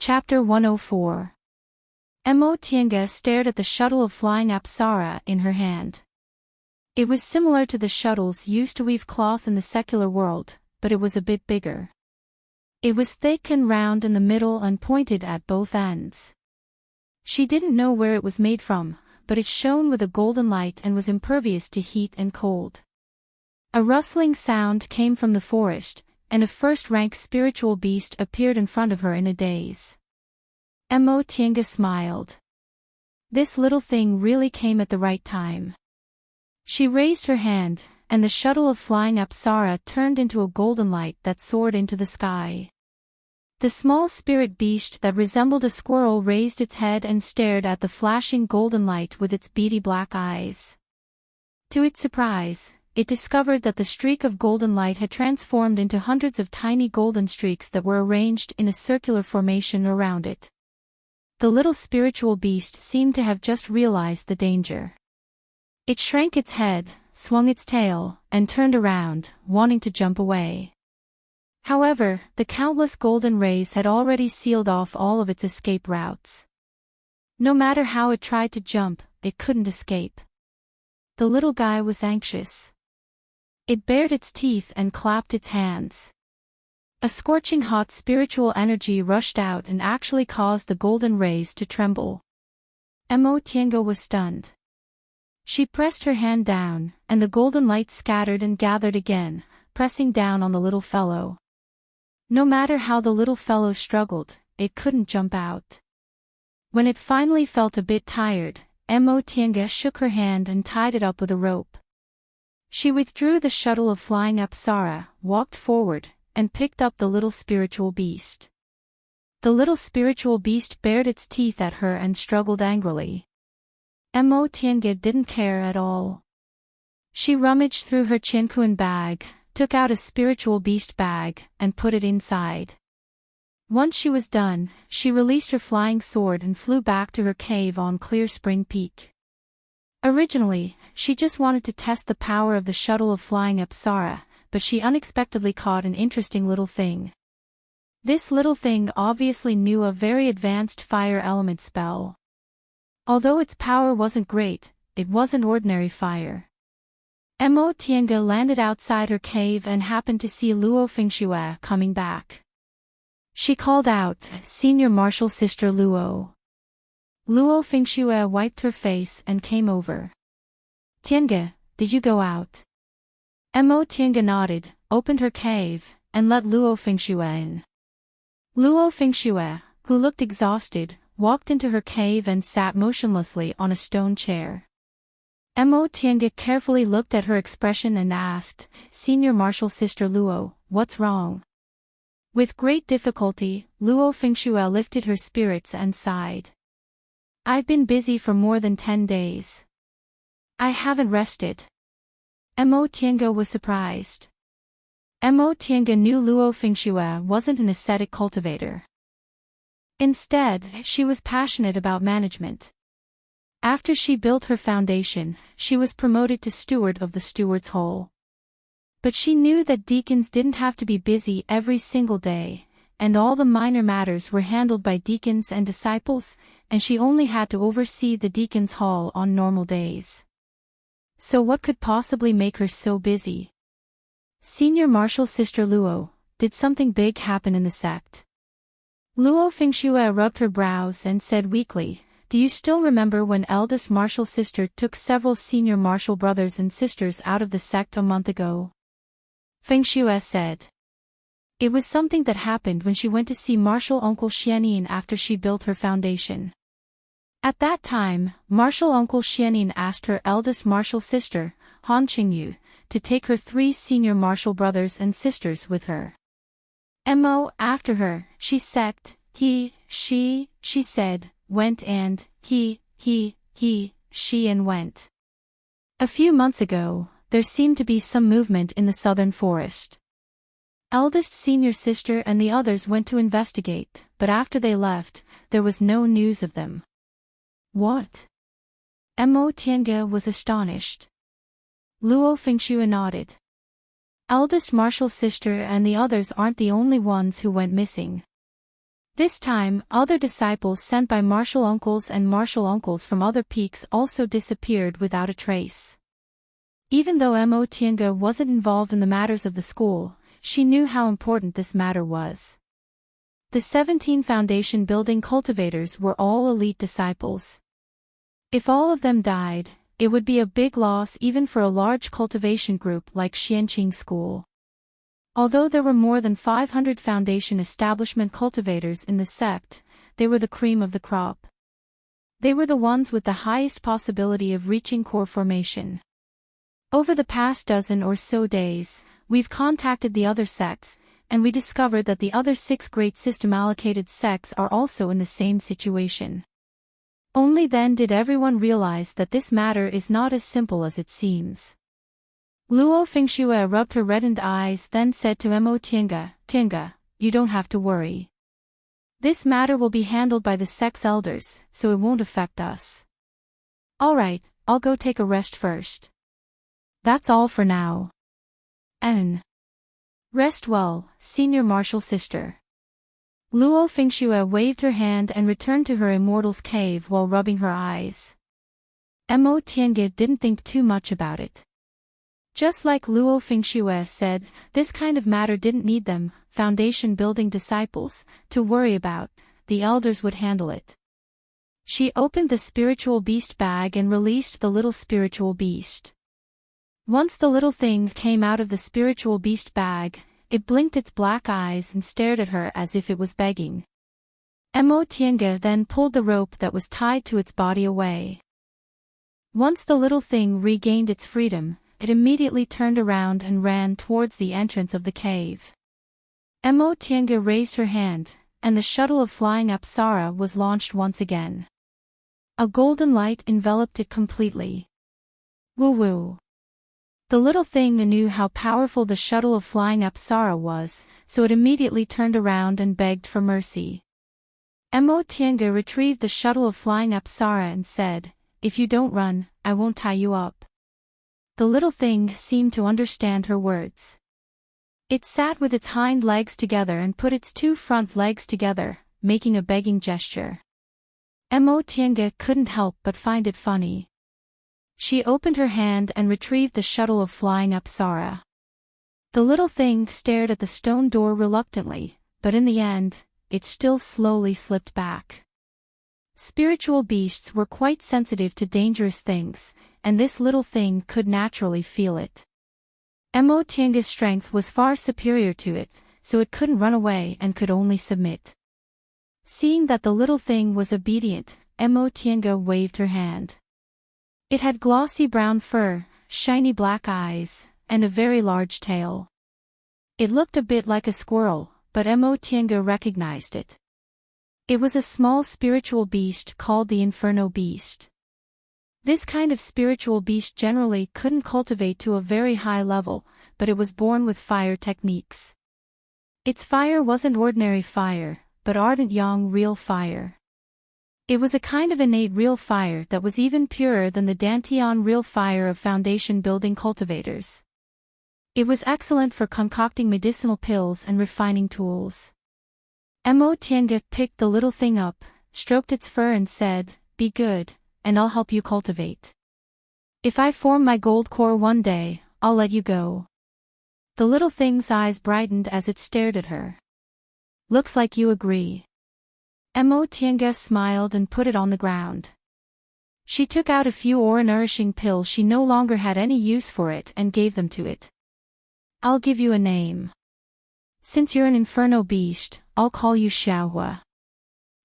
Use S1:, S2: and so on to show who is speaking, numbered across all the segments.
S1: Chapter 104. Tienge stared at the shuttle of flying Apsara in her hand. It was similar to the shuttles used to weave cloth in the secular world, but it was a bit bigger. It was thick and round in the middle and pointed at both ends. She didn't know where it was made from, but it shone with a golden light and was impervious to heat and cold. A rustling sound came from the forest, and a first-rank spiritual beast appeared in front of her in a daze. Tienge smiled. This little thing really came at the right time. She raised her hand, and the shuttle of flying Apsara turned into a golden light that soared into the sky. The small spirit beast that resembled a squirrel raised its head and stared at the flashing golden light with its beady black eyes. To its surprise, it discovered that the streak of golden light had transformed into hundreds of tiny golden streaks that were arranged in a circular formation around it. The little spiritual beast seemed to have just realized the danger. It shrank its head, swung its tail, and turned around, wanting to jump away. However, the countless golden rays had already sealed off all of its escape routes. No matter how it tried to jump, it couldn't escape. The little guy was anxious. It bared its teeth and clapped its hands. A scorching hot spiritual energy rushed out and actually caused the golden rays to tremble. Tienge was stunned. She pressed her hand down, and the golden light scattered and gathered again, pressing down on the little fellow. No matter how the little fellow struggled, it couldn't jump out. When it finally felt a bit tired, Tienge shook her hand and tied it up with a rope. She withdrew the shuttle of flying Apsara, walked forward, and picked up the little spiritual beast. The little spiritual beast bared its teeth at her and struggled angrily. Tienge didn't care at all. She rummaged through her chinkuan bag, took out a spiritual beast bag, and put it inside. Once she was done, she released her flying sword and flew back to her cave on Clear Spring Peak. Originally, she just wanted to test the power of the shuttle of flying Apsara, but she unexpectedly caught an interesting little thing. This little thing obviously knew a very advanced fire element spell. Although its power wasn't great, it wasn't ordinary fire. Tienge landed outside her cave and happened to see Luo Fengxue coming back. She called out, "Senior Martial Sister Luo." Luo Fengxue wiped her face and came over. "Tienge, did you go out?" Tienge nodded, opened her cave, and let Luo Fengxue in. Luo Fengxue, who looked exhausted, walked into her cave and sat motionlessly on a stone chair. Tienge carefully looked at her expression and asked, "Senior Martial Sister Luo, what's wrong?" With great difficulty, Luo Fengxue lifted her spirits and sighed. "I've been busy for more than 10 days. I haven't rested." Tienge was surprised. Tienge knew Luo Fengxue wasn't an ascetic cultivator. Instead, she was passionate about management. After she built her foundation, she was promoted to steward of the steward's hole. But she knew that deacons didn't have to be busy every single day, and all the minor matters were handled by deacons and disciples, and she only had to oversee the deacon's hall on normal days. So what could possibly make her so busy? Senior Martial Sister Luo, did something big happen in the sect? Luo Fengxue rubbed her brows and said weakly, "Do you still remember when eldest martial sister took several senior martial brothers and sisters out of the sect a month ago?" Fengxue said. It was something that happened when she went to see martial uncle Xianin after she built her foundation. At that time, martial uncle Xianin asked her eldest martial sister, Han Qingyu, to take her 3 senior martial brothers and sisters with her. After her, she said, went and, she and went. A few months ago, there seemed to be some movement in the southern forest. Eldest senior sister and the others went to investigate, but after they left, there was no news of them. What? Tienge was astonished. Luo Fengxue nodded. Eldest martial sister and the others aren't the only ones who went missing. This time, other disciples sent by martial uncles and martial uncles from other peaks also disappeared without a trace. Even though Mo Tiange wasn't involved in the matters of the school, she knew how important this matter was. The 17 foundation building cultivators were all elite disciples. If all of them died, it would be a big loss even for a large cultivation group like Xianqing School. Although there were more than 500 foundation establishment cultivators in the sect, they were the cream of the crop. They were the ones with the highest possibility of reaching core formation. Over the past dozen or so days, we've contacted the other sects, and we discovered that the other 6 great system-allocated sects are also in the same situation. Only then did everyone realize that this matter is not as simple as it seems. Luo Fengxue rubbed her reddened eyes, then said to Mo Tiange, "Tiange, you don't have to worry. This matter will be handled by the sect's elders, so it won't affect us." "Alright, I'll go take a rest first. That's all for now." Rest well, senior martial sister." Luo Fengxue waved her hand and returned to her Immortal's cave while rubbing her eyes. Mo Tiange didn't think too much about it. Just like Luo Fengxue said, this kind of matter didn't need them, foundation building disciples, to worry about. The elders would handle it. She opened the spiritual beast bag and released the little spiritual beast. Once the little thing came out of the spiritual beast bag, it blinked its black eyes and stared at her as if it was begging. Mo Tiange then pulled the rope that was tied to its body away. Once the little thing regained its freedom, it immediately turned around and ran towards the entrance of the cave. Mo Tiange raised her hand, and the shuttle of flying Apsara was launched once again. A golden light enveloped it completely. Woo-woo. The little thing knew how powerful the shuttle of flying Apsara was, so it immediately turned around and begged for mercy. Mo Tiange retrieved the shuttle of flying Apsara and said, "If you don't run, I won't tie you up." The little thing seemed to understand her words. It sat with its hind legs together and put its 2 front legs together, making a begging gesture. Mo Tiange couldn't help but find it funny. She opened her hand and retrieved the shuttle of flying Apsara. The little thing stared at the stone door reluctantly, but in the end, it still slowly slipped back. Spiritual beasts were quite sensitive to dangerous things, and this little thing could naturally feel it. Mo Tiange's strength was far superior to it, so it couldn't run away and could only submit. Seeing that the little thing was obedient, Mo Tiange waved her hand. It had glossy brown fur, shiny black eyes, and a very large tail. It looked a bit like a squirrel, but Mo Tiange recognized it. It was a small spiritual beast called the Inferno Beast. This kind of spiritual beast generally couldn't cultivate to a very high level, but it was born with fire techniques. Its fire wasn't ordinary fire, but ardent yang real fire. It was a kind of innate real fire that was even purer than the Dantian real fire of foundation building cultivators. It was excellent for concocting medicinal pills and refining tools. Mo Tiange picked the little thing up, stroked its fur and said, "Be good, and I'll help you cultivate. If I form my gold core one day, I'll let you go." The little thing's eyes brightened as it stared at her. "Looks like you agree." Mo Tiange smiled and put it on the ground. She took out a few aura-nourishing pills she no longer had any use for it and gave them to it. "I'll give you a name. Since you're an inferno beast, I'll call you Xiaohua."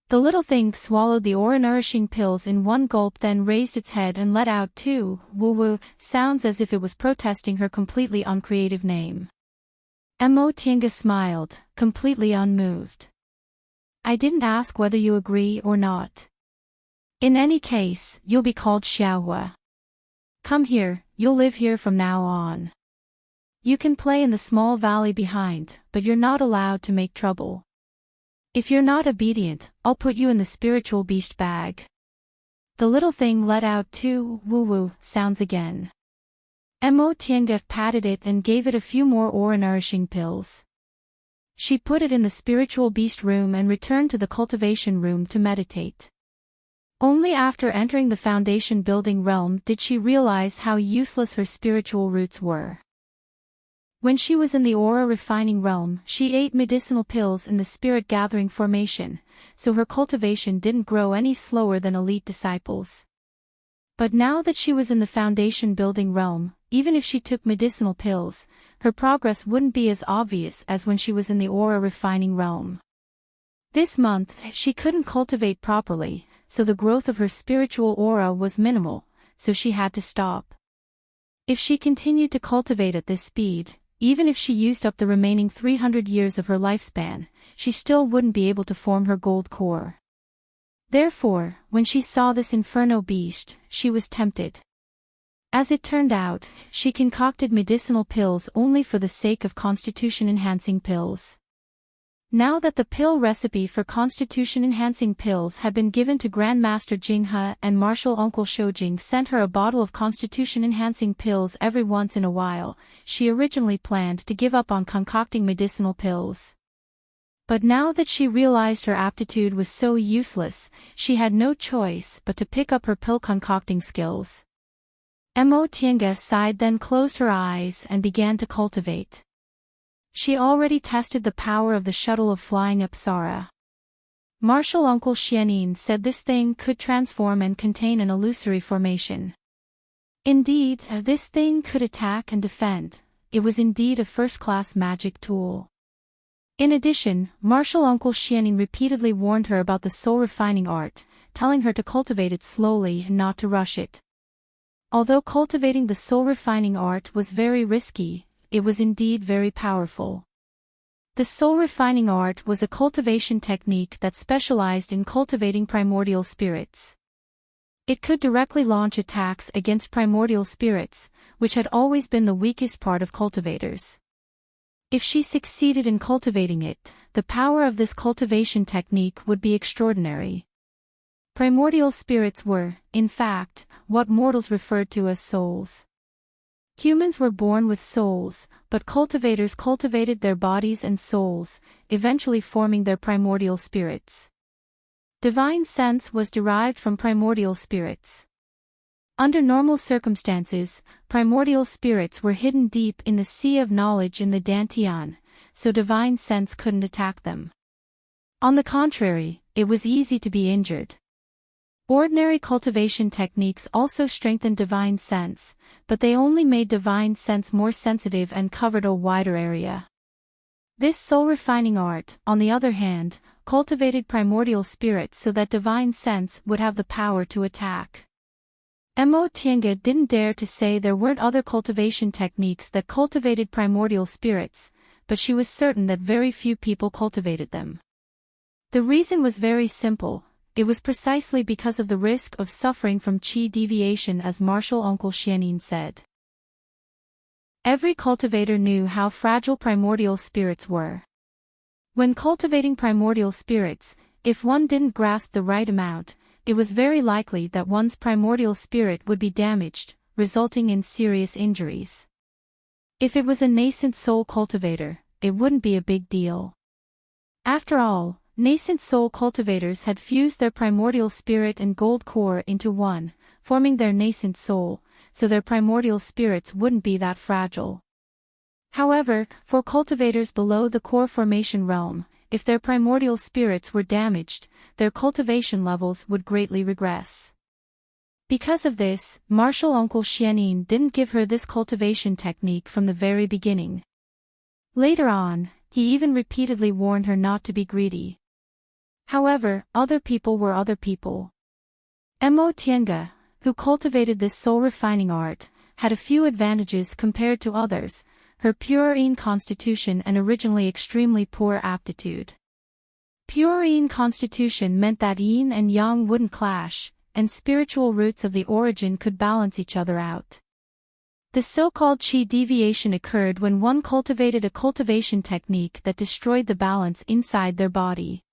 S1: The little thing swallowed the aura-nourishing pills in one gulp, then raised its head and let out 2 woo-woo sounds as if it was protesting her completely uncreative name. Mo Tiange smiled, completely unmoved. "I didn't ask whether you agree or not. In any case, you'll be called Xiaohua. Come here, you'll live here from now on. You can play in the small valley behind, but you're not allowed to make trouble. If you're not obedient, I'll put you in the spiritual beast bag." The little thing let out 2 woo-woo sounds again. Mo Tiange patted it and gave it a few more aura-nourishing pills. She put it in the spiritual beast room and returned to the cultivation room to meditate. Only after entering the foundation building realm did she realize how useless her spiritual roots were. When she was in the aura refining realm, she ate medicinal pills in the spirit gathering formation, so her cultivation didn't grow any slower than elite disciples. But now that she was in the foundation building realm, even if she took medicinal pills, her progress wouldn't be as obvious as when she was in the aura refining realm. This month, she couldn't cultivate properly, so the growth of her spiritual aura was minimal, so she had to stop. If she continued to cultivate at this speed, even if she used up the remaining 300 years of her lifespan, she still wouldn't be able to form her gold core. Therefore, when she saw this inferno beast, she was tempted. As it turned out, she concocted medicinal pills only for the sake of constitution-enhancing pills. Now that the pill recipe for constitution-enhancing pills had been given to Grandmaster Jinghe and Martial Uncle Shoujing sent her a bottle of constitution-enhancing pills every once in a while, she originally planned to give up on concocting medicinal pills. But now that she realized her aptitude was so useless, she had no choice but to pick up her pill concocting skills. Mo Tiange sighed, then closed her eyes and began to cultivate. She already tested the power of the shuttle of flying Apsara. Martial Uncle Xianin said this thing could transform and contain an illusory formation. Indeed, this thing could attack and defend. It was indeed a first-class magic tool. In addition, Martial Uncle Xianin repeatedly warned her about the soul refining art, telling her to cultivate it slowly and not to rush it. Although cultivating the soul refining art was very risky, it was indeed very powerful. The soul refining art was a cultivation technique that specialized in cultivating primordial spirits. It could directly launch attacks against primordial spirits, which had always been the weakest part of cultivators. If she succeeded in cultivating it, the power of this cultivation technique would be extraordinary. Primordial spirits were, in fact, what mortals referred to as souls. Humans were born with souls, but cultivators cultivated their bodies and souls, eventually forming their primordial spirits. Divine sense was derived from primordial spirits. Under normal circumstances, primordial spirits were hidden deep in the sea of knowledge in the Dantian, so divine sense couldn't attack them. On the contrary, it was easy to be injured. Ordinary cultivation techniques also strengthened divine sense, but they only made divine sense more sensitive and covered a wider area. This soul refining art, on the other hand, cultivated primordial spirits so that divine sense would have the power to attack. Mo Tiange didn't dare to say there weren't other cultivation techniques that cultivated primordial spirits, but she was certain that very few people cultivated them. The reason was very simple. It was precisely because of the risk of suffering from qi deviation, as Martial Uncle Xianin said. Every cultivator knew how fragile primordial spirits were. When cultivating primordial spirits, if one didn't grasp the right amount, it was very likely that one's primordial spirit would be damaged, resulting in serious injuries. If it was a nascent soul cultivator, it wouldn't be a big deal. After all, nascent soul cultivators had fused their primordial spirit and gold core into one, forming their nascent soul, so their primordial spirits wouldn't be that fragile. However, for cultivators below the core formation realm, if their primordial spirits were damaged, their cultivation levels would greatly regress. Because of this, Martial Uncle Xianin didn't give her this cultivation technique from the very beginning. Later on, he even repeatedly warned her not to be greedy. However, other people were other people. Mo Tiange, who cultivated this soul refining art, had a few advantages compared to others: her pure Yin constitution and originally extremely poor aptitude. Pure Yin constitution meant that Yin and Yang wouldn't clash, and spiritual roots of the origin could balance each other out. The so-called qi deviation occurred when one cultivated a cultivation technique that destroyed the balance inside their body.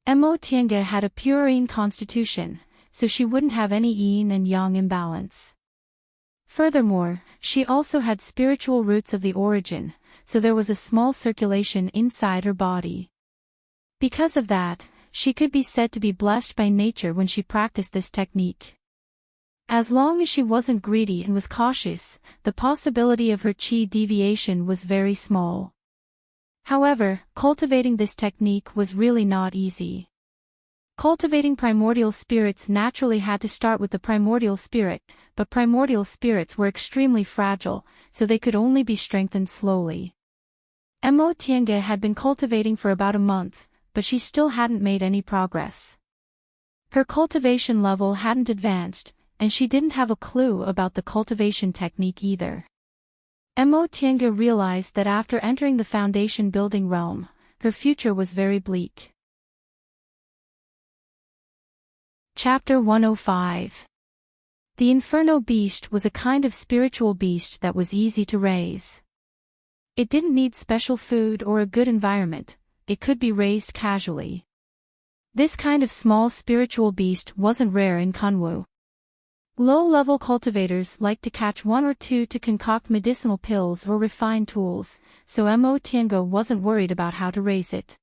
S1: Mo Tiange had a pure Yin constitution, so she wouldn't have any Yin and Yang imbalance. Furthermore, she also had spiritual roots of the origin, so there was a small circulation inside her body. Because of that, she could be said to be blessed by nature when she practiced this technique. As long as she wasn't greedy and was cautious, the possibility of her chi deviation was very small. However, cultivating this technique was really not easy. Cultivating primordial spirits naturally had to start with the primordial spirit, but primordial spirits were extremely fragile, so they could only be strengthened slowly. Mo Tiange had been cultivating for about a month, but she still hadn't made any progress. Her cultivation level hadn't advanced, and she didn't have a clue about the cultivation technique either. Mo Tiange realized that after entering the foundation building realm, her future was very bleak. Chapter 105. The Inferno Beast was a kind of spiritual beast that was easy to raise. It didn't need special food or a good environment, it could be raised casually. This kind of small spiritual beast wasn't rare in Kunwu. Low-level cultivators liked to catch one or two to concoct medicinal pills or refine tools, so Mo Tiange wasn't worried about how to raise it.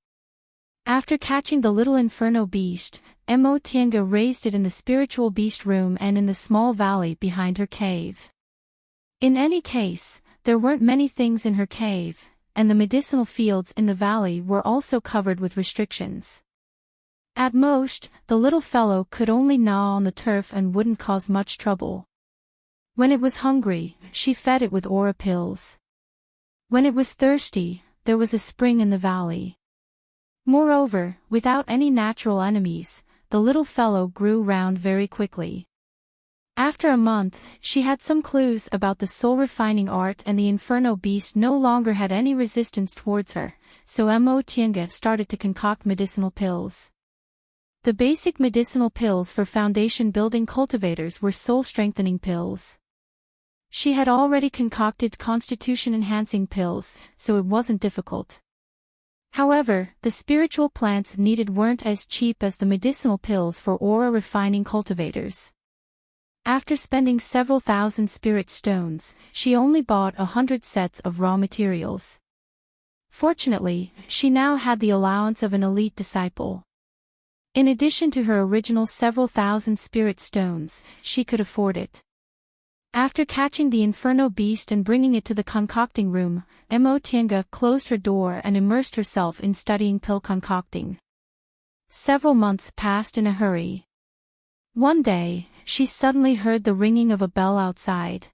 S1: After catching the little Inferno Beast, Mo Tiange raised it in the spiritual beast room and in the small valley behind her cave. In any case, there weren't many things in her cave, and the medicinal fields in the valley were also covered with restrictions. At most, the little fellow could only gnaw on the turf and wouldn't cause much trouble. When it was hungry, she fed it with aura pills. When it was thirsty, there was a spring in the valley. Moreover, without any natural enemies, the little fellow grew round very quickly. After a month, she had some clues about the soul refining art and the Inferno Beast no longer had any resistance towards her, so Mo Tiange started to concoct medicinal pills. The basic medicinal pills for foundation building cultivators were soul strengthening pills. She had already concocted constitution enhancing pills, so it wasn't difficult. However, the spiritual plants needed weren't as cheap as the medicinal pills for aura refining cultivators. After spending several thousand spirit stones, she only bought 100 sets of raw materials. Fortunately, she now had the allowance of an elite disciple. In addition to her original several thousand spirit stones, she could afford it. After catching the Inferno Beast and bringing it to the concocting room, Mo Tiange closed her door and immersed herself in studying pill concocting. Several months passed in a hurry. One day, she suddenly heard the ringing of a bell outside.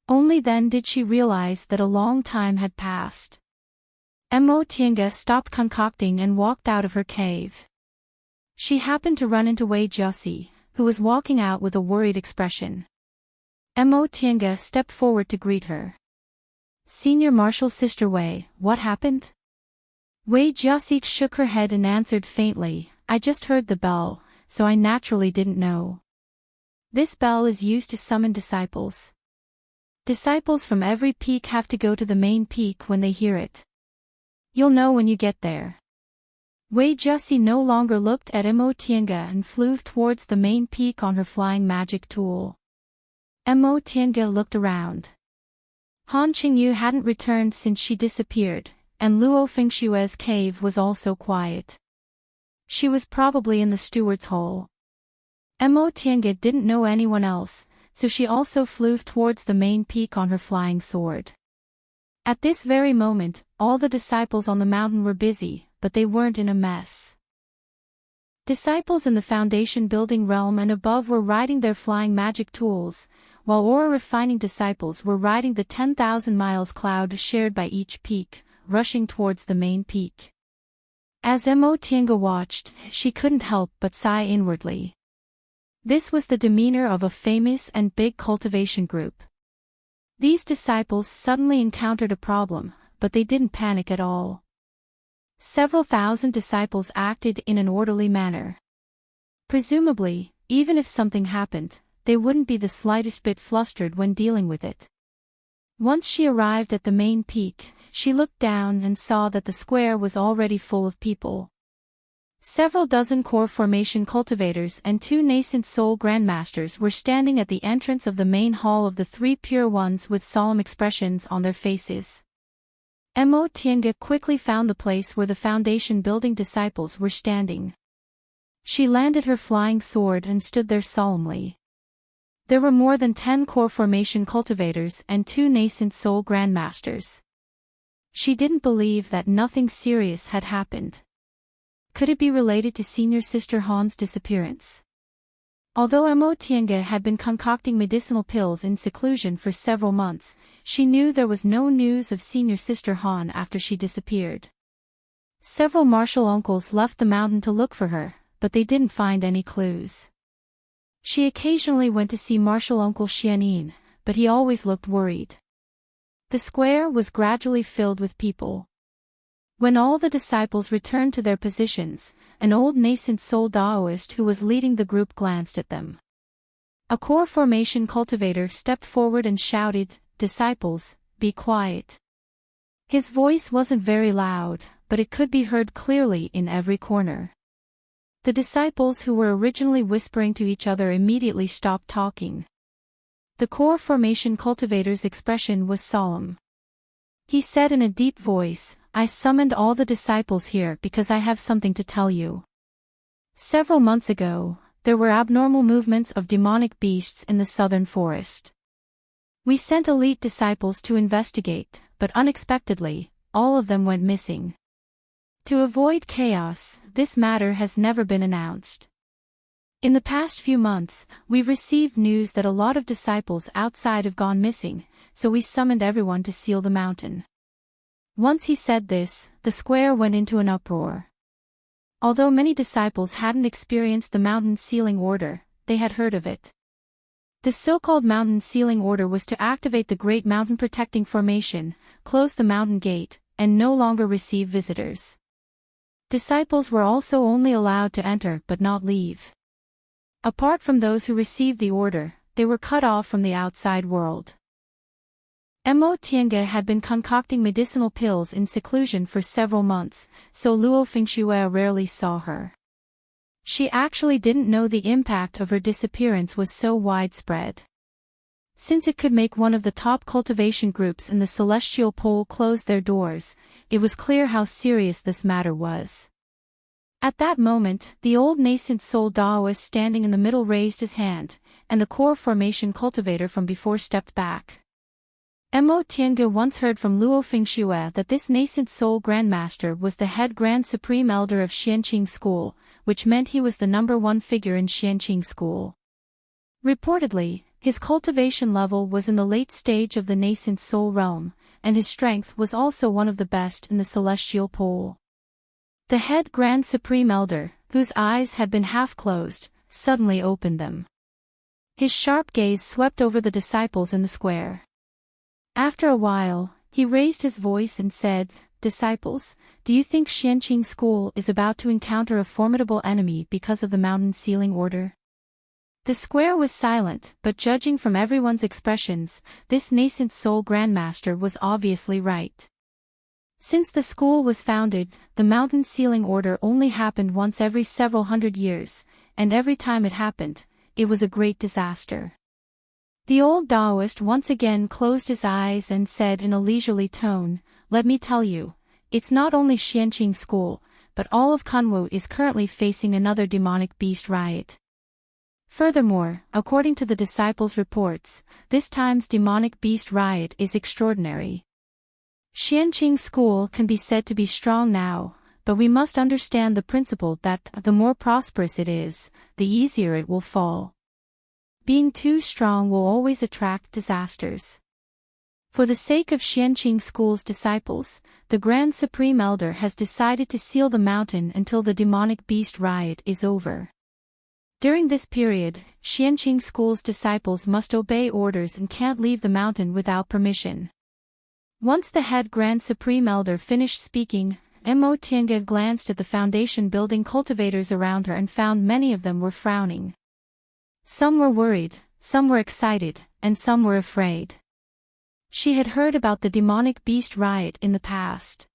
S1: Only then did she realize that a long time had passed. Mo Tiange stopped concocting and walked out of her cave. She happened to run into Wei Jiaxi, who was walking out with a worried expression. Mo Tiange stepped forward to greet her. Senior Marshal Sister Wei, what happened? Wei Jiaxi shook her head and answered faintly, I just heard the bell, so I naturally didn't know. This bell is used to summon disciples. Disciples from every peak have to go to the main peak when they hear it. You'll know when you get there. Wei Jiaxi no longer looked at Mo Tiange and flew towards the main peak on her flying magic tool. Mo Tiange looked around. Han Qingyu hadn't returned since she disappeared, and Luo Fengshue's cave was also quiet. She was probably in the steward's hole. Mo Tiange didn't know anyone else, so she also flew towards the main peak on her flying sword. At this very moment, all the disciples on the mountain were busy, but they weren't in a mess. Disciples in the foundation building realm and above were riding their flying magic tools, while aura refining disciples were riding the 10,000 miles cloud shared by each peak, rushing towards the main peak. As Mo Tiange watched, she couldn't help but sigh inwardly. This was the demeanor of a famous and big cultivation group. These disciples suddenly encountered a problem, but they didn't panic at all. Several thousand disciples acted in an orderly manner. Presumably, even if something happened, they wouldn't be the slightest bit flustered when dealing with it. Once she arrived at the main peak, she looked down and saw that the square was already full of people. Several dozen core formation cultivators and 2 nascent soul grandmasters were standing at the entrance of the main hall of the 3 pure ones with solemn expressions on their faces. Mo Tiange quickly found the place where the foundation building disciples were standing. She landed her flying sword and stood there solemnly. There were more than 10 core formation cultivators and 2 nascent soul grandmasters. She didn't believe that nothing serious had happened. Could it be related to senior sister Han's disappearance? Although Mo Tiange had been concocting medicinal pills in seclusion for several months, she knew there was no news of senior sister Han after she disappeared. Several martial uncles left the mountain to look for her, but they didn't find any clues. She occasionally went to see martial uncle Xianyin, but he always looked worried. The square was gradually filled with people. When all the disciples returned to their positions, an old nascent soul Daoist who was leading the group glanced at them. A core formation cultivator stepped forward and shouted, "Disciples, be quiet." His voice wasn't very loud, but it could be heard clearly in every corner. The disciples who were originally whispering to each other immediately stopped talking. The core formation cultivator's expression was solemn. He said in a deep voice, "I summoned all the disciples here because I have something to tell you. Several months ago, there were abnormal movements of demonic beasts in the southern forest. We sent elite disciples to investigate, but unexpectedly, all of them went missing. To avoid chaos, this matter has never been announced. In the past few months, we've received news that a lot of disciples outside have gone missing, so we summoned everyone to seal the mountain." Once he said this, the square went into an uproar. Although many disciples hadn't experienced the mountain sealing order, they had heard of it. The so-called mountain sealing order was to activate the Great Mountain Protecting Formation, close the mountain gate, and no longer receive visitors. Disciples were also only allowed to enter but not leave. Apart from those who received the order, they were cut off from the outside world. Mo Tiange had been concocting medicinal pills in seclusion for several months, so Luo Fengxue rarely saw her. She actually didn't know the impact of her disappearance was so widespread. Since it could make one of the top cultivation groups in the Celestial Pole close their doors, it was clear how serious this matter was. At that moment, the old nascent soul Daoist standing in the middle raised his hand, and the core formation cultivator from before stepped back. Mo Tiange once heard from Luo Fengxue that this nascent soul grandmaster was the head grand supreme elder of Xianqing school, which meant he was the #1 figure in Xianqing school. Reportedly, his cultivation level was in the late stage of the nascent soul realm, and his strength was also one of the best in the celestial pole. The head grand supreme elder, whose eyes had been half closed, suddenly opened them. His sharp gaze swept over the disciples in the square. After a while, he raised his voice and said, "Disciples, do you think Xianqing School is about to encounter a formidable enemy because of the mountain sealing order?" The square was silent, but judging from everyone's expressions, this nascent soul grandmaster was obviously right. Since the school was founded, the mountain sealing order only happened once every several hundred years, and every time it happened, it was a great disaster. The old Daoist once again closed his eyes and said in a leisurely tone, "Let me tell you, it's not only Xianqing School, but all of Kunwu is currently facing another demonic beast riot. Furthermore, according to the disciples' reports, this time's demonic beast riot is extraordinary. Xianqing School can be said to be strong now, but we must understand the principle that the more prosperous it is, the easier it will fall. Being too strong will always attract disasters. For the sake of Xianqing School's disciples, the Grand Supreme Elder has decided to seal the mountain until the demonic beast riot is over. During this period, Xianqing School's disciples must obey orders and can't leave the mountain without permission." Once the head Grand Supreme Elder finished speaking, Mo Tiange glanced at the foundation building cultivators around her and found many of them were frowning. Some were worried, some were excited, and some were afraid. She had heard about the demonic beast riot in the past.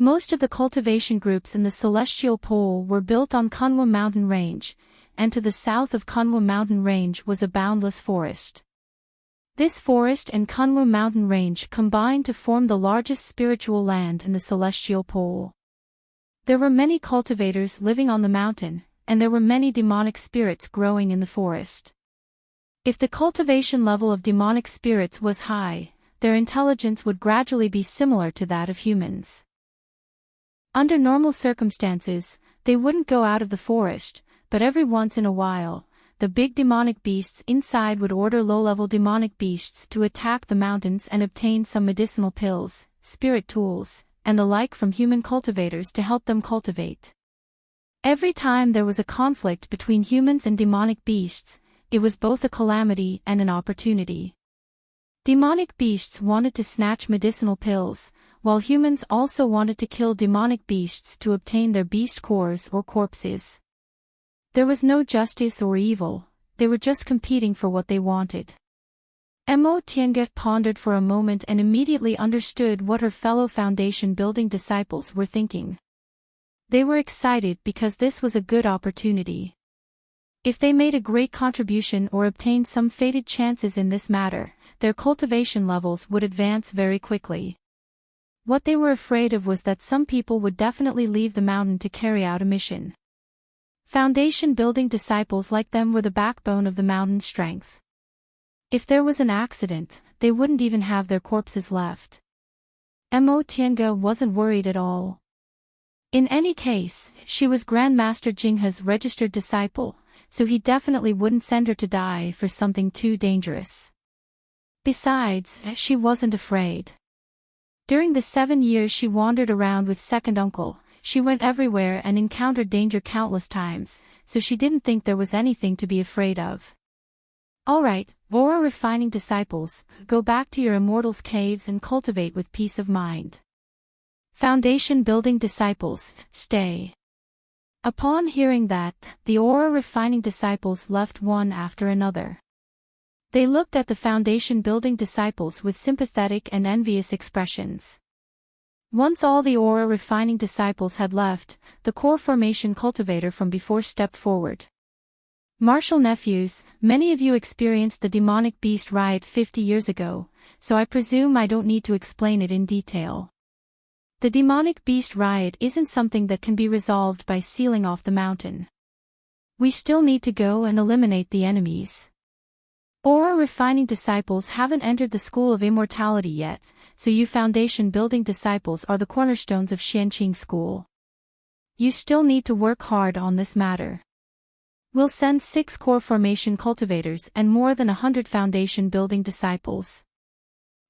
S1: Most of the cultivation groups in the Celestial Pole were built on Kunwa Mountain Range, and to the south of Kunwa Mountain Range was a boundless forest. This forest and Kunwa Mountain Range combined to form the largest spiritual land in the Celestial Pole. There were many cultivators living on the mountain, and there were many demonic spirits growing in the forest. If the cultivation level of demonic spirits was high, their intelligence would gradually be similar to that of humans. Under normal circumstances, they wouldn't go out of the forest, but every once in a while, the big demonic beasts inside would order low-level demonic beasts to attack the mountains and obtain some medicinal pills, spirit tools, and the like from human cultivators to help them cultivate. Every time there was a conflict between humans and demonic beasts, it was both a calamity and an opportunity. Demonic beasts wanted to snatch medicinal pills, while humans also wanted to kill demonic beasts to obtain their beast cores or corpses. There was no justice or evil, they were just competing for what they wanted. Mo Tiange pondered for a moment and immediately understood what her fellow foundation-building disciples were thinking. They were excited because this was a good opportunity. If they made a great contribution or obtained some fated chances in this matter, their cultivation levels would advance very quickly. What they were afraid of was that some people would definitely leave the mountain to carry out a mission. Foundation-building disciples like them were the backbone of the mountain's strength. If there was an accident, they wouldn't even have their corpses left. Mo Tiange wasn't worried at all. In any case, she was Grandmaster Jinghe's registered disciple, so he definitely wouldn't send her to die for something too dangerous. Besides, she wasn't afraid. During the 7 years she wandered around with second uncle, she went everywhere and encountered danger countless times, so she didn't think there was anything to be afraid of. Alright, Aura refining disciples, go back to your Immortal's caves and cultivate with peace of mind. Foundation building disciples, stay. Upon hearing that, the Aura refining disciples left one after another. They looked at the foundation-building disciples with sympathetic and envious expressions. Once all the aura-refining disciples had left, the core formation cultivator from before stepped forward. Martial nephews, many of you experienced the demonic beast riot 50 years ago, so I presume I don't need to explain it in detail. The demonic beast riot isn't something that can be resolved by sealing off the mountain. We still need to go and eliminate the enemies. Aura-refining disciples haven't entered the school of immortality yet, so you foundation-building disciples are the cornerstones of Xianqing School. You still need to work hard on this matter. We'll send 6 core formation cultivators and more than 100 foundation-building disciples.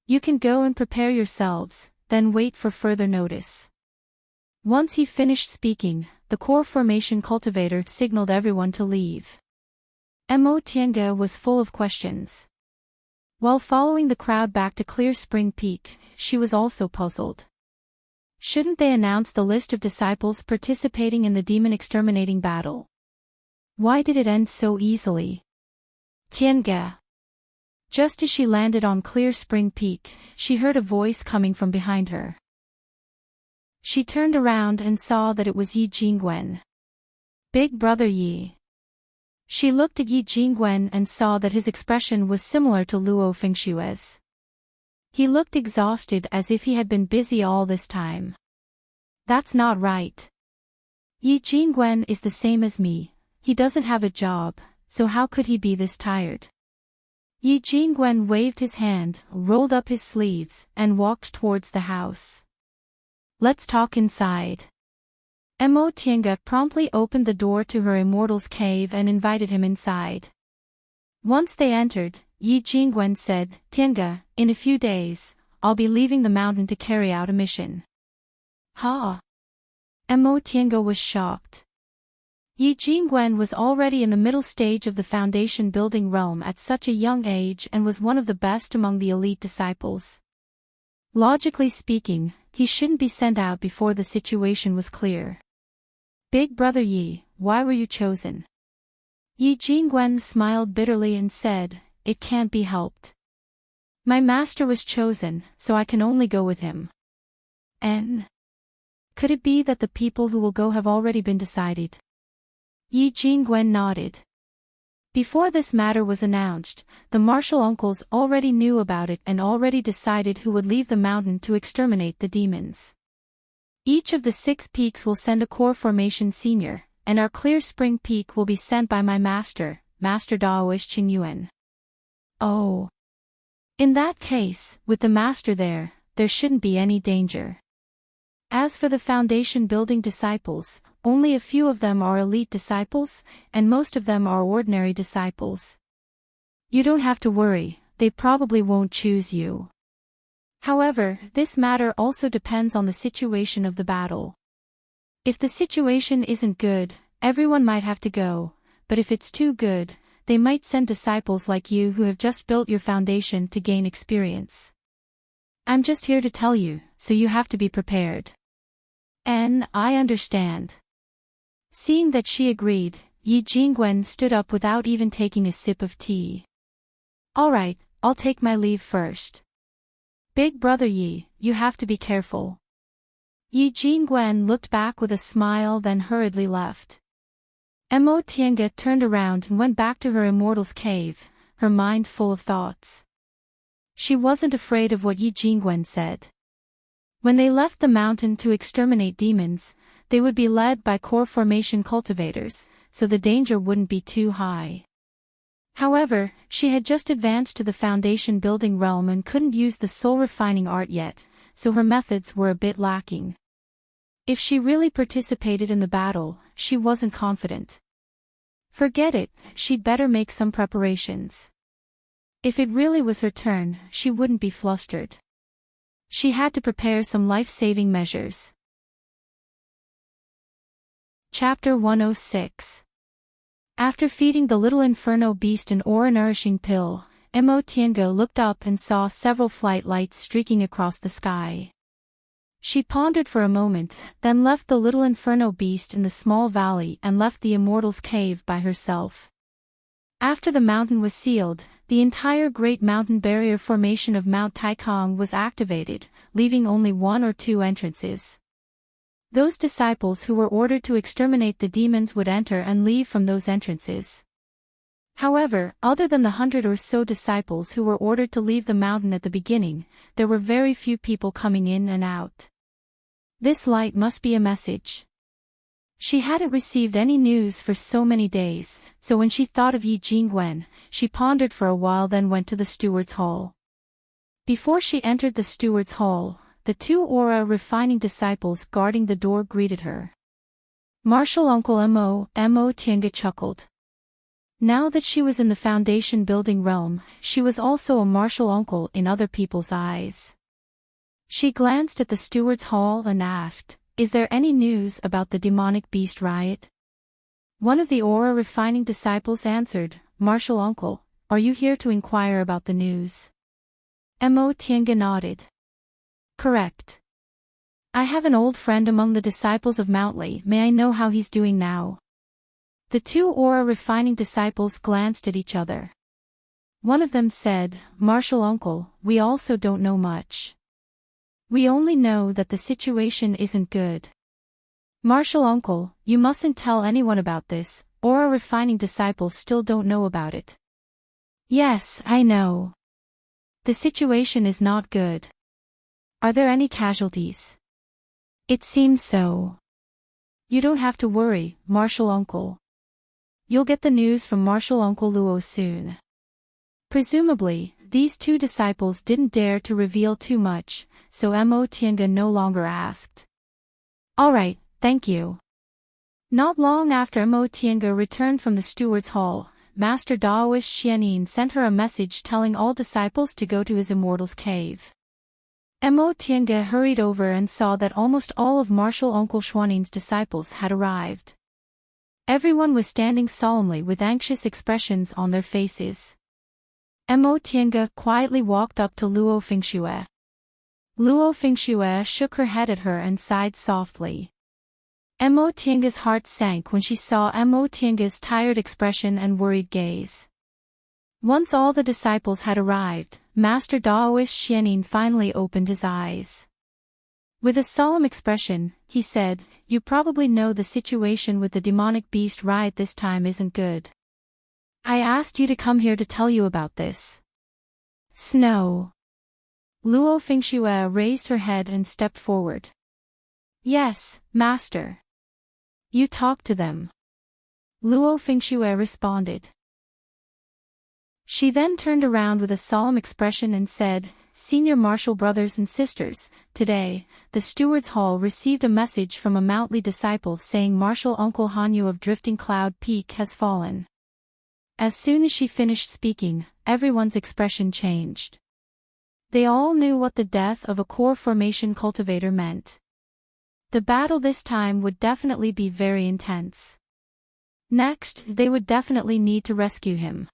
S1: You can go and prepare yourselves, then wait for further notice. Once he finished speaking, the core formation cultivator signaled everyone to leave. Mo Tiange was full of questions. While following the crowd back to Clear Spring Peak, she was also puzzled. Shouldn't they announce the list of disciples participating in the demon exterminating battle? Why did it end so easily? Tiange. Just as she landed on Clear Spring Peak, she heard a voice coming from behind her. She turned around and saw that it was Yi Jingwen. Big brother Yi. She looked at Yi Jingwen and saw that his expression was similar to Luo Fengshue's. He looked exhausted as if he had been busy all this time. That's not right. Yi Jingwen is the same as me, he doesn't have a job, so how could he be this tired? Yi Jingwen waved his hand, rolled up his sleeves, and walked towards the house. Let's talk inside. Mo Tiange promptly opened the door to her Immortal's cave and invited him inside. Once they entered, Yi Jingwen said, Tiange, in a few days, I'll be leaving the mountain to carry out a mission. Ha! Mo Tiange was shocked. Yi Jingwen was already in the middle stage of the foundation building realm at such a young age and was one of the best among the elite disciples. Logically speaking, he shouldn't be sent out before the situation was clear. Big brother Yi, why were you chosen? Yi Jingwen smiled bitterly and said, it can't be helped. My master was chosen, so I can only go with him. Could it be that the people who will go have already been decided? Yi Jingwen nodded. Before this matter was announced, the martial uncles already knew about it and already decided who would leave the mountain to exterminate the demons. Each of the 6 peaks will send a core formation senior, and our clear spring peak will be sent by my master, Master Daoist Qingyuan. Oh. In that case, with the master there shouldn't be any danger. As for the foundation building disciples, only a few of them are elite disciples, and most of them are ordinary disciples. You don't have to worry, they probably won't choose you. However, this matter also depends on the situation of the battle. If the situation isn't good, everyone might have to go, but if it's too good, they might send disciples like you who have just built your foundation to gain experience. I'm just here to tell you, so you have to be prepared. I understand. Seeing that she agreed, Yi Jingwen stood up without even taking a sip of tea. Alright, I'll take my leave first. Big brother Yi, you have to be careful. Yi Jingwen looked back with a smile then hurriedly left. Mo Tiange turned around and went back to her Immortal's cave, her mind full of thoughts. She wasn't afraid of what Yi Jingwen said. When they left the mountain to exterminate demons, they would be led by core formation cultivators, so the danger wouldn't be too high. However, she had just advanced to the foundation building realm and couldn't use the soul refining art yet, so her methods were a bit lacking. If she really participated in the battle, she wasn't confident. Forget it, she'd better make some preparations. If it really was her turn, she wouldn't be flustered. She had to prepare some life-saving measures. Chapter 106. After feeding the little inferno beast an aura-nourishing pill, Mo Tiange looked up and saw several flight lights streaking across the sky. She pondered for a moment, then left the little inferno beast in the small valley and left the Immortal's cave by herself. After the mountain was sealed, the entire Great Mountain Barrier formation of Mount Taikong was activated, leaving only 1 or 2 entrances. Those disciples who were ordered to exterminate the demons would enter and leave from those entrances. However, other than the 100 or so disciples who were ordered to leave the mountain at the beginning, there were very few people coming in and out. This light must be a message. She hadn't received any news for so many days, so when she thought of Yi Jingwen, she pondered for a while then went to the steward's hall. Before she entered the steward's hall, the 2 aura-refining disciples guarding the door greeted her. Martial Uncle Mo Tiange chuckled. Now that she was in the foundation building realm, she was also a martial uncle in other people's eyes. She glanced at the steward's hall and asked, "Is there any news about the demonic beast riot?" One of the aura-refining disciples answered, "Martial uncle, are you here to inquire about the news?" Mo Tiange nodded. "Correct. I have an old friend among the disciples of Mount Li. May I know how he's doing now?" The 2 aura-refining disciples glanced at each other. One of them said, "Martial uncle, we also don't know much. We only know that the situation isn't good." "Martial uncle, you mustn't tell anyone about this, aura-refining disciples still don't know about it." "Yes, I know. The situation is not good. Are there any casualties?" "It seems so." "You don't have to worry, Martial uncle. You'll get the news from Martial Uncle Luo soon." Presumably, these 2 disciples didn't dare to reveal too much, so Mo Tiange no longer asked. "Alright, thank you." Not long after Mo Tiange returned from the steward's hall, Master Daoist Xianin sent her a message telling all disciples to go to his Immortal's cave. Mo Tiange hurried over and saw that almost all of Martial Uncle Xuanin's disciples had arrived. Everyone was standing solemnly with anxious expressions on their faces. Mo Tiange quietly walked up to Luo Fengxue. Luo Fengxue shook her head at her and sighed softly. Mo Tiange's heart sank when she saw Mo Tiange's tired expression and worried gaze. Once all the disciples had arrived, Master Daoist Xianin finally opened his eyes. With a solemn expression, he said, "You probably know the situation with the demonic beast right this time isn't good. I asked you to come here to tell you about this." Snow. Luo Fingxue raised her head and stepped forward. "Yes, master." "You talk to them." Luo Fingxue responded. She then turned around with a solemn expression and said, "Senior Martial brothers and sisters, today, the Steward's Hall received a message from a Mount Li disciple saying Martial Uncle Hanyu of Drifting Cloud Peak has fallen." As soon as she finished speaking, everyone's expression changed. They all knew what the death of a core formation cultivator meant. The battle this time would definitely be very intense. Next, they would definitely need to rescue him.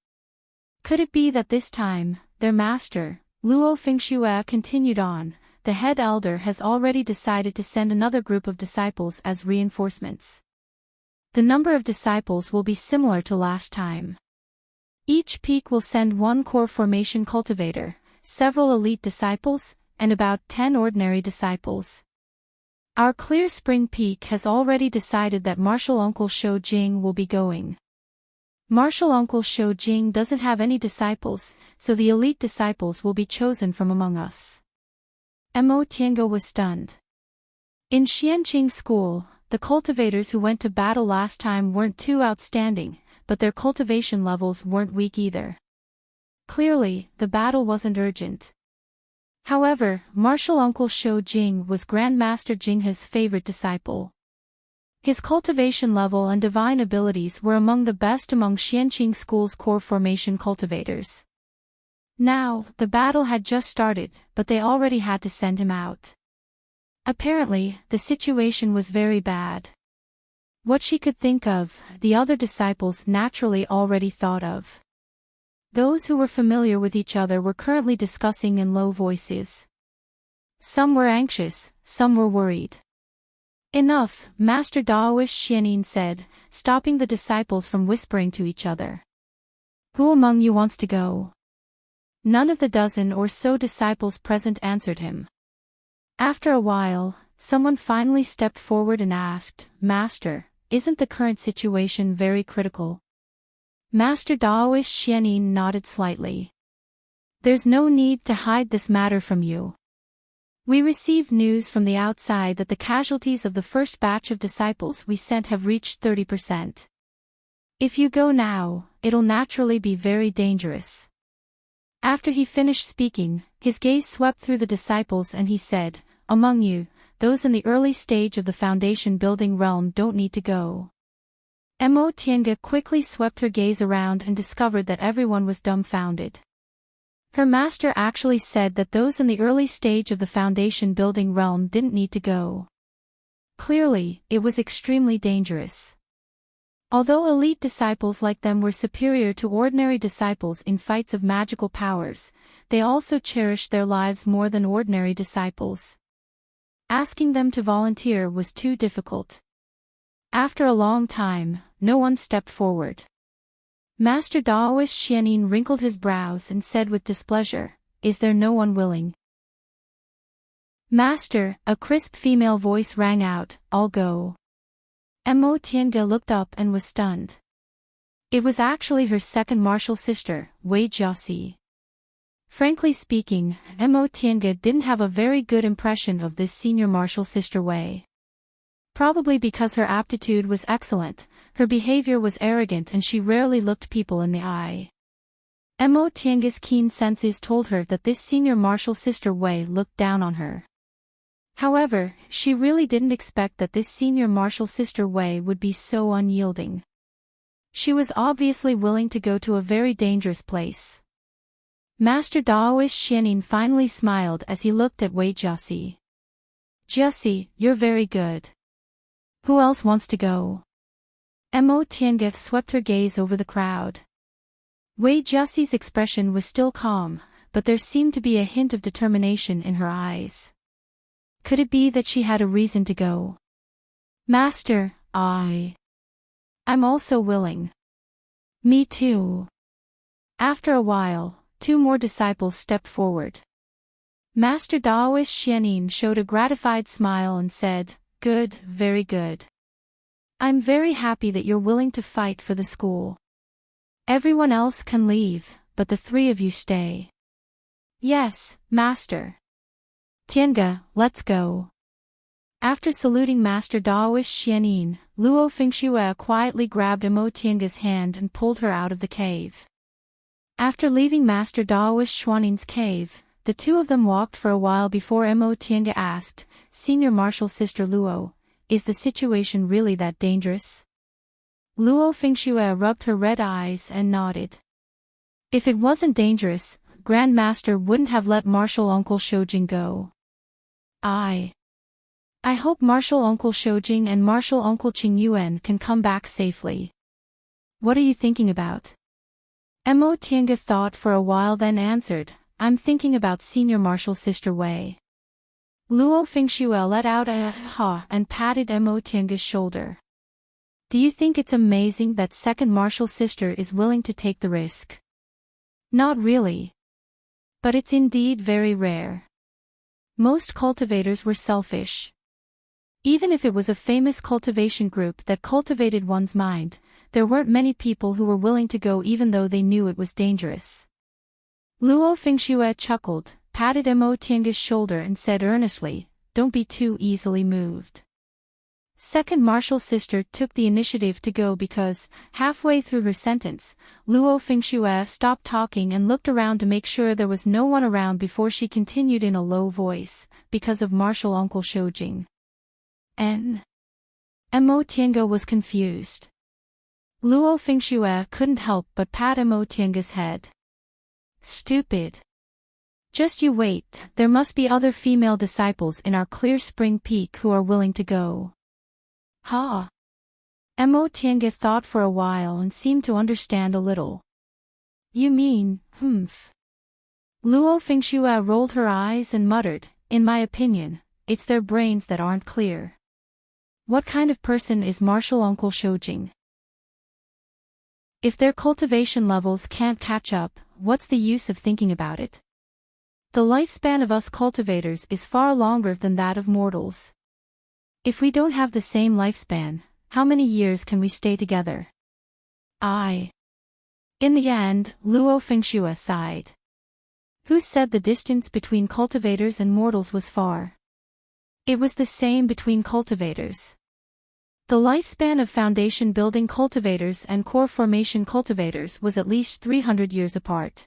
S1: Could it be that this time, their master, Luo Fingxue continued on, the head elder has already decided to send another group of disciples as reinforcements. The number of disciples will be similar to last time. Each peak will send one core formation cultivator, several elite disciples, and about 10 ordinary disciples. Our Clear Spring Peak has already decided that Martial Uncle Shou Jing will be going. Martial Uncle Shou Jing doesn't have any disciples, so the elite disciples will be chosen from among us. Mo Tiange was stunned. In Xianqing School, the cultivators who went to battle last time weren't too outstanding, but their cultivation levels weren't weak either. Clearly, the battle wasn't urgent. However, Martial Uncle Shou Jing was Grandmaster Jinghe's favorite disciple. His cultivation level and divine abilities were among the best among Xianqing School's core formation cultivators. Now, the battle had just started, but they already had to send him out. Apparently, the situation was very bad. What she could think of, the other disciples naturally already thought of. Those who were familiar with each other were currently discussing in low voices. Some were anxious, some were worried. "Enough," Master Daoist Xianin said, stopping the disciples from whispering to each other. "Who among you wants to go?" None of the dozen or so disciples present answered him. After a while, someone finally stepped forward and asked, "Master, isn't the current situation very critical?" Master Daoist Xianin nodded slightly. "There's no need to hide this matter from you. We received news from the outside that the casualties of the first batch of disciples we sent have reached 30%. If you go now, it'll naturally be very dangerous." After he finished speaking, his gaze swept through the disciples and he said, "Among you, those in the early stage of the foundation building realm don't need to go." Mo Tiange quickly swept her gaze around and discovered that everyone was dumbfounded. Her master actually said that those in the early stage of the foundation building realm didn't need to go. Clearly, it was extremely dangerous. Although elite disciples like them were superior to ordinary disciples in fights of magical powers, they also cherished their lives more than ordinary disciples. Asking them to volunteer was too difficult. After a long time, no one stepped forward. Master Daoist Xianin wrinkled his brows and said with displeasure, "Is there no one willing?" "Master," a crisp female voice rang out, "I'll go." Mo Tiange looked up and was stunned. It was actually her second martial sister, Wei Jiaxi. Frankly speaking, Mo Tiange didn't have a very good impression of this senior martial sister Wei. Probably because her aptitude was excellent, her behavior was arrogant and she rarely looked people in the eye. Mo Tiange's keen senses told her that this senior martial sister Wei looked down on her. However, she really didn't expect that this senior martial sister Wei would be so unyielding. She was obviously willing to go to a very dangerous place. Master Daoist Xianin finally smiled as he looked at Wei Jiaxi. "Jiaxi, you're very good. Who else wants to go?" Mo Tiange swept her gaze over the crowd. Wei Jiaxi's expression was still calm, but there seemed to be a hint of determination in her eyes. Could it be that she had a reason to go? "Master, I'm also willing." "Me too." After a while, two more disciples stepped forward. Master Daoist Xianin showed a gratified smile and said, "Good, very good. I'm very happy that you're willing to fight for the school. Everyone else can leave, but the three of you stay." "Yes, Master." "Tiange, let's go." After saluting Master Daoist Xianin, Luo Fengxue quietly grabbed Imo Tiange's hand and pulled her out of the cave. After leaving Master Daoist Xuanin's cave, the two of them walked for a while before Imo Tiange asked, "Senior Martial Sister Luo, is the situation really that dangerous?" Luo Fengxue rubbed her red eyes and nodded. "If it wasn't dangerous, Grand Master wouldn't have let Martial Uncle Shoujing go. I hope Martial Uncle Shoujing and Martial Uncle Qingyuan can come back safely." "What are you thinking about?" Imo Tiange thought for a while then answered, "I'm thinking about Senior Martial Sister Wei." Luo Fengxue let out a ha and patted Imo Tiange's shoulder. "Do you think it's amazing that second Martial Sister is willing to take the risk?" "Not really. But it's indeed very rare. Most cultivators were selfish. Even if it was a famous cultivation group that cultivated one's mind, there weren't many people who were willing to go even though they knew it was dangerous." Luo Fengxue chuckled, patted Imo Tiange's shoulder and said earnestly, "Don't be too easily moved." Second Martial Sister took the initiative to go because, halfway through her sentence, Luo Fengxue stopped talking and looked around to make sure there was no one around before she continued in a low voice, "Because of Martial Uncle Shoujing." Imo Tiange was confused. Luo Fengxue couldn't help but pat Imo Tiange's head. "Stupid. Just you wait, there must be other female disciples in our Clear Spring Peak who are willing to go." "Ha." Imo Tiange thought for a while and seemed to understand a little. "You mean, humph." Luo Fengxue rolled her eyes and muttered, "In my opinion, it's their brains that aren't clear." "What kind of person is Martial Uncle Shoujing?" "If their cultivation levels can't catch up, what's the use of thinking about it? The lifespan of us cultivators is far longer than that of mortals. If we don't have the same lifespan, how many years can we stay together?" In the end, Luo Fengxue sighed. Who said the distance between cultivators and mortals was far? It was the same between cultivators. The lifespan of foundation building cultivators and core formation cultivators was at least 300 years apart.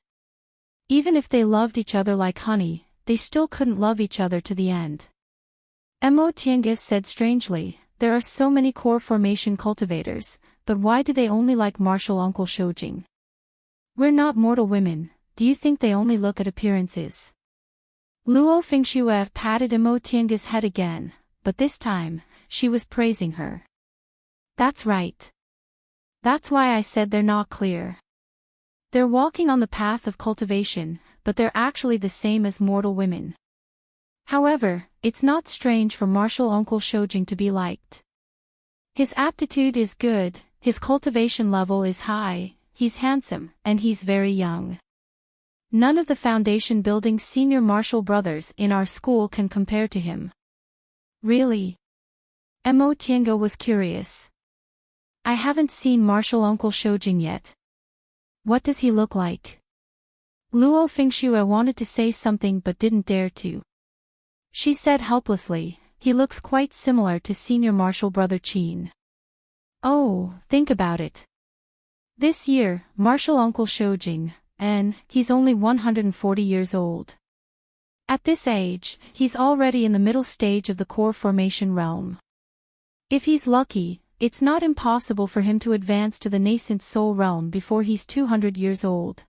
S1: Even if they loved each other like honey, they still couldn't love each other to the end. Imo Tiange said strangely, "There are so many core formation cultivators, but why do they only like Martial Uncle Shoujing? We're not mortal women, do you think they only look at appearances?" Luo Fengxue patted Imo Tiange's head again, but this time, she was praising her. "That's right. That's why I said they're not clear. They're walking on the path of cultivation, but they're actually the same as mortal women. However, it's not strange for Martial Uncle Shoujing to be liked. His aptitude is good, his cultivation level is high, he's handsome, and he's very young. None of the foundation building senior martial brothers in our school can compare to him." "Really?" Imo Tiange was curious. "I haven't seen Martial Uncle Shoujing yet. What does he look like?" Luo Fengxue wanted to say something but didn't dare to. She said helplessly, "He looks quite similar to senior martial brother Qin." "Oh, think about it. This year, Martial Uncle Shoujing, and he's only 140 years old. At this age, he's already in the middle stage of the core formation realm. If he's lucky, it's not impossible for him to advance to the nascent soul realm before he's 200 years old.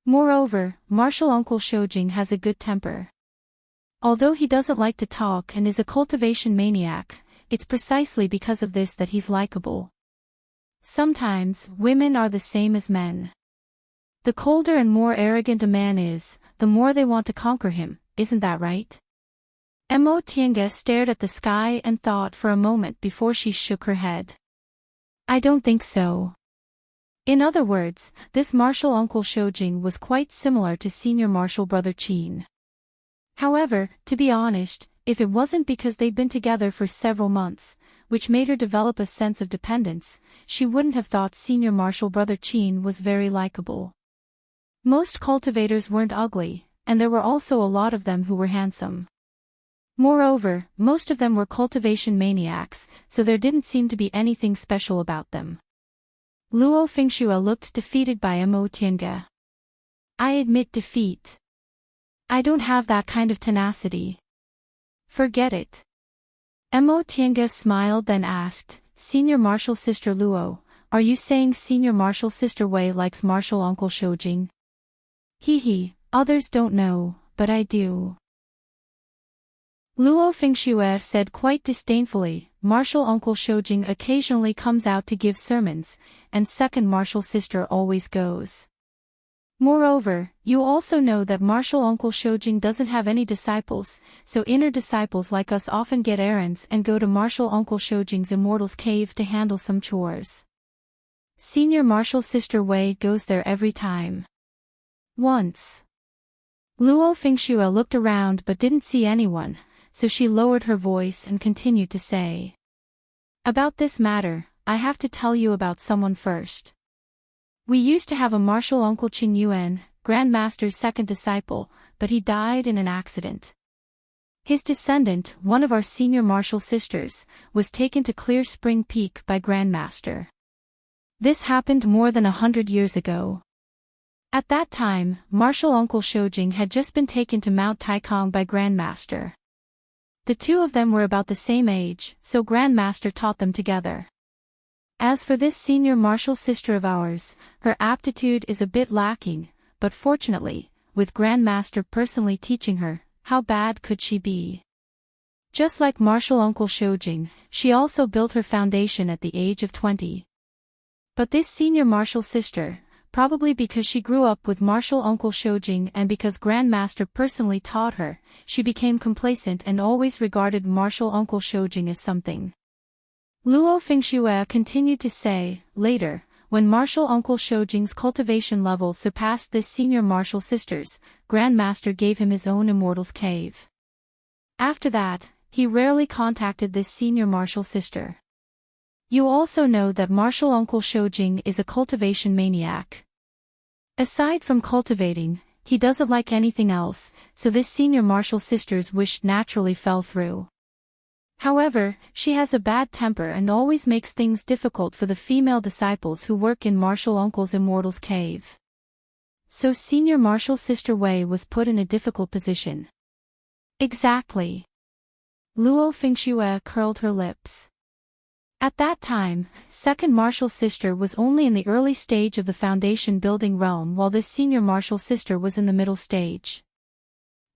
S1: Moreover, Martial Uncle Shoujing has a good temper. Although he doesn't like to talk and is a cultivation maniac, it's precisely because of this that he's likable. Sometimes, women are the same as men. The colder and more arrogant a man is, the more they want to conquer him, isn't that right?" Imo Tiange stared at the sky and thought for a moment before she shook her head. "I don't think so." In other words, this martial Uncle Shoujing was quite similar to senior martial brother Qin. However, to be honest, if it wasn't because they'd been together for several months, which made her develop a sense of dependence, she wouldn't have thought Senior Marshal Brother Chin was very likable. Most cultivators weren't ugly, and there were also a lot of them who were handsome. Moreover, most of them were cultivation maniacs, so there didn't seem to be anything special about them. Luo Fengxue looked defeated by Mo Tiange. I admit defeat. I don't have that kind of tenacity. Forget it. Mo Tiange smiled then asked, Senior Marshal Sister Luo, are you saying Senior Marshal Sister Wei likes Marshal Uncle Shoujing? Hee, others don't know, but I do. Luo Fengxue said quite disdainfully, Marshal Uncle Shoujing occasionally comes out to give sermons, and second Marshal Sister always goes. Moreover, you also know that Marshal Uncle Shoujing doesn't have any disciples, so inner disciples like us often get errands and go to Marshal Uncle Shoujing's Immortal's cave to handle some chores. Senior Marshal Sister Wei goes there every time. Once. Luo Fengxue looked around but didn't see anyone, so she lowered her voice and continued to say. About this matter, I have to tell you about someone first. We used to have a Marshal Uncle Qin Yuan, Grandmaster's second disciple, but he died in an accident. His descendant, one of our senior Marshal sisters, was taken to Clear Spring Peak by Grandmaster. This happened more than 100 years ago. At that time, Marshal Uncle Shoujing had just been taken to Mount Taikong by Grandmaster. The two of them were about the same age, so Grandmaster taught them together. As for this senior Marshal sister of ours, her aptitude is a bit lacking, but fortunately, with Grandmaster personally teaching her, how bad could she be? Just like Marshal Uncle Shoujing, she also built her foundation at the age of 20. But this senior Marshal sister, probably because she grew up with Marshal Uncle Shoujing and because Grandmaster personally taught her, she became complacent and always regarded Marshal Uncle Shoujing as something. Luo Fengxue continued to say, later, when Marshal Uncle Shoujing's cultivation level surpassed this senior Marshal sister's, Grandmaster gave him his own Immortal's cave. After that, he rarely contacted this senior Marshal sister. You also know that Marshal Uncle Shoujing is a cultivation maniac. Aside from cultivating, he doesn't like anything else, so this senior Marshal sister's wish naturally fell through. However, she has a bad temper and always makes things difficult for the female disciples who work in Marshal Uncle's Immortal's cave. So senior Marshal Sister Wei was put in a difficult position. Exactly. Luo Fengxue curled her lips. At that time, second Marshal Sister was only in the early stage of the foundation building realm while this senior Marshal Sister was in the middle stage.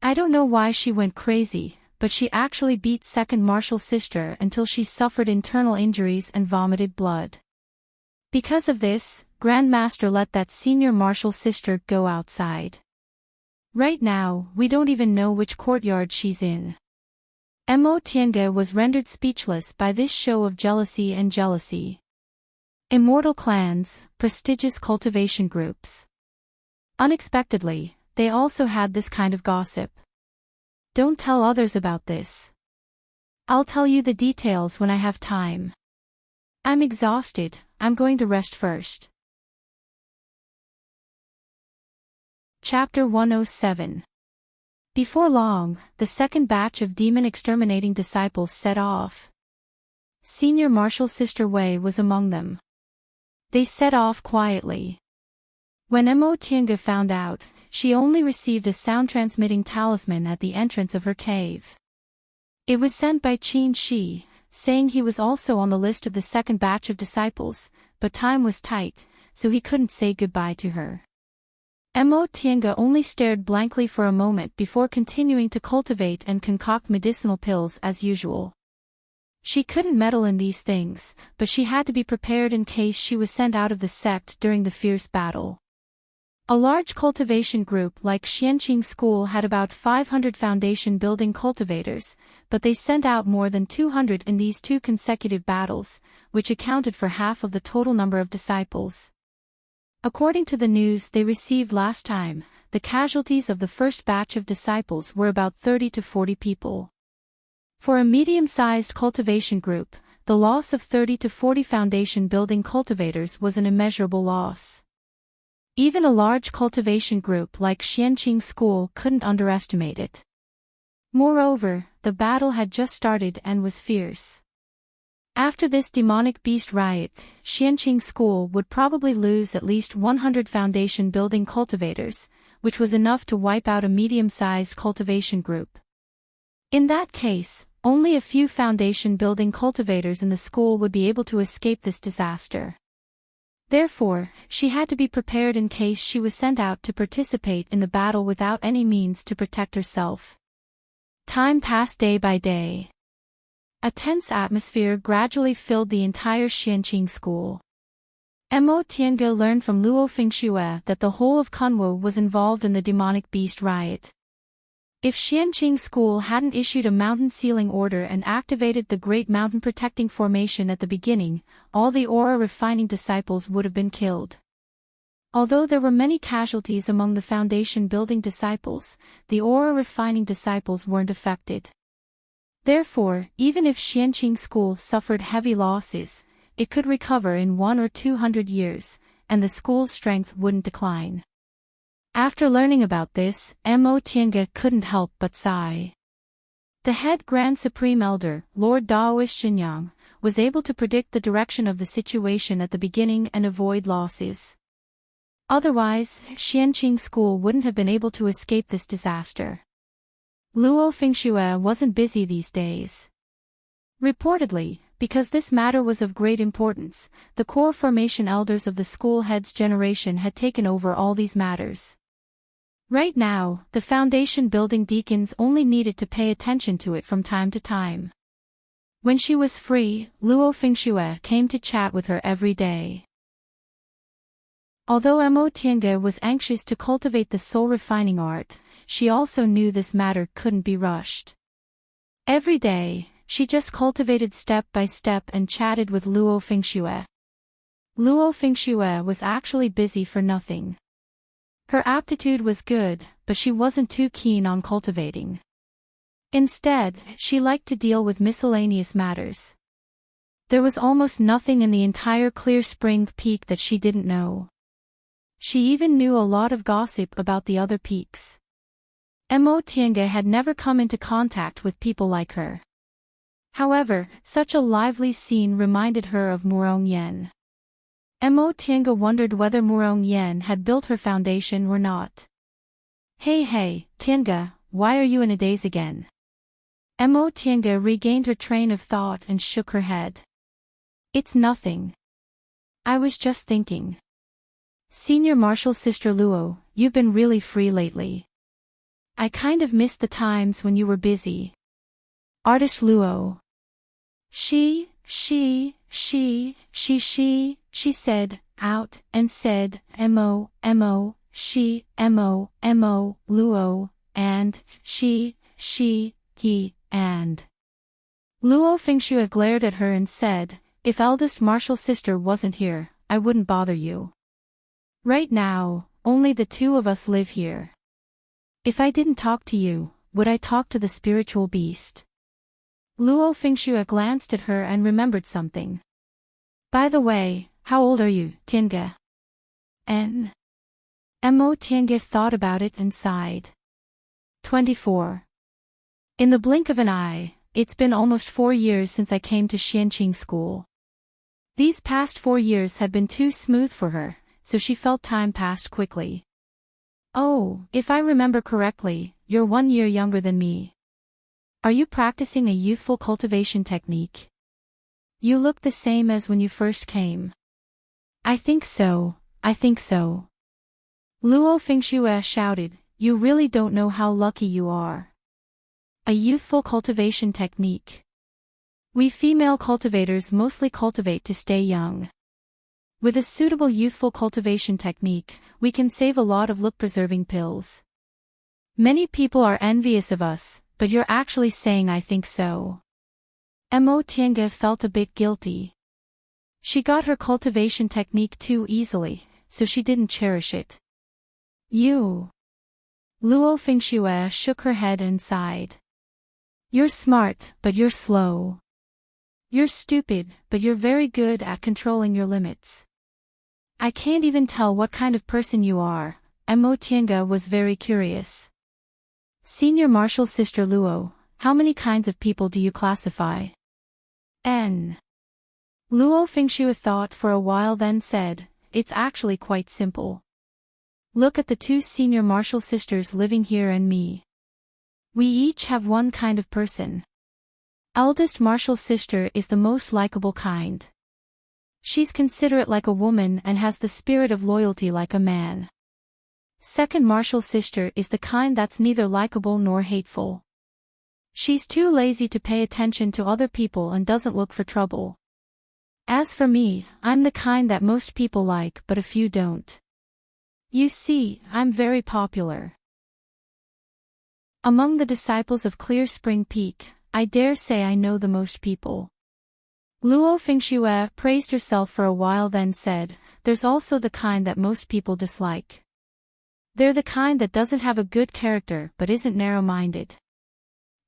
S1: I don't know why she went crazy, but she actually beat second Marshal Sister until she suffered internal injuries and vomited blood. Because of this, Grandmaster let that senior Marshal Sister go outside. Right now, we don't even know which courtyard she's in. Mo Tiange was rendered speechless by this show of jealousy and jealousy. Immortal clans, prestigious cultivation groups. Unexpectedly, they also had this kind of gossip. Don't tell others about this. I'll tell you the details when I have time. I'm exhausted, I'm going to rest first. Chapter 107. Before long, the second batch of demon-exterminating disciples set off. Senior Marshal Sister Wei was among them. They set off quietly. When Mo Tiange found out, she only received a sound-transmitting talisman at the entrance of her cave. It was sent by Qin Shi, saying he was also on the list of the second batch of disciples, but time was tight, so he couldn't say goodbye to her. Mo Tiange only stared blankly for a moment before continuing to cultivate and concoct medicinal pills as usual. She couldn't meddle in these things, but she had to be prepared in case she was sent out of the sect during the fierce battle. A large cultivation group like Xianqing School had about 500 foundation building cultivators, but they sent out more than 200 in these two consecutive battles, which accounted for half of the total number of disciples. According to the news they received last time, the casualties of the first batch of disciples were about 30 to 40 people. For a medium-sized cultivation group, the loss of 30 to 40 foundation-building cultivators was an immeasurable loss. Even a large cultivation group like Xianqing School couldn't underestimate it. Moreover, the battle had just started and was fierce. After this demonic beast riot, Xianqing School would probably lose at least 100 foundation-building cultivators, which was enough to wipe out a medium-sized cultivation group. In that case, only a few foundation-building cultivators in the school would be able to escape this disaster. Therefore, she had to be prepared in case she was sent out to participate in the battle without any means to protect herself. Time passed day by day. A tense atmosphere gradually filled the entire Xianqing school. Mo Tiange learned from Luo Fengxue that the whole of Kunwu was involved in the demonic beast riot. If Xianqing School hadn't issued a mountain sealing order and activated the Great Mountain Protecting Formation at the beginning, all the aura refining disciples would have been killed. Although there were many casualties among the foundation building disciples, the aura refining disciples weren't affected. Therefore, even if Xianqing School suffered heavy losses, it could recover in 100 or 200 years, and the school's strength wouldn't decline. After learning about this, Mo Tiange couldn't help but sigh. The head Grand Supreme Elder, Lord Daoist Xinyang, was able to predict the direction of the situation at the beginning and avoid losses. Otherwise, Xianqing School wouldn't have been able to escape this disaster. Luo Fengxue wasn't busy these days. Reportedly, because this matter was of great importance, the core formation elders of the school head's generation had taken over all these matters. Right now, the foundation building deacons only needed to pay attention to it from time to time. When she was free, Luo Fengxue came to chat with her every day. Although Mo Tiange was anxious to cultivate the soul-refining art, she also knew this matter couldn't be rushed. Every day, she just cultivated step by step and chatted with Luo Fengxue. Luo Fengxue was actually busy for nothing. Her aptitude was good, but she wasn't too keen on cultivating. Instead, she liked to deal with miscellaneous matters. There was almost nothing in the entire Clear Spring Peak that she didn't know. She even knew a lot of gossip about the other peaks. Mo Tiange had never come into contact with people like her. However, such a lively scene reminded her of Murong Yen. Mo Tiange wondered whether Murong Yen had built her foundation or not. Hey, Tiange, why are you in a daze again? Mo Tiange regained her train of thought and shook her head. It's nothing. I was just thinking. Senior Marshal Sister Luo, you've been really free lately. I kind of missed the times when you were busy. Artist Luo. She said, out, and said, Mo, Luo, and, he, and. Luo Fengxue glared at her and said, if eldest Marshal Sister wasn't here, I wouldn't bother you. Right now, only the two of us live here. If I didn't talk to you, would I talk to the spiritual beast? Luo Fengxue glanced at her and remembered something. By the way, how old are you, Tiange? Mo Tiange thought about it and sighed. 24. In the blink of an eye, it's been almost 4 years since I came to Xianqing School. These past 4 years had been too smooth for her, so she felt time passed quickly. Oh, if I remember correctly, you're 1 year younger than me. Are you practicing a youthful cultivation technique? You look the same as when you first came. I think so. Luo Fengxue shouted, you really don't know how lucky you are. A youthful cultivation technique. We female cultivators mostly cultivate to stay young. With a suitable youthful cultivation technique, we can save a lot of look-preserving pills. Many people are envious of us, but you're actually saying I think so. Mo Tiange felt a bit guilty. She got her cultivation technique too easily, so she didn't cherish it. You. Luo Fingxue shook her head and sighed. You're smart, but you're slow. You're stupid, but you're very good at controlling your limits. I can't even tell what kind of person you are. Mo Tiange was very curious. Senior Martial Sister Luo, how many kinds of people do you classify? N. Luo Fingxue thought for a while then said, it's actually quite simple. Look at the two senior martial sisters living here and me. We each have one kind of person. Eldest martial sister is the most likable kind. She's considerate like a woman and has the spirit of loyalty like a man. Second martial sister is the kind that's neither likable nor hateful. She's too lazy to pay attention to other people and doesn't look for trouble. As for me, I'm the kind that most people like but a few don't. You see, I'm very popular. Among the disciples of Clear Spring Peak, I dare say I know the most people. Luo Fingxue praised herself for a while then said, there's also the kind that most people dislike. They're the kind that doesn't have a good character but isn't narrow-minded.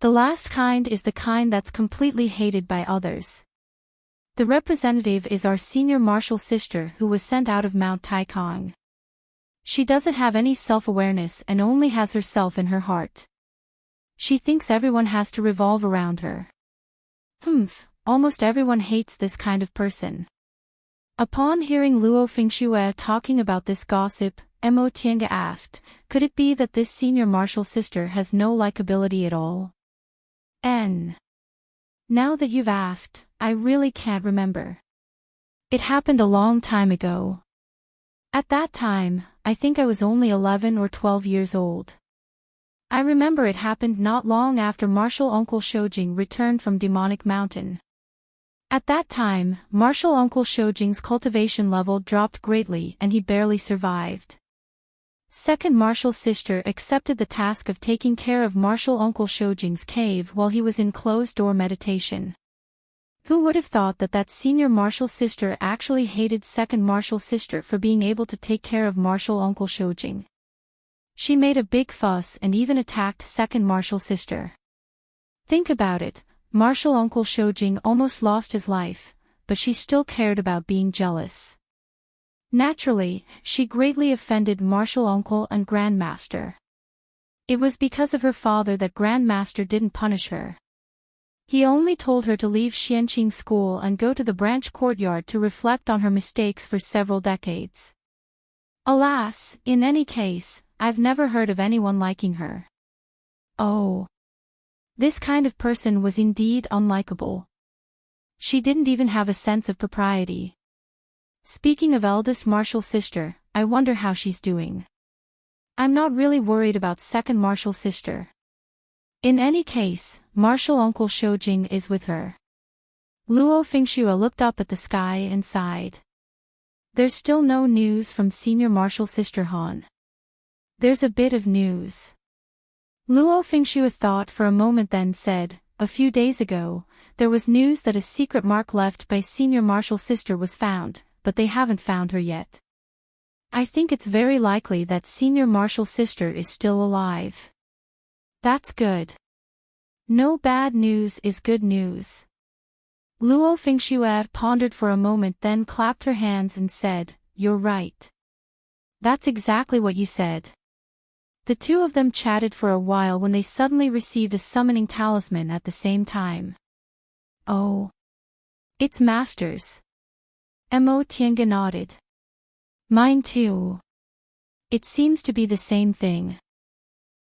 S1: The last kind is the kind that's completely hated by others. The representative is our senior martial sister who was sent out of Mount Taikong. She doesn't have any self-awareness and only has herself in her heart. She thinks everyone has to revolve around her. Almost everyone hates this kind of person. Upon hearing Luo Fingxue talking about this gossip, Mo Tiange asked, could it be that this senior martial sister has no likability at all? N. Now that you've asked, I really can't remember. It happened a long time ago. At that time, I think I was only 11 or 12 years old. I remember it happened not long after Martial Uncle Shoujing returned from Demonic Mountain. At that time, Martial Uncle Shoujing's cultivation level dropped greatly and he barely survived. Second martial sister accepted the task of taking care of Martial Uncle Shoujing's cave while he was in closed-door meditation. Who would have thought that senior martial sister actually hated second martial sister for being able to take care of Martial Uncle Shoujing? She made a big fuss and even attacked second martial sister. Think about it, Martial Uncle Shoujing almost lost his life, but she still cared about being jealous. Naturally, she greatly offended Martial Uncle and Grandmaster. It was because of her father that Grandmaster didn't punish her. He only told her to leave Xianqing School and go to the branch courtyard to reflect on her mistakes for several decades. Alas, in any case, I've never heard of anyone liking her. Oh. This kind of person was indeed unlikable. She didn't even have a sense of propriety. Speaking of eldest martial sister, I wonder how she's doing. I'm not really worried about second martial sister. In any case, Martial Uncle Shoujing is with her. Luo Fingxue looked up at the sky and sighed. There's still no news from senior martial sister Han. There's a bit of news. Luo Fingxue thought for a moment then said, a few days ago, there was news that a secret mark left by senior martial sister was found, but they haven't found her yet. I think it's very likely that senior martial sister is still alive. That's good. No bad news is good news. Luo Fingxue pondered for a moment then clapped her hands and said, you're right. That's exactly what you said. The two of them chatted for a while when they suddenly received a summoning talisman at the same time. Oh. It's Master's. Mo Tiange nodded. Mine too. It seems to be the same thing.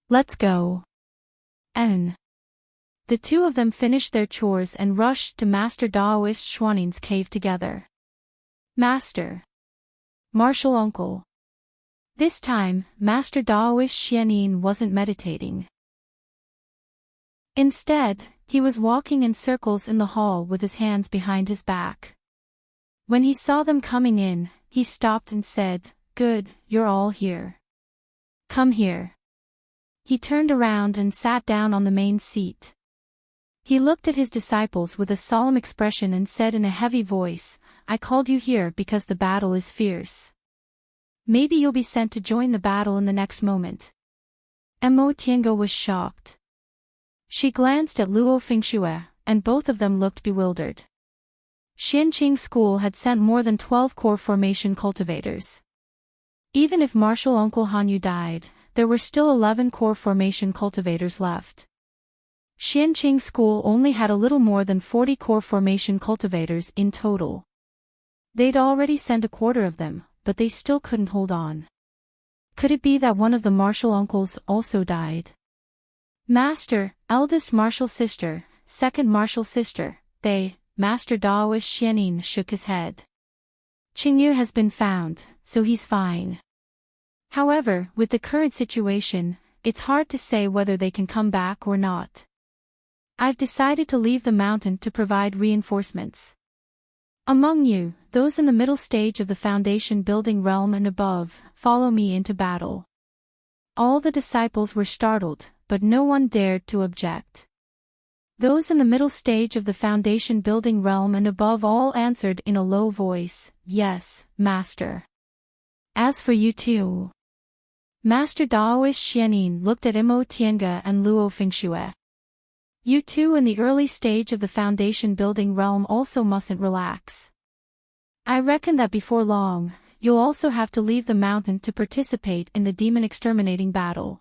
S1: Let's go. N. The two of them finished their chores and rushed to Master Daoist Xuaning's cave together. Master. Martial Uncle. This time, Master Daoist Xuaning wasn't meditating. Instead, he was walking in circles in the hall with his hands behind his back. When he saw them coming in, he stopped and said, good, you're all here. Come here. He turned around and sat down on the main seat. He looked at his disciples with a solemn expression and said in a heavy voice, I called you here because the battle is fierce. Maybe you'll be sent to join the battle in the next moment. Mo Tiange was shocked. She glanced at Luo Fengxue, and both of them looked bewildered. Xianqing School had sent more than 12 core formation cultivators. Even if Martial Uncle Hanyu died, there were still 11 core formation cultivators left. Xianqing School only had a little more than 40 core formation cultivators in total. They'd already sent a quarter of them, but they still couldn't hold on. Could it be that one of the martial uncles also died? Master, eldest martial sister, second martial sister, Master Daoist Xianin shook his head. Qingyu has been found, so he's fine. However, with the current situation, it's hard to say whether they can come back or not. I've decided to leave the mountain to provide reinforcements. Among you, those in the middle stage of the foundation building realm and above, follow me into battle. All the disciples were startled, but no one dared to object. Those in the middle stage of the foundation building realm and above all answered in a low voice, "Yes, Master." As for you two. Master Daoist Xianin looked at Mo Tiange and Luo Fengxue. You two in the early stage of the foundation building realm also mustn't relax. I reckon that before long, you'll also have to leave the mountain to participate in the demon exterminating battle.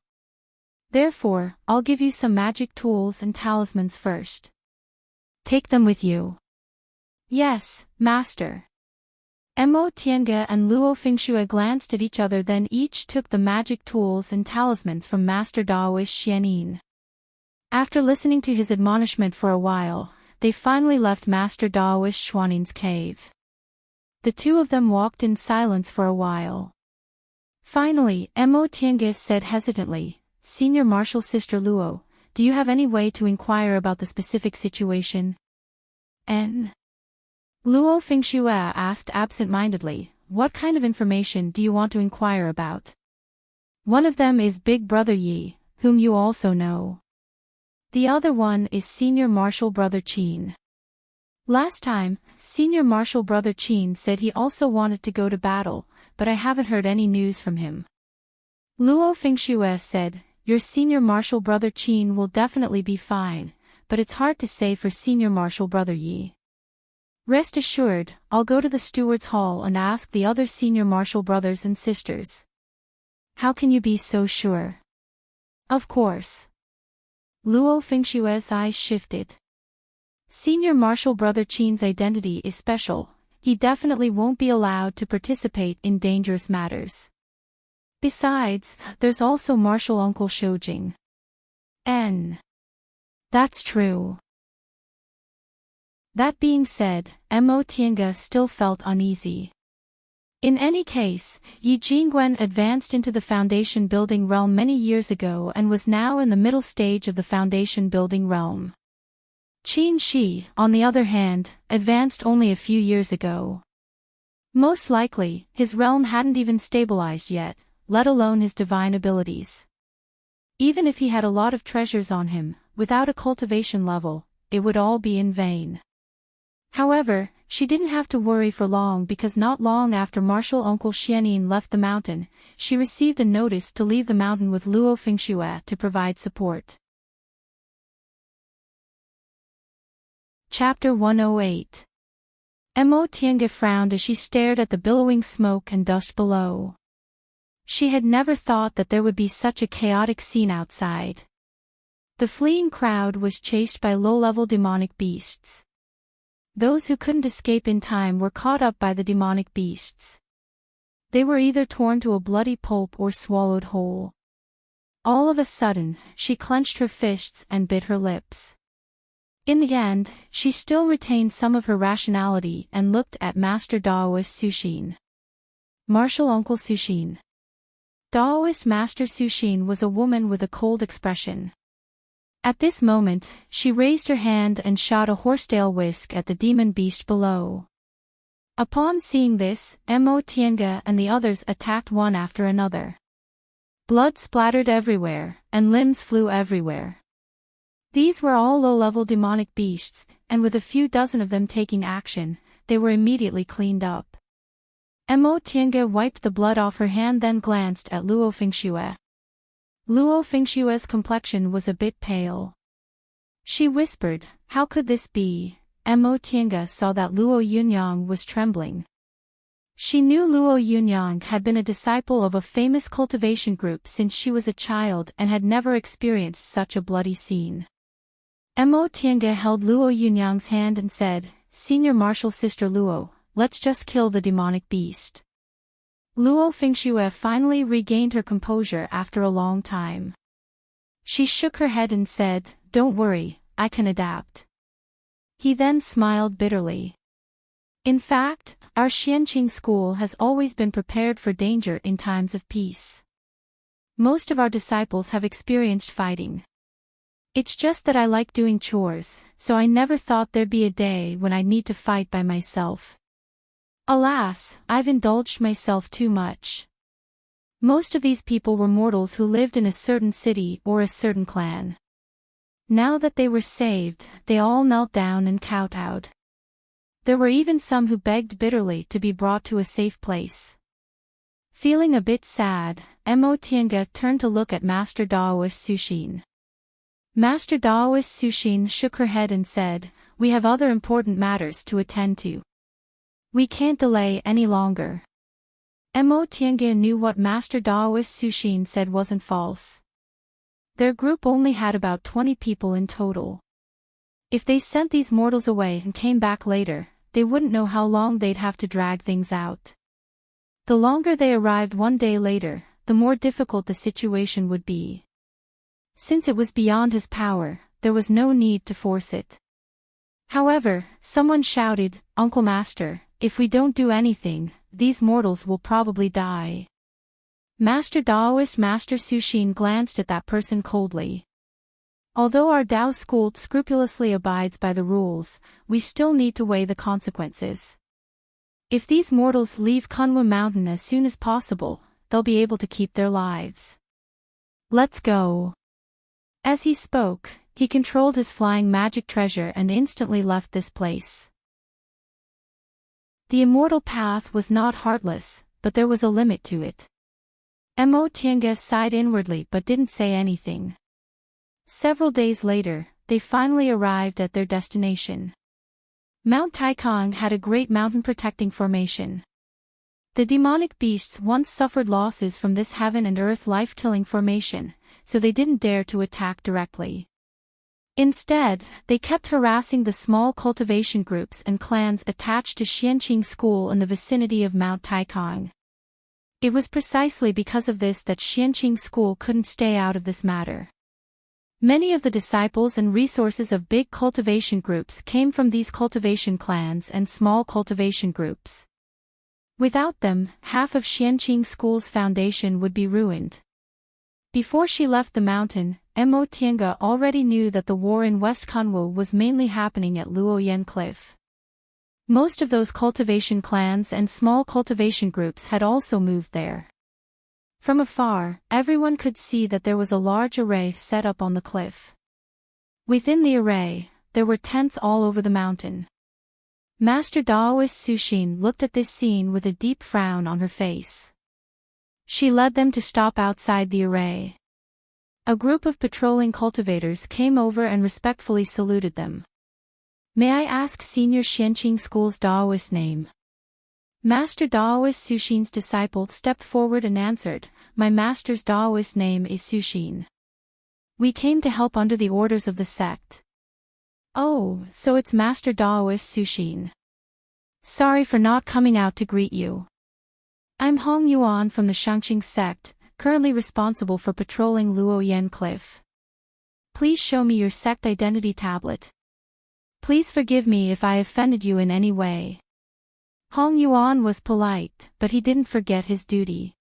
S1: Therefore, I'll give you some magic tools and talismans first. Take them with you. Yes, Master. Mo Tiange and Luo Fengxue glanced at each other, then each took the magic tools and talismans from Master Daoist Xianin. After listening to his admonishment for a while, they finally left Master Daoist Xuanin's cave. The two of them walked in silence for a while. Finally, Mo Tiange said hesitantly, "Senior Martial Sister Luo, do you have any way to inquire about the specific situation?" Luo Fengxue asked absent-mindedly, "What kind of information do you want to inquire about?" "One of them is Big Brother Yi, whom you also know. The other one is Senior Martial Brother Qin. Last time, Senior Martial Brother Qin said he also wanted to go to battle, but I haven't heard any news from him." Luo Fengxue said, "Your Senior Martial Brother Qin will definitely be fine, but it's hard to say for Senior Martial Brother Yi. Rest assured, I'll go to the Steward's Hall and ask the other Senior Martial brothers and sisters." "How can you be so sure?" "Of course." Luo Fengxue's eyes shifted. Senior Martial Brother Qin's identity is special, he definitely won't be allowed to participate in dangerous matters. Besides, there's also Martial Uncle Shoujing. That's true. That being said, Mo Tiange still felt uneasy. In any case, Yi Jingguan advanced into the foundation building realm many years ago and was now in the middle stage of the foundation building realm. Qin Shi, on the other hand, advanced only a few years ago. Most likely, his realm hadn't even stabilized yet, let alone his divine abilities. Even if he had a lot of treasures on him, without a cultivation level, it would all be in vain. However, she didn't have to worry for long because not long after Martial Uncle Xianin left the mountain, she received a notice to leave the mountain with Luo Fengxue to provide support. Chapter 108. Mo Tiange frowned as she stared at the billowing smoke and dust below. She had never thought that there would be such a chaotic scene outside. The fleeing crowd was chased by low-level demonic beasts. Those who couldn't escape in time were caught up by the demonic beasts. They were either torn to a bloody pulp or swallowed whole. All of a sudden, she clenched her fists and bit her lips. In the end, she still retained some of her rationality and looked at Master Daoist Sushin. Martial Uncle Sushin. Daoist Master Sushin was a woman with a cold expression. At this moment, she raised her hand and shot a horsetail whisk at the demon beast below. Upon seeing this, Mo Tiange and the others attacked one after another. Blood splattered everywhere, and limbs flew everywhere. These were all low-level demonic beasts, and with a few dozen of them taking action, they were immediately cleaned up. Mo Tiange wiped the blood off her hand, then glanced at Luo Fengxue. Luo Fengshua's complexion was a bit pale. She whispered, "How could this be?" Mo Tiange saw that Luo Yunyang was trembling. She knew Luo Yunyang had been a disciple of a famous cultivation group since she was a child and had never experienced such a bloody scene. Mo Tiange held Luo Yunyang's hand and said, "Senior Martial Sister Luo, let's just kill the demonic beast." Luo Fengxue finally regained her composure after a long time. She shook her head and said, "Don't worry, I can adapt." He then smiled bitterly. In fact, our Xianqing school has always been prepared for danger in times of peace. Most of our disciples have experienced fighting. It's just that I like doing chores, so I never thought there'd be a day when I'd need to fight by myself. Alas, I've indulged myself too much. Most of these people were mortals who lived in a certain city or a certain clan. Now that they were saved, they all knelt down and kowtowed. There were even some who begged bitterly to be brought to a safe place. Feeling a bit sad, Mo Tiange turned to look at Master Daoist Sushin. Master Daoist Sushin shook her head and said, "We have other important matters to attend to. We can't delay any longer." Mo Tiange knew what Master Daoist Sushin said wasn't false. Their group only had about 20 people in total. If they sent these mortals away and came back later, they wouldn't know how long they'd have to drag things out. The longer they arrived one day later, the more difficult the situation would be. Since it was beyond his power, there was no need to force it. However, someone shouted, "Uncle Master, if we don't do anything, these mortals will probably die." Master Daoist Master Sushin glanced at that person coldly. "Although our Dao school scrupulously abides by the rules, we still need to weigh the consequences. If these mortals leave Kunwa Mountain as soon as possible, they'll be able to keep their lives. Let's go." As he spoke, he controlled his flying magic treasure and instantly left this place. The immortal path was not heartless, but there was a limit to it. Mo Tiange sighed inwardly but didn't say anything. Several days later, they finally arrived at their destination. Mount Taikang had a great mountain-protecting formation. The demonic beasts once suffered losses from this heaven and earth life-killing formation, so they didn't dare to attack directly. Instead, they kept harassing the small cultivation groups and clans attached to Xianqing School in the vicinity of Mount Taikang. It was precisely because of this that Xianqing School couldn't stay out of this matter. Many of the disciples and resources of big cultivation groups came from these cultivation clans and small cultivation groups. Without them, half of Xianqing School's foundation would be ruined. Before she left the mountain, Mo Tiange already knew that the war in West Kunwu was mainly happening at Luoyan Cliff. Most of those cultivation clans and small cultivation groups had also moved there. From afar, everyone could see that there was a large array set up on the cliff. Within the array, there were tents all over the mountain. Master Daoist Sushin looked at this scene with a deep frown on her face. She led them to stop outside the array. A group of patrolling cultivators came over and respectfully saluted them. "May I ask Senior Xianqing School's Daoist name?" Master Daoist Sushin's disciple stepped forward and answered, "My master's Daoist name is Sushin. We came to help under the orders of the sect." "Oh, so it's Master Daoist Sushin. Sorry for not coming out to greet you. I'm Hong Yuan from the Shangqing sect, currently responsible for patrolling Luoyan Cliff. Please show me your sect identity tablet. Please forgive me if I offended you in any way." Hong Yuan was polite, but he didn't forget his duty.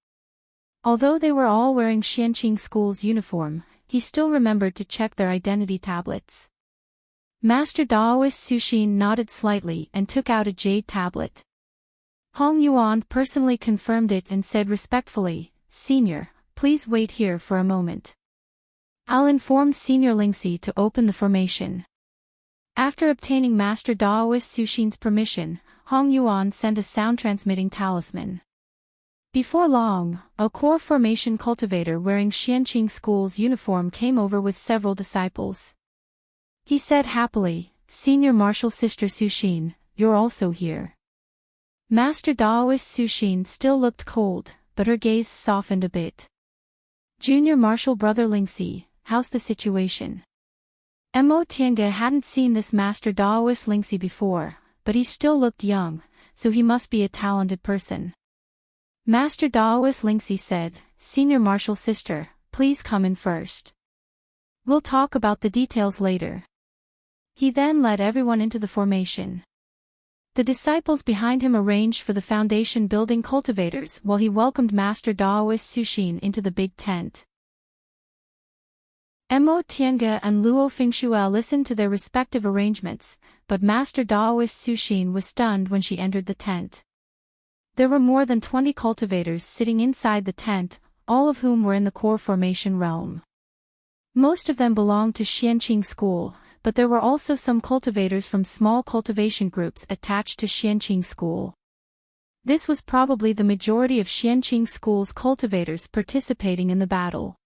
S1: Although they were all wearing Xianqing School's uniform, he still remembered to check their identity tablets. Master Daoist Sushin nodded slightly and took out a jade tablet. Hong Yuan personally confirmed it and said respectfully, "Senior, please wait here for a moment. I'll inform Senior Lingxi to open the formation." After obtaining Master Daoist Sushin's permission, Hong Yuan sent a sound-transmitting talisman. Before long, a core formation cultivator wearing Xianqing School's uniform came over with several disciples. He said happily, "Senior Martial Sister Suxin, you're also here." Master Daoist Suxin still looked cold, but her gaze softened a bit. "Junior Martial Brother Lingxi, how's the situation?" Mo Tiange hadn't seen this Master Daoist Lingxi before, but he still looked young, so he must be a talented person. Master Daoist Lingxi said, "Senior Martial Sister, please come in first. We'll talk about the details later." He then led everyone into the formation. The disciples behind him arranged for the foundation building cultivators while he welcomed Master Daoist Suxin into the big tent. Mo Tiange and Luo Fingxue listened to their respective arrangements, but Master Daoist Suxin was stunned when she entered the tent. There were more than 20 cultivators sitting inside the tent, all of whom were in the core formation realm. Most of them belonged to Xianqing School, but there were also some cultivators from small cultivation groups attached to Xianqing School. This was probably the majority of Xianqing School's cultivators participating in the battle.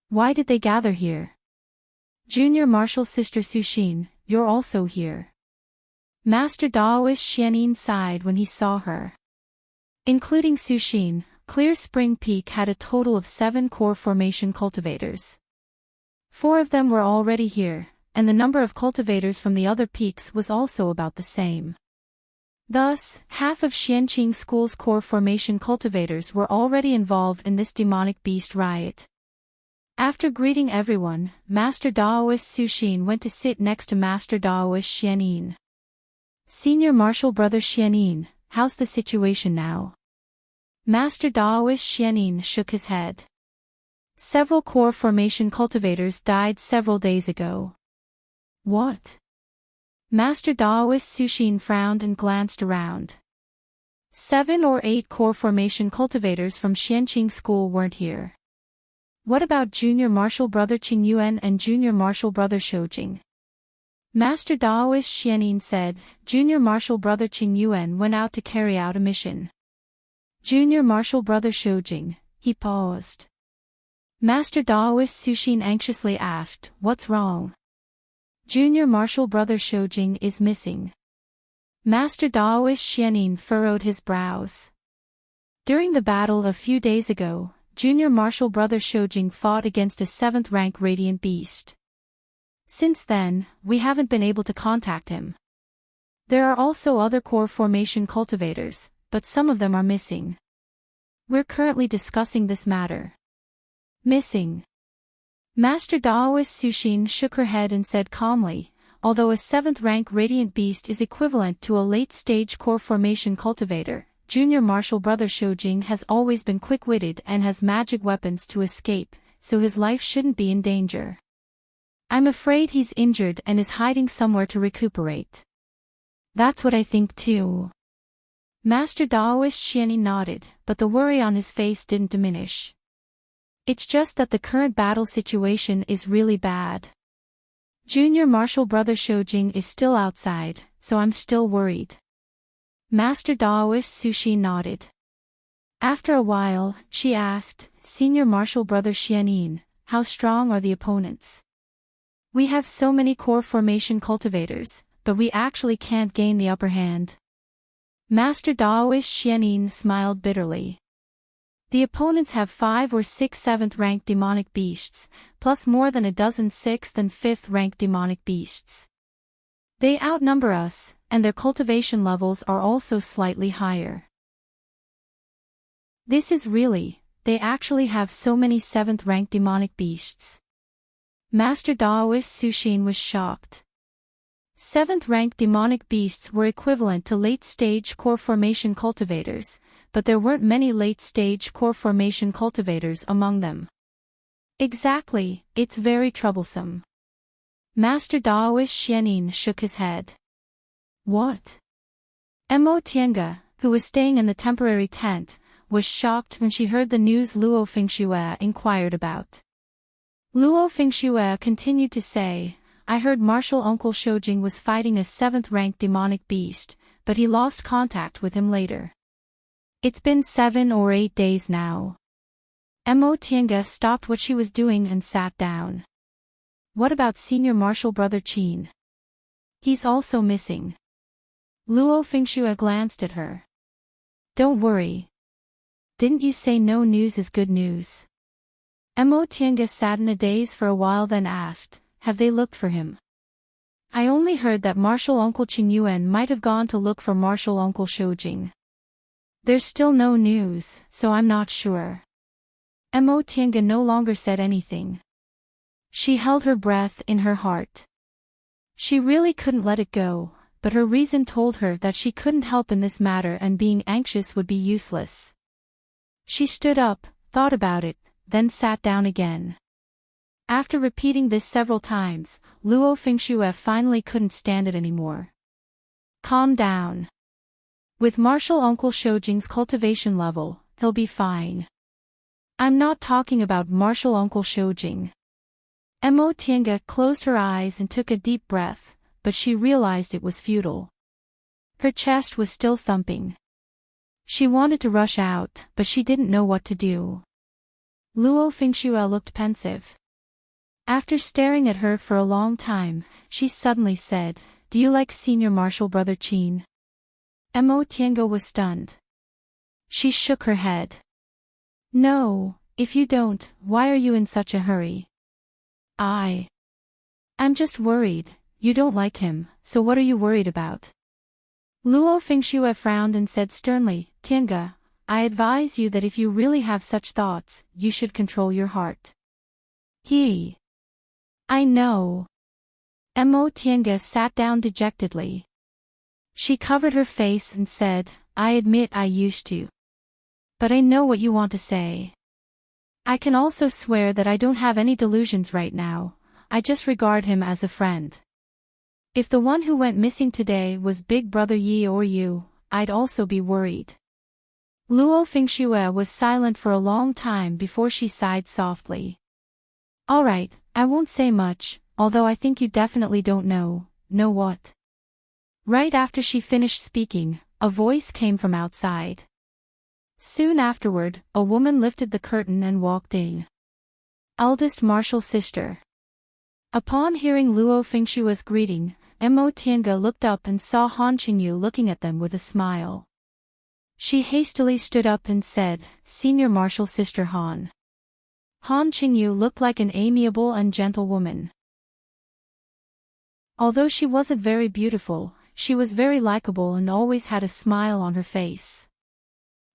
S1: Why did they gather here? "Junior Martial Sister Suxin, you're also here." Master Daoist Xianin sighed when he saw her. Including Suxin, Clear Spring Peak had a total of 7 core formation cultivators. 4 of them were already here, and the number of cultivators from the other peaks was also about the same. Thus, half of Xianqing School's core formation cultivators were already involved in this demonic beast riot. After greeting everyone, Master Daoist Suxin went to sit next to Master Daoist Xianin. "Senior Martial Brother Xianin, how's the situation now?" Master Daoist Xianin shook his head. "Several core formation cultivators died several days ago." "What?" Master Daoist Suxin frowned and glanced around. 7 or 8 core formation cultivators from Xianqing School weren't here. "What about Junior Martial Brother Qingyuan and Junior Martial Brother Shoujing?" Master Daoist Xianin said, "Junior Martial Brother Qingyuan went out to carry out a mission." "Junior Martial Brother Shoujing," he paused. Master Daoist Suxin anxiously asked, "What's wrong?" "Junior Martial Brother Shoujing is missing." Master Daoist Xianin furrowed his brows. During the battle a few days ago, Junior Martial Brother Shoujing fought against a 7th rank Radiant Beast. Since then, we haven't been able to contact him. There are also other core formation cultivators, but some of them are missing. We're currently discussing this matter. Missing. Master Daoist Suxin shook her head and said calmly, "Although a 7th rank Radiant Beast is equivalent to a late-stage core formation cultivator, Junior Martial Brother Shoujing has always been quick-witted and has magic weapons to escape, so his life shouldn't be in danger. I'm afraid he's injured and is hiding somewhere to recuperate." "That's what I think too." Master Daoist Xianin nodded, but the worry on his face didn't diminish. "It's just that the current battle situation is really bad. Junior Martial Brother Shoujing is still outside, so I'm still worried." Master Daoist Suxin nodded. After a while, she asked, "Senior Martial Brother Xianin, how strong are the opponents? We have so many core formation cultivators, but we actually can't gain the upper hand." Master Daoist Xianin smiled bitterly. "The opponents have 5 or 6 7th rank demonic beasts, plus more than a dozen 6th and 5th rank demonic beasts. They outnumber us, and their cultivation levels are also slightly higher. This is really, they actually have so many 7th rank demonic beasts." Master Daoist Suxin was shocked. 7th rank demonic beasts were equivalent to late-stage core formation cultivators, but there weren't many late-stage core formation cultivators among them. "Exactly, it's very troublesome." Master Daoist Xianin shook his head. "What?" Mo Tiange, who was staying in the temporary tent, was shocked when she heard the news Luo Fingxue inquired about. Luo Fingxue continued to say, "I heard Martial Uncle Shoujing was fighting a 7th rank demonic beast, but he lost contact with him later. It's been 7 or 8 days now. Mo Tiange stopped what she was doing and sat down. What about Senior Marshal Brother Qin? He's also missing. Luo Fengxue glanced at her. Don't worry. Didn't you say no news is good news? Mo Tiange sat in a daze for a while, then asked, have they looked for him? I only heard that Marshal Uncle Qing Yuan might have gone to look for Marshal Uncle Shoujing. There's still no news, so I'm not sure. Mo Tiange no longer said anything. She held her breath in her heart. She really couldn't let it go, but her reason told her that she couldn't help in this matter and being anxious would be useless. She stood up, thought about it, then sat down again. After repeating this several times, Luo Fengxue finally couldn't stand it anymore. Calm down. With Marshal Uncle Shoujing's cultivation level, he'll be fine. I'm not talking about Marshal Uncle Shoujing. Mo Tiange closed her eyes and took a deep breath, but she realized it was futile. Her chest was still thumping. She wanted to rush out, but she didn't know what to do. Luo Fengxue looked pensive. After staring at her for a long time, she suddenly said, do you like Senior Marshal Brother Qin? Mo Tiange was stunned. She shook her head. No, if you don't, why are you in such a hurry? I'm just worried. You don't like him, so what are you worried about? Luo Fengxue frowned and said sternly, Tiange, I advise you that if you really have such thoughts, you should control your heart. I know. Mo Tiange sat down dejectedly. She covered her face and said, I admit I used to. But I know what you want to say. I can also swear that I don't have any delusions right now, I just regard him as a friend. If the one who went missing today was Big Brother Yi or you, I'd also be worried. Luo Fengxue was silent for a long time before she sighed softly. Alright, I won't say much, although I think you definitely don't know what. Right after she finished speaking, a voice came from outside. Soon afterward, a woman lifted the curtain and walked in. Eldest Marshal's sister. Upon hearing Luo Fengxue's greeting, Mo Tiange looked up and saw Han Qingyu looking at them with a smile. She hastily stood up and said, Senior Marshal Sister Han. Han Qingyu looked like an amiable and gentle woman. Although she wasn't very beautiful, she was very likable and always had a smile on her face.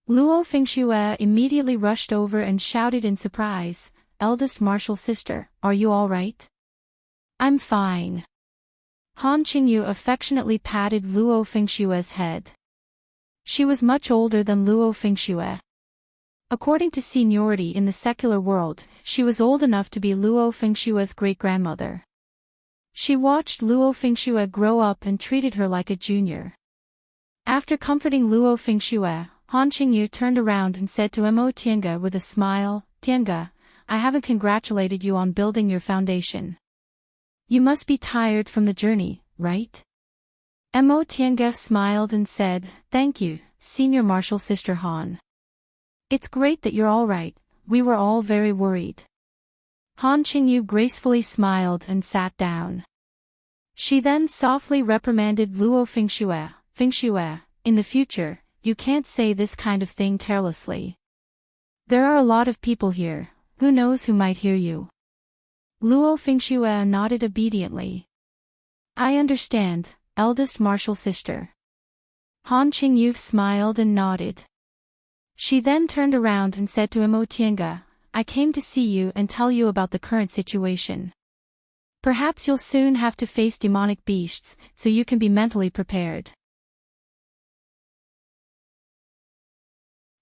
S1: Luo Fengxue immediately rushed over and shouted in surprise, Eldest Marshal's sister, are you all right? I'm fine. Han Qingyu affectionately patted Luo Fengxue's head. She was much older than Luo Fengxue. According to seniority in the secular world, she was old enough to be Luo Fengxue's great-grandmother. She watched Luo Fengxue grow up and treated her like a junior. After comforting Luo Fengxue, Han Qingyu turned around and said to Mo Tiange with a smile, Tiange, I haven't congratulated you on building your foundation. You must be tired from the journey, right? Mo Tiange smiled and said, thank you, Senior Marshal Sister Han. It's great that you're all right, we were all very worried. Han Qingyu gracefully smiled and sat down. She then softly reprimanded Luo Fengxue, Fengxue, in the future, you can't say this kind of thing carelessly. There are a lot of people here, who knows who might hear you. Luo Fengxue nodded obediently. I understand, Eldest Marshal Sister. Han Qingyu smiled and nodded. She then turned around and said to Mo Tiange, I came to see you and tell you about the current situation. Perhaps you'll soon have to face demonic beasts, so you can be mentally prepared.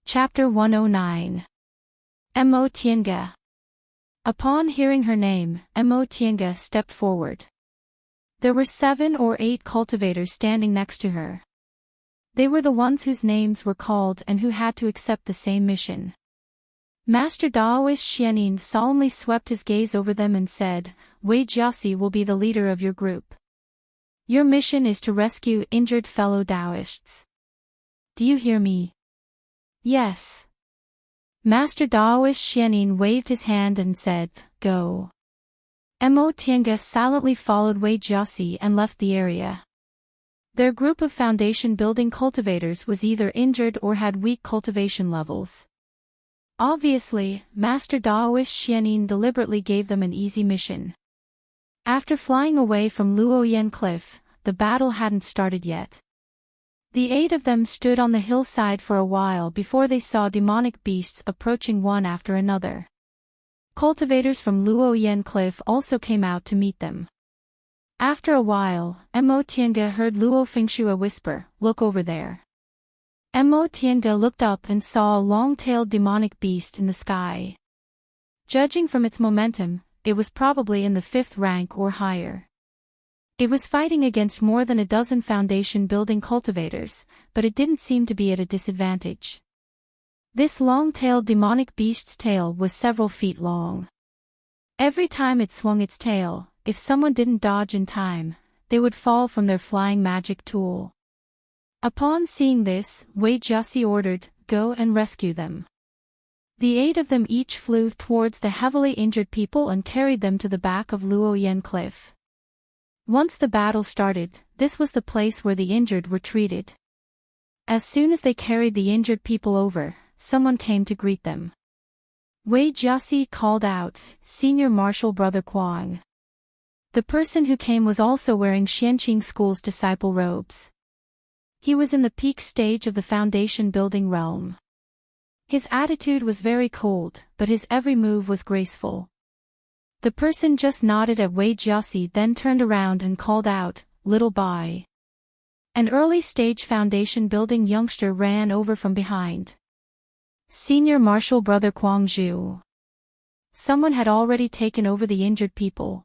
S1: Chapter 109. Mo Tiange. Upon hearing her name, Mo Tiange stepped forward. There were 7 or 8 cultivators standing next to her. They were the ones whose names were called and who had to accept the same mission. Master Daoist Xianin solemnly swept his gaze over them and said, Wei Jiaxi will be the leader of your group. Your mission is to rescue injured fellow Daoists. Do you hear me? Yes. Master Daoist Xianin waved his hand and said, "Go." Mo Tiange silently followed Wei Jiaxi and left the area. Their group of foundation building cultivators was either injured or had weak cultivation levels. Obviously, Master Daoist Xianin deliberately gave them an easy mission. After flying away from Luoyan Cliff, the battle hadn't started yet. The 8 of them stood on the hillside for a while before they saw demonic beasts approaching one after another. Cultivators from Luoyan Cliff also came out to meet them. After a while, Mo Tiange heard Luo Fengxue whisper, "Look over there." Mo Tiange looked up and saw a long-tailed demonic beast in the sky. Judging from its momentum, it was probably in the 5th rank or higher. It was fighting against more than a dozen foundation building cultivators, but it didn't seem to be at a disadvantage. This long-tailed demonic beast's tail was several feet long. Every time it swung its tail, if someone didn't dodge in time, they would fall from their flying magic tool. Upon seeing this, Wei Jiaxi ordered, "Go and rescue them." The 8 of them each flew towards the heavily injured people and carried them to the back of Luoyan Cliff. Once the battle started, this was the place where the injured were treated. As soon as they carried the injured people over, someone came to greet them. Wei Jiaxi called out, "Senior Marshal Brother Kuang." The person who came was also wearing Xianqing School's disciple robes. He was in the peak stage of the foundation building realm. His attitude was very cold, but his every move was graceful. The person just nodded at Wei Jiaxi, then turned around and called out, "Little Bai." An early-stage foundation building youngster ran over from behind. "Senior Marshal Brother Kuang Zhu." Someone had already taken over the injured people.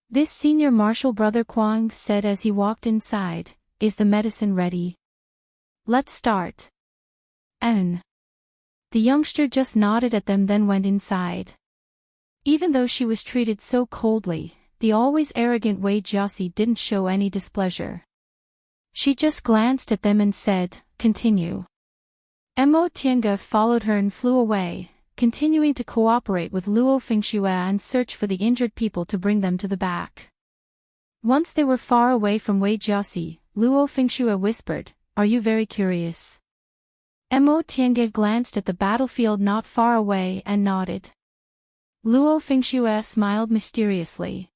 S1: This Senior Marshal Brother Kuang said as he walked inside, "Is the medicine ready? Let's start." The youngster just nodded at them, then went inside. Even though she was treated so coldly, the always arrogant Wei Jiaxi didn't show any displeasure. She just glanced at them and said, "Continue." Mo Tiange followed her and flew away, continuing to cooperate with Luo Fengxue and search for the injured people to bring them to the back. Once they were far away from Wei Jiaxi, Luo Fengxue whispered, "Are you very curious?" Mo Tiange glanced at the battlefield not far away and nodded. Luo Fengxue smiled mysteriously.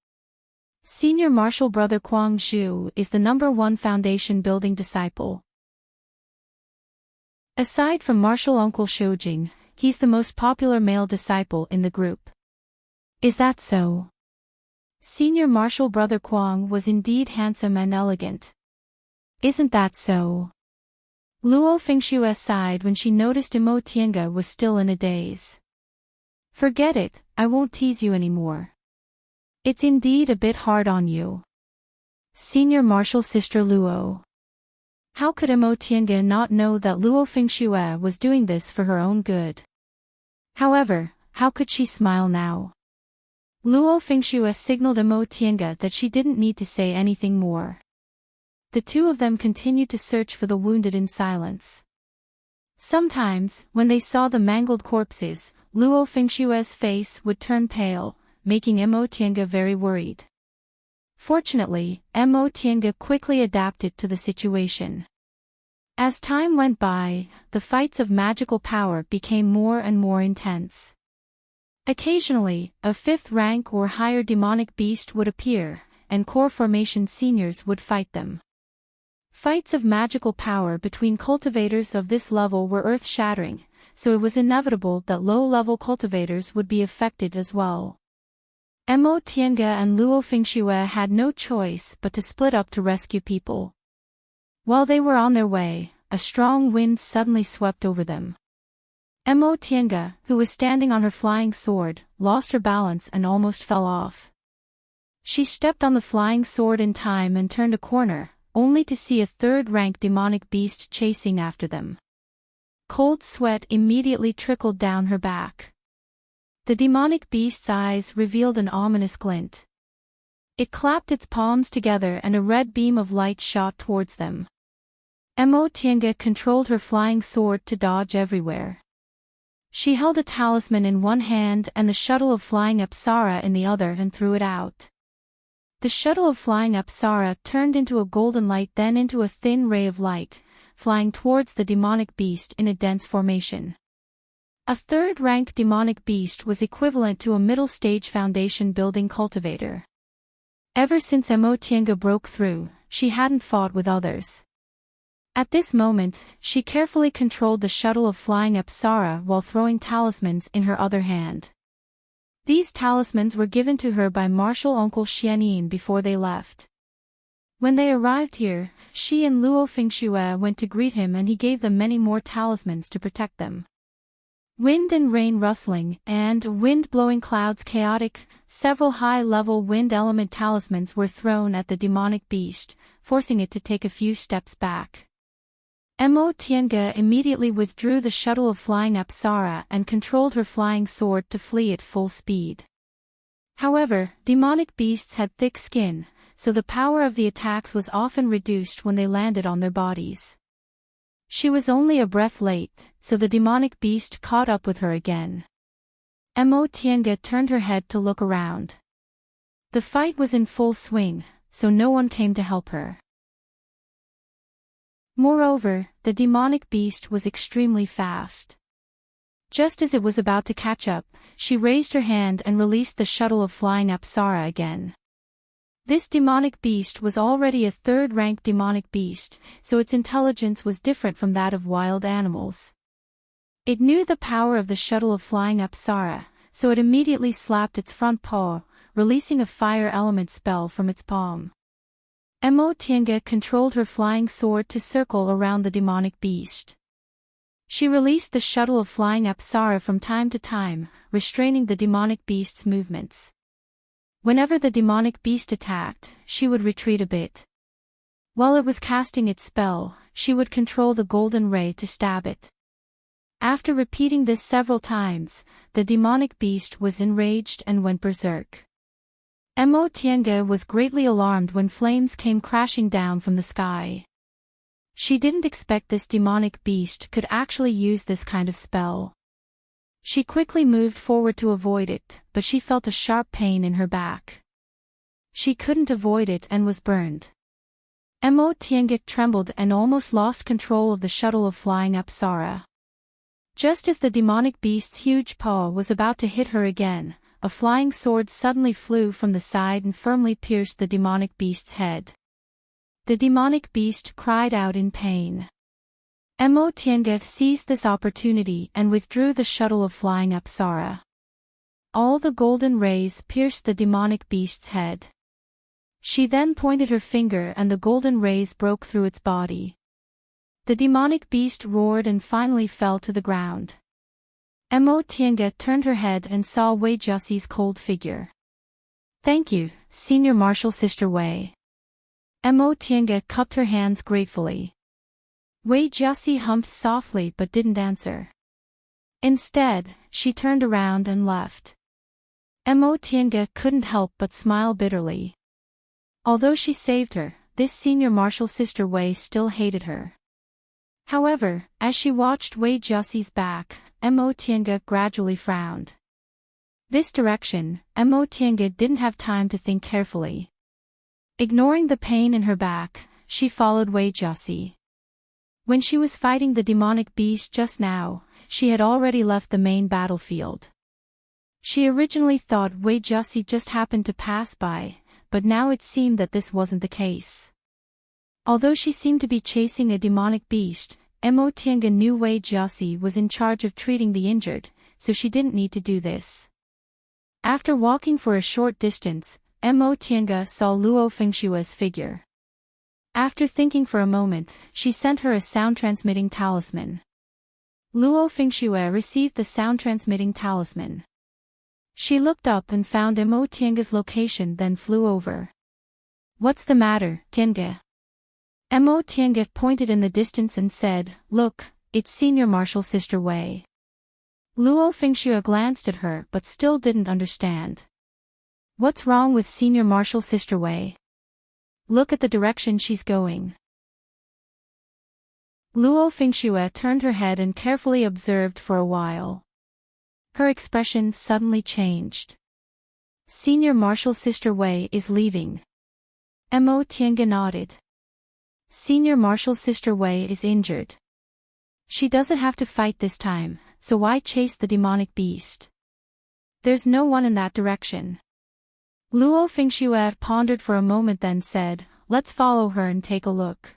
S1: Senior Marshal Brother Kuang Zhu is the #1 foundation building disciple. Aside from Marshal Uncle Shoujing, he's the most popular male disciple in the group. Is that so? Senior Marshal Brother Kuang was indeed handsome and elegant. Isn't that so? Luo Fengxue sighed when she noticed Mo Tiange was still in a daze. Forget it, I won't tease you anymore. It's indeed a bit hard on you. Senior Marshal Sister Luo. How could Mo Tiange not know that Luo Fengxue was doing this for her own good? However, how could she smile now? Luo Fengxue signaled Mo Tiange that she didn't need to say anything more. The 2 of them continued to search for the wounded in silence. Sometimes, when they saw the mangled corpses, Luo Fengxue's face would turn pale, making Mo Tiange very worried. Fortunately, Mo Tiange quickly adapted to the situation. As time went by, the fights of magical power became more and more intense. Occasionally, a 5th rank or higher demonic beast would appear, and core formation seniors would fight them. Fights of magical power between cultivators of this level were earth-shattering, so it was inevitable that low-level cultivators would be affected as well. Mo Tiange and Luo Fengxue had no choice but to split up to rescue people. While they were on their way, a strong wind suddenly swept over them. Mo Tiange, who was standing on her flying sword, lost her balance and almost fell off. She stepped on the flying sword in time and turned a corner, only to see a 3rd-rank demonic beast chasing after them. Cold sweat immediately trickled down her back. The demonic beast's eyes revealed an ominous glint. It clapped its palms together and a red beam of light shot towards them. Mo Tiange controlled her flying sword to dodge everywhere. She held a talisman in one hand and the shuttle of flying Apsara in the other and threw it out. The shuttle of flying Apsara turned into a golden light, then into a thin ray of light, flying towards the demonic beast in a dense formation. A third-rank demonic beast was equivalent to a middle-stage foundation building cultivator. Ever since Mo Tiange broke through, she hadn't fought with others. At this moment, she carefully controlled the shuttle of flying Apsara while throwing talismans in her other hand. These talismans were given to her by martial uncle Xianyin before they left. When they arrived here, she and Luo Fengxue went to greet him and he gave them many more talismans to protect them. Wind and rain rustling, and wind-blowing clouds chaotic, several high-level wind element talismans were thrown at the demonic beast, forcing it to take a few steps back. Mo Tiange immediately withdrew the shuttle of flying Apsara and controlled her flying sword to flee at full speed. However, demonic beasts had thick skin, so the power of the attacks was often reduced when they landed on their bodies. She was only a breath late, so the demonic beast caught up with her again. Mo Tiange turned her head to look around. The fight was in full swing, so no one came to help her. Moreover, the demonic beast was extremely fast. Just as it was about to catch up, she raised her hand and released the shuttle of flying Apsara again. This demonic beast was already a third-rank demonic beast, so its intelligence was different from that of wild animals. It knew the power of the shuttle of flying Apsara, so it immediately slapped its front paw, releasing a fire element spell from its palm. Mo Tiange controlled her flying sword to circle around the demonic beast. She released the shuttle of flying Apsara from time to time, restraining the demonic beast's movements. Whenever the demonic beast attacked, she would retreat a bit. While it was casting its spell, she would control the golden ray to stab it. After repeating this several times, the demonic beast was enraged and went berserk. Mo Tiange was greatly alarmed when flames came crashing down from the sky. She didn't expect this demonic beast could actually use this kind of spell. She quickly moved forward to avoid it, but she felt a sharp pain in her back. She couldn't avoid it and was burned. Mo Tiange trembled and almost lost control of the shuttle of flying Apsara. Just as the demonic beast's huge paw was about to hit her again, a flying sword suddenly flew from the side and firmly pierced the demonic beast's head. The demonic beast cried out in pain. Mo Tiange seized this opportunity and withdrew the shuttle of flying Apsara. All the golden rays pierced the demonic beast's head. She then pointed her finger and the golden rays broke through its body. The demonic beast roared and finally fell to the ground. Mo Tiange turned her head and saw Wei Jiaxi's cold figure. "Thank you, Senior Martial Sister Wei." Mo Tiange cupped her hands gratefully. Wei Jiaxi humped softly but didn't answer. Instead, she turned around and left. Mo Tiange couldn't help but smile bitterly. Although she saved her, this Senior Martial Sister Wei still hated her. However, as she watched Wei Jiaxi's back, Mo Tiange gradually frowned. This direction, Mo Tiange didn't have time to think carefully. Ignoring the pain in her back, she followed Wei Jiaxi. When she was fighting the demonic beast just now, she had already left the main battlefield. She originally thought Wei Jiaxi just happened to pass by, but now it seemed that this wasn't the case. Although she seemed to be chasing a demonic beast, Mo Tiange knew Wei Jiaxi was in charge of treating the injured, so she didn't need to do this. After walking for a short distance, Mo Tiange saw Luo Fengshue's figure. After thinking for a moment, she sent her a sound-transmitting talisman. Luo Fengxue received the sound-transmitting talisman. She looked up and found Mo Tiange's location, then flew over. "What's the matter, Tiange?" Mo Tiange pointed in the distance and said, "Look, it's Senior Martial Sister Wei." Luo Fengxue glanced at her but still didn't understand. "What's wrong with Senior Martial Sister Wei? Look at the direction she's going." Luo Fingxue turned her head and carefully observed for a while. Her expression suddenly changed. Senior Martial Sister Wei is leaving. Mo Tiange nodded. Senior Martial Sister Wei is injured. She doesn't have to fight this time, so why chase the demonic beast? There's no one in that direction. Luo Fingxue pondered for a moment then said, let's follow her and take a look.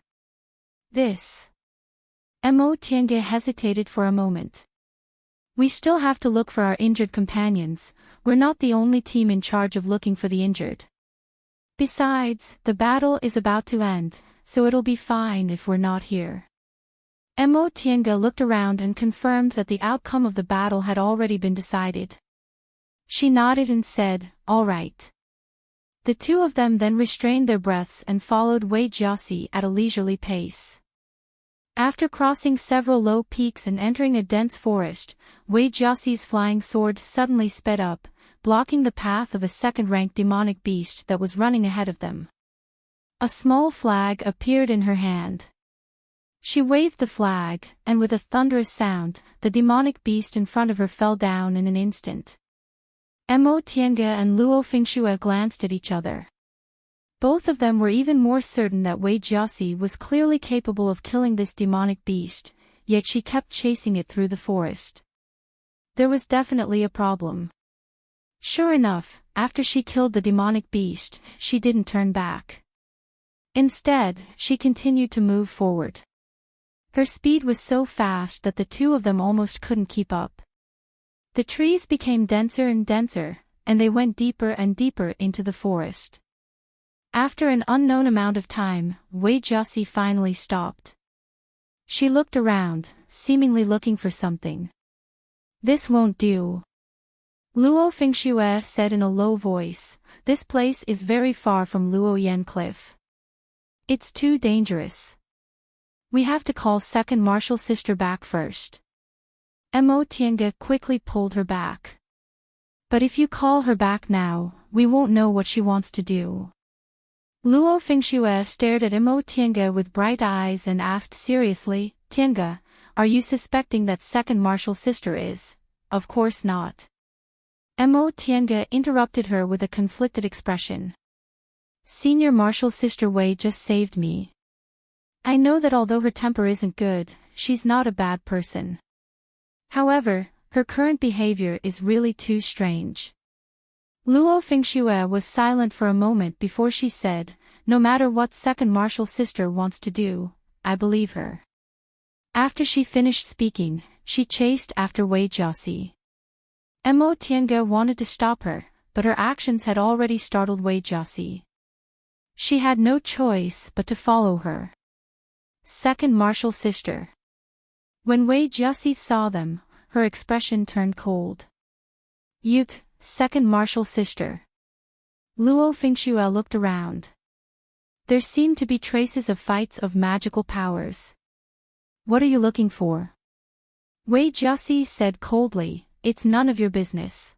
S1: This. Mo Tiange hesitated for a moment. We still have to look for our injured companions, we're not the only team in charge of looking for the injured. Besides, the battle is about to end, so it'll be fine if we're not here. Mo Tiange looked around and confirmed that the outcome of the battle had already been decided. She nodded and said, all right. The two of them then restrained their breaths and followed Wei Jiaxi at a leisurely pace. After crossing several low peaks and entering a dense forest, Wei Jiaxi's flying sword suddenly sped up, blocking the path of a second-ranked demonic beast that was running ahead of them. A small flag appeared in her hand. She waved the flag, and with a thunderous sound, the demonic beast in front of her fell down in an instant. Mo Tiange and Luo Fingxue glanced at each other. Both of them were even more certain that Wei Jiaxi was clearly capable of killing this demonic beast, yet she kept chasing it through the forest. There was definitely a problem. Sure enough, after she killed the demonic beast, she didn't turn back. Instead, she continued to move forward. Her speed was so fast that the two of them almost couldn't keep up. The trees became denser and denser, and they went deeper and deeper into the forest. After an unknown amount of time, Wei Jiaxi finally stopped. She looked around, seemingly looking for something. This won't do. Luo Fingxue said in a low voice, this place is very far from Luoyan Cliff. It's too dangerous. We have to call second Martial Sister back first. Mo Tiange quickly pulled her back. But if you call her back now, we won't know what she wants to do. Luo Fingxue stared at Mo Tiange with bright eyes and asked seriously, Tiange, are you suspecting that second Martial Sister is? Of course not. Mo Tiange interrupted her with a conflicted expression. Senior Martial Sister Wei just saved me. I know that although her temper isn't good, she's not a bad person. However, her current behavior is really too strange. Luo Fingxue was silent for a moment before she said, no matter what second Martial Sister wants to do, I believe her. After she finished speaking, she chased after Wei Jiaxi. Mo Tiange wanted to stop her, but her actions had already startled Wei Jiaxi. She had no choice but to follow her. Second Martial Sister. When Wei Jiaxi saw them, her expression turned cold. Youth, second Martial Sister. Luo Fingxue looked around. There seemed to be traces of fights of magical powers. What are you looking for? Wei Jiaxi said coldly, it's none of your business.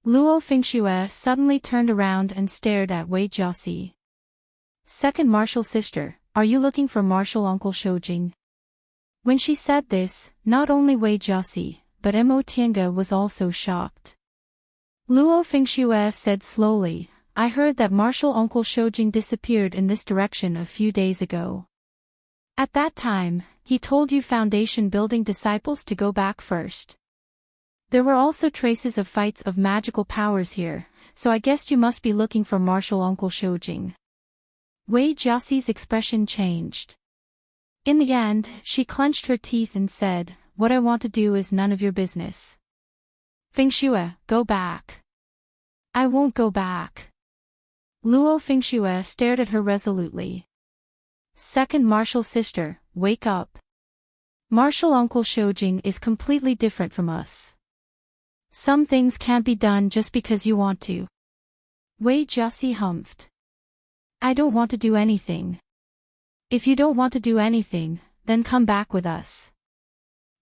S1: Luo Fingxue suddenly turned around and stared at Wei Jiaxi. Second Martial Sister, are you looking for Martial Uncle Shoujing? When she said this, not only Wei Jiaxi, but Mo Tiange was also shocked. Luo Fingxue said slowly, I heard that Martial Uncle Shoujing disappeared in this direction a few days ago. At that time, he told you foundation building disciples to go back first. There were also traces of fights of magical powers here, so I guess you must be looking for Martial Uncle Shoujing. Wei Jiaxi's expression changed. In the end, she clenched her teeth and said, what I want to do is none of your business. Fingxue, go back. I won't go back. Luo Fingxue stared at her resolutely. Second Martial Sister, wake up. Martial Uncle Shoujing is completely different from us. Some things can't be done just because you want to. Wei Jiaxi humphed. I don't want to do anything. If you don't want to do anything, then come back with us.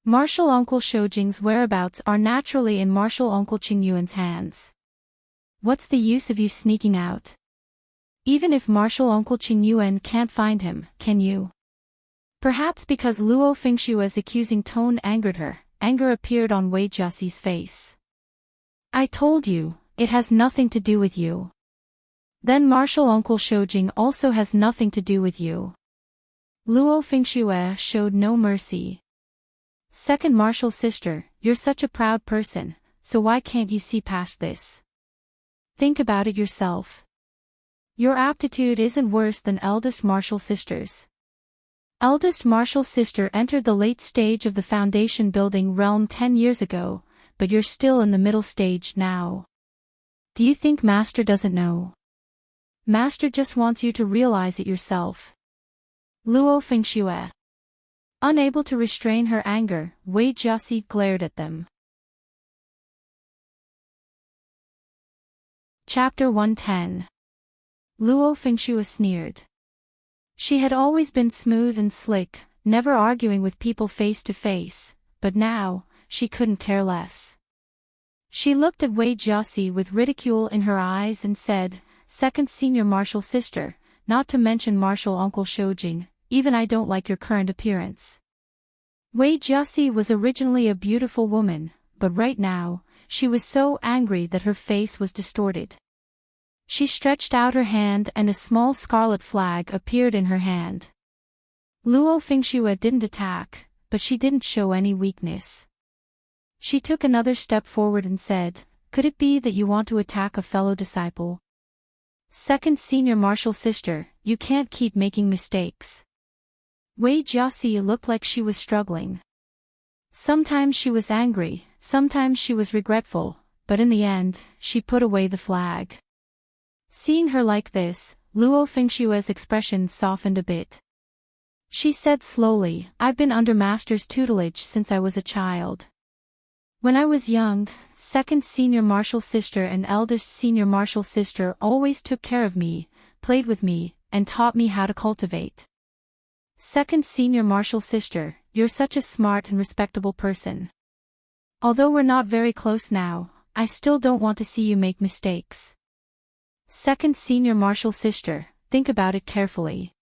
S1: Martial Uncle Shoujing's whereabouts are naturally in Martial Uncle Qingyuan's hands. What's the use of you sneaking out? Even if Martial Uncle Qingyuan can't find him, can you? Perhaps because Luo Fengshua's accusing tone angered her, anger appeared on Wei Jiaxi's face. I told you, it has nothing to do with you. Then Martial Uncle Shoujing also has nothing to do with you. Luo Fengshue showed no mercy. Second martial sister, you're such a proud person, so why can't you see past this? Think about it yourself. Your aptitude isn't worse than eldest martial sister's. Eldest martial sister entered the late stage of the foundation building realm 10 years ago, but you're still in the middle stage now. Do you think Master doesn't know? Master just wants you to realize it yourself. Luo Fengshue. Unable to restrain her anger, Wei Jiaxi glared at them. Chapter 110. Luo Fengshue sneered. She had always been smooth and slick, never arguing with people face to face, but now, she couldn't care less. She looked at Wei Jiaxi with ridicule in her eyes and said, Second senior martial sister, not to mention martial uncle Shoujing, even I don't like your current appearance. Wei Jiaxi was originally a beautiful woman, but right now, she was so angry that her face was distorted. She stretched out her hand and a small scarlet flag appeared in her hand. Luo Fengshue didn't attack, but she didn't show any weakness. She took another step forward and said, Could it be that you want to attack a fellow disciple? Second senior martial sister, you can't keep making mistakes. Wei Jiaxi looked like she was struggling. Sometimes she was angry, sometimes she was regretful, but in the end, she put away the flag. Seeing her like this, Luo Fengshue's expression softened a bit. She said slowly, I've been under Master's tutelage since I was a child. When I was young, second senior martial sister and eldest senior martial sister always took care of me, played with me, and taught me how to cultivate. Second senior martial sister, you're such a smart and respectable person. Although we're not very close now, I still don't want to see you make mistakes. Second senior martial sister, think about it carefully.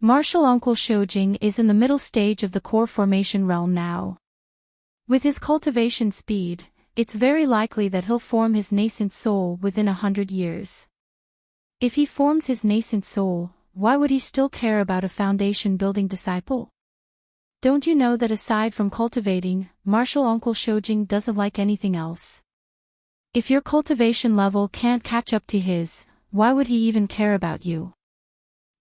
S1: Martial Uncle Shoujing is in the middle stage of the core formation realm now. With his cultivation speed, it's very likely that he'll form his nascent soul within 100 years. If he forms his nascent soul, why would he still care about a foundation-building disciple? Don't you know that aside from cultivating, Martial Uncle Shoujing doesn't like anything else? If your cultivation level can't catch up to his, why would he even care about you?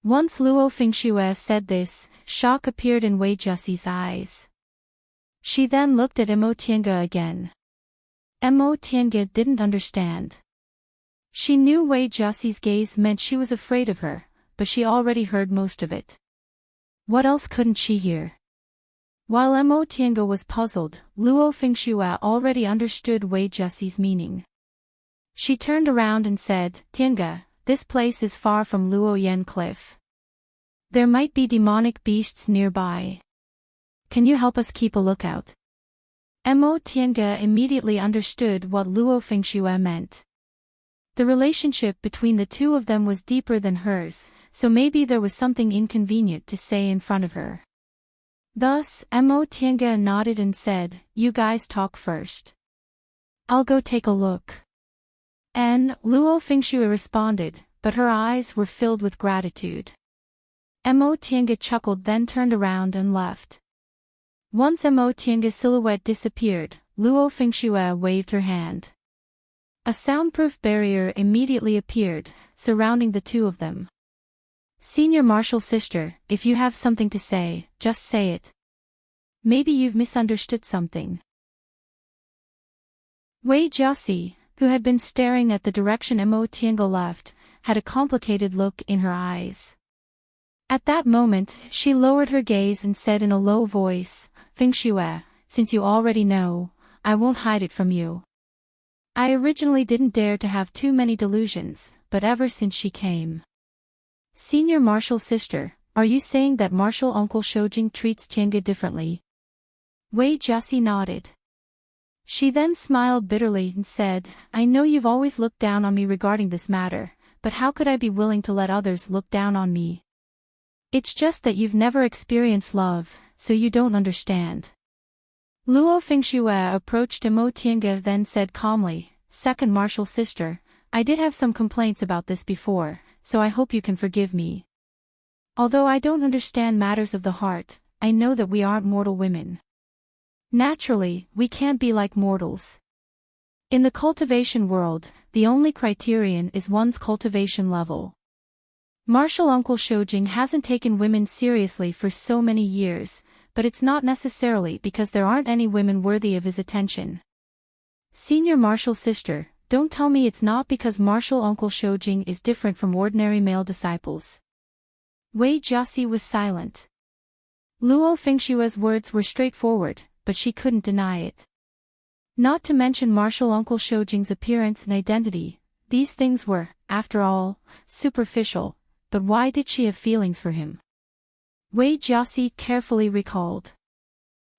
S1: Once Luo Fengshue said this, shock appeared in Wei Jiaxi's eyes. She then looked at Mo Tiange again. Mo Tiange didn't understand. She knew Wei Jiaxi's gaze meant she was afraid of her, but she already heard most of it. What else couldn't she hear? While Mo Tiange was puzzled, Luo Fengshue already understood Wei Jiaxi's meaning. She turned around and said, Tiange, this place is far from Luo Yan Cliff. There might be demonic beasts nearby. Can you help us keep a lookout? Mo Tiange immediately understood what Luo Fengshue meant. The relationship between the two of them was deeper than hers, so maybe there was something inconvenient to say in front of her. Thus, Mo Tiange nodded and said, You guys talk first. I'll go take a look. And Luo Fengshue responded, but her eyes were filled with gratitude. Mo Tiange chuckled, then turned around and left. Once Mo Tiange's silhouette disappeared, Luo Fengshue waved her hand. A soundproof barrier immediately appeared, surrounding the two of them. Senior martial sister, if you have something to say, just say it. Maybe you've misunderstood something. Wei Jiaxi, who had been staring at the direction Mo Tiange left, had a complicated look in her eyes. At that moment, she lowered her gaze and said in a low voice, Fengshue, since you already know, I won't hide it from you. I originally didn't dare to have too many delusions, but ever since she came. Senior martial sister, are you saying that martial uncle Shoujing treats Tiange differently? Wei Jiaxi nodded. She then smiled bitterly and said, I know you've always looked down on me regarding this matter, but how could I be willing to let others look down on me? It's just that you've never experienced love, so you don't understand. Luo Fengxue approached Imo Tiange then said calmly, "Second martial sister, I did have some complaints about this before, so I hope you can forgive me. Although I don't understand matters of the heart, I know that we aren't mortal women. Naturally, we can't be like mortals. In the cultivation world, the only criterion is one's cultivation level. Martial Uncle Shoujing hasn't taken women seriously for so many years, but it's not necessarily because there aren't any women worthy of his attention. Senior martial sister, don't tell me it's not because Martial Uncle Shoujing is different from ordinary male disciples." Wei Jiaxi was silent. Luo Fengshue's words were straightforward, but she couldn't deny it. Not to mention Martial Uncle Shoujing's appearance and identity, these things were, after all, superficial, but why did she have feelings for him? Wei Jiaxi carefully recalled.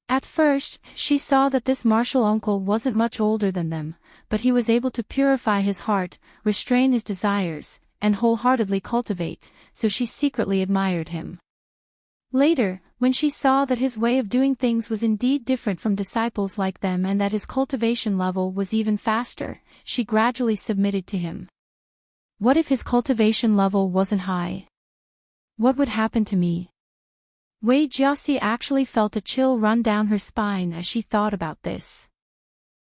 S1: At first, she saw that this martial uncle wasn't much older than them, but he was able to purify his heart, restrain his desires, and wholeheartedly cultivate, so she secretly admired him. Later, when she saw that his way of doing things was indeed different from disciples like them and that his cultivation level was even faster, she gradually submitted to him. What if his cultivation level wasn't high? What would happen to me? Wei Jiaxi actually felt a chill run down her spine as she thought about this.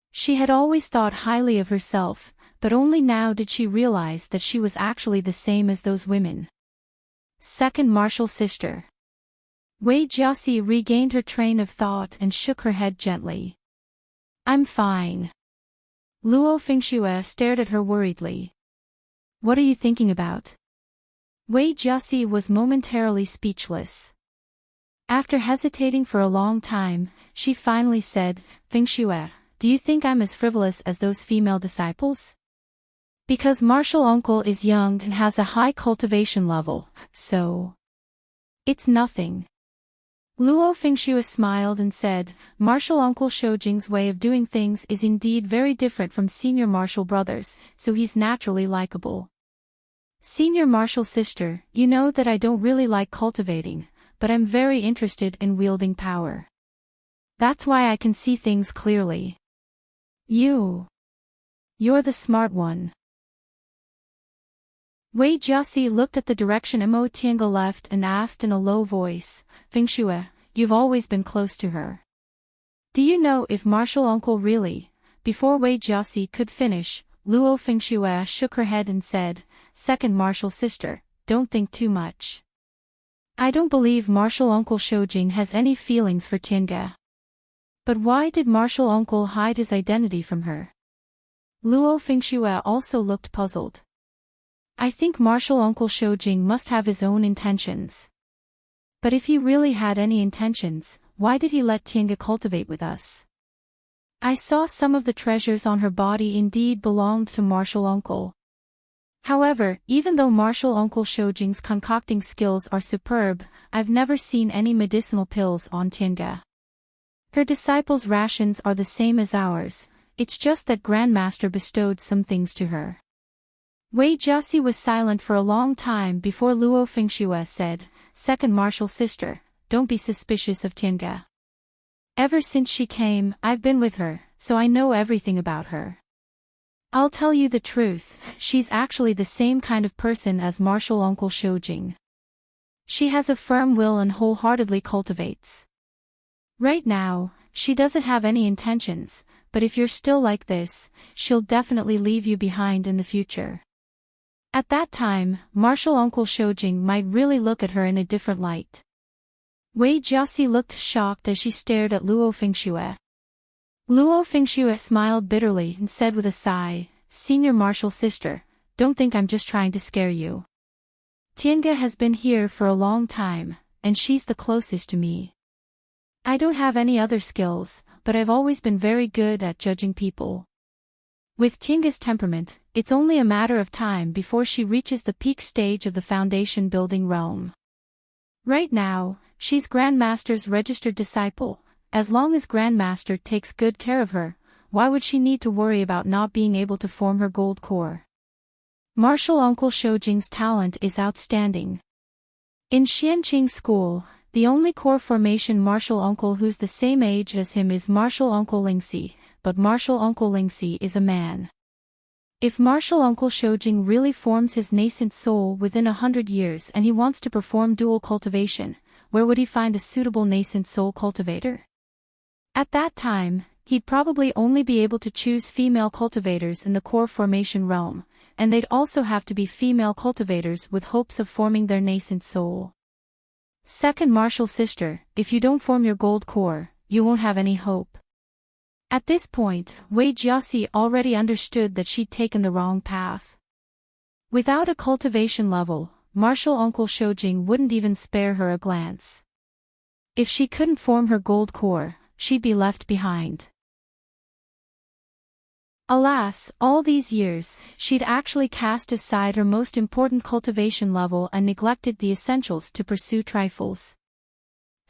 S1: She had always thought highly of herself, but only now did she realize that she was actually the same as those women. Second martial sister. Wei Jiaxi regained her train of thought and shook her head gently. "I'm fine." Luo Fengxue stared at her worriedly. "What are you thinking about?" Wei Jiaxi was momentarily speechless. After hesitating for a long time, she finally said, "Fengxue, do you think I'm as frivolous as those female disciples?" "Because Martial Uncle is young and has a high cultivation level, so it's nothing." Luo Fengxue smiled and said, "Martial Uncle Shoujing's way of doing things is indeed very different from senior martial brothers, so he's naturally likable. Senior martial sister, you know that I don't really like cultivating, but I'm very interested in wielding power. That's why I can see things clearly. You're the smart one." Wei Jiaxi looked at the direction Imo Tiange left and asked in a low voice, "Fengxue, you've always been close to her. Do you know if Martial Uncle really—" Before Wei Jiaxi could finish, Luo Fengxue shook her head and said, "Second martial sister, don't think too much. I don't believe Martial Uncle Shoujing has any feelings for Tiange." "But why did Martial Uncle hide his identity from her?" Luo Fengxue also looked puzzled. "I think Martial Uncle Shoujing must have his own intentions. But if he really had any intentions, why did he let Tiange cultivate with us? I saw some of the treasures on her body indeed belonged to Martial Uncle. However, even though Martial Uncle Shoujing's concocting skills are superb, I've never seen any medicinal pills on Tiange. Her disciples' rations are the same as ours, it's just that Grandmaster bestowed some things to her." Wei Jiaxi was silent for a long time before Luo Fengxue said, "Second martial sister, don't be suspicious of Tiange. Ever since she came, I've been with her, so I know everything about her. I'll tell you the truth, she's actually the same kind of person as Martial Uncle Shoujing. She has a firm will and wholeheartedly cultivates. Right now, she doesn't have any intentions, but if you're still like this, she'll definitely leave you behind in the future. At that time, Martial Uncle Shoujing might really look at her in a different light." Wei Jiaxi looked shocked as she stared at Luo Fengxue. Luo Fengxue smiled bitterly and said with a sigh, "Senior martial sister, don't think I'm just trying to scare you. Tiange has been here for a long time, and she's the closest to me. I don't have any other skills, but I've always been very good at judging people. With Tiange's temperament, it's only a matter of time before she reaches the peak stage of the foundation building realm. Right now, she's Grandmaster's registered disciple. As long as Grandmaster takes good care of her, why would she need to worry about not being able to form her gold core? Martial Uncle Shoujing's talent is outstanding. In Xianqing School, the only core formation martial uncle who's the same age as him is martial uncle Lingxi, but martial uncle Lingxi is a man. If martial uncle Shoujing really forms his nascent soul within 100 years and he wants to perform dual cultivation, where would he find a suitable nascent soul cultivator? At that time, he'd probably only be able to choose female cultivators in the core formation realm, and they'd also have to be female cultivators with hopes of forming their nascent soul. Second martial sister, if you don't form your gold core, you won't have any hope. At this point, Wei Jiaxi already understood that she'd taken the wrong path. Without a cultivation level, martial uncle Shoujing wouldn't even spare her a glance. If she couldn't form her gold core, she'd be left behind. Alas, all these years, she'd actually cast aside her most important cultivation level and neglected the essentials to pursue trifles.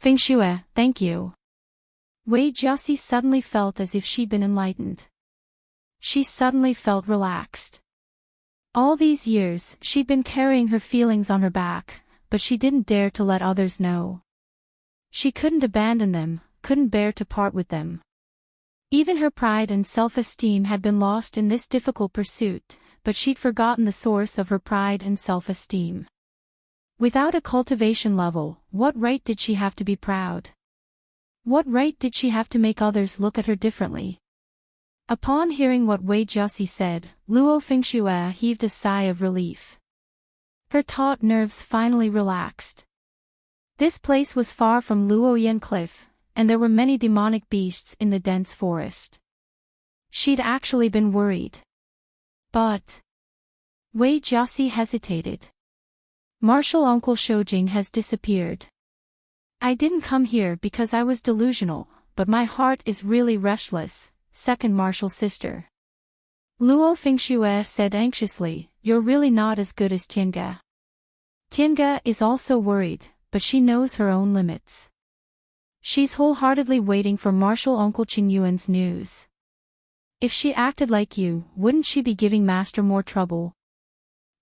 S1: Fengshui, thank you. Wei Jiaxi suddenly felt as if she'd been enlightened. She suddenly felt relaxed. All these years, she'd been carrying her feelings on her back, but she didn't dare to let others know. She couldn't abandon them, couldn't bear to part with them. Even her pride and self-esteem had been lost in this difficult pursuit, but she'd forgotten the source of her pride and self-esteem. Without a cultivation level, what right did she have to be proud? What right did she have to make others look at her differently? Upon hearing what Wei Jiaxi said, Luo Fengshui heaved a sigh of relief. Her taut nerves finally relaxed. This place was far from Luoyan Cliff, and there were many demonic beasts in the dense forest. She'd actually been worried. But Wei Jiaxi hesitated. Martial uncle Shoujing has disappeared. I didn't come here because I was delusional, but my heart is really restless, second martial sister. Luo Fengshui said anxiously, you're really not as good as Tiange. Tiange is also worried, but she knows her own limits. She's wholeheartedly waiting for martial uncle Qingyuan's news. If she acted like you, wouldn't she be giving master more trouble?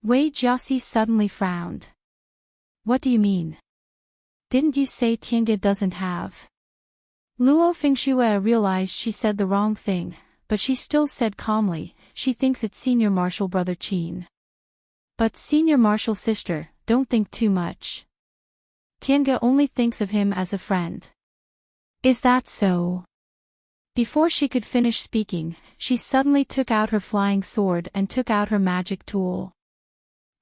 S1: Wei Jiaxi suddenly frowned. What do you mean? Didn't you say Tiange doesn't have? Luo Fengshui realized she said the wrong thing, but she still said calmly, she thinks it's senior martial brother Qin. But senior martial sister, don't think too much. Tiange only thinks of him as a friend. Is that so? Before she could finish speaking, she suddenly took out her flying sword and took out her magic tool.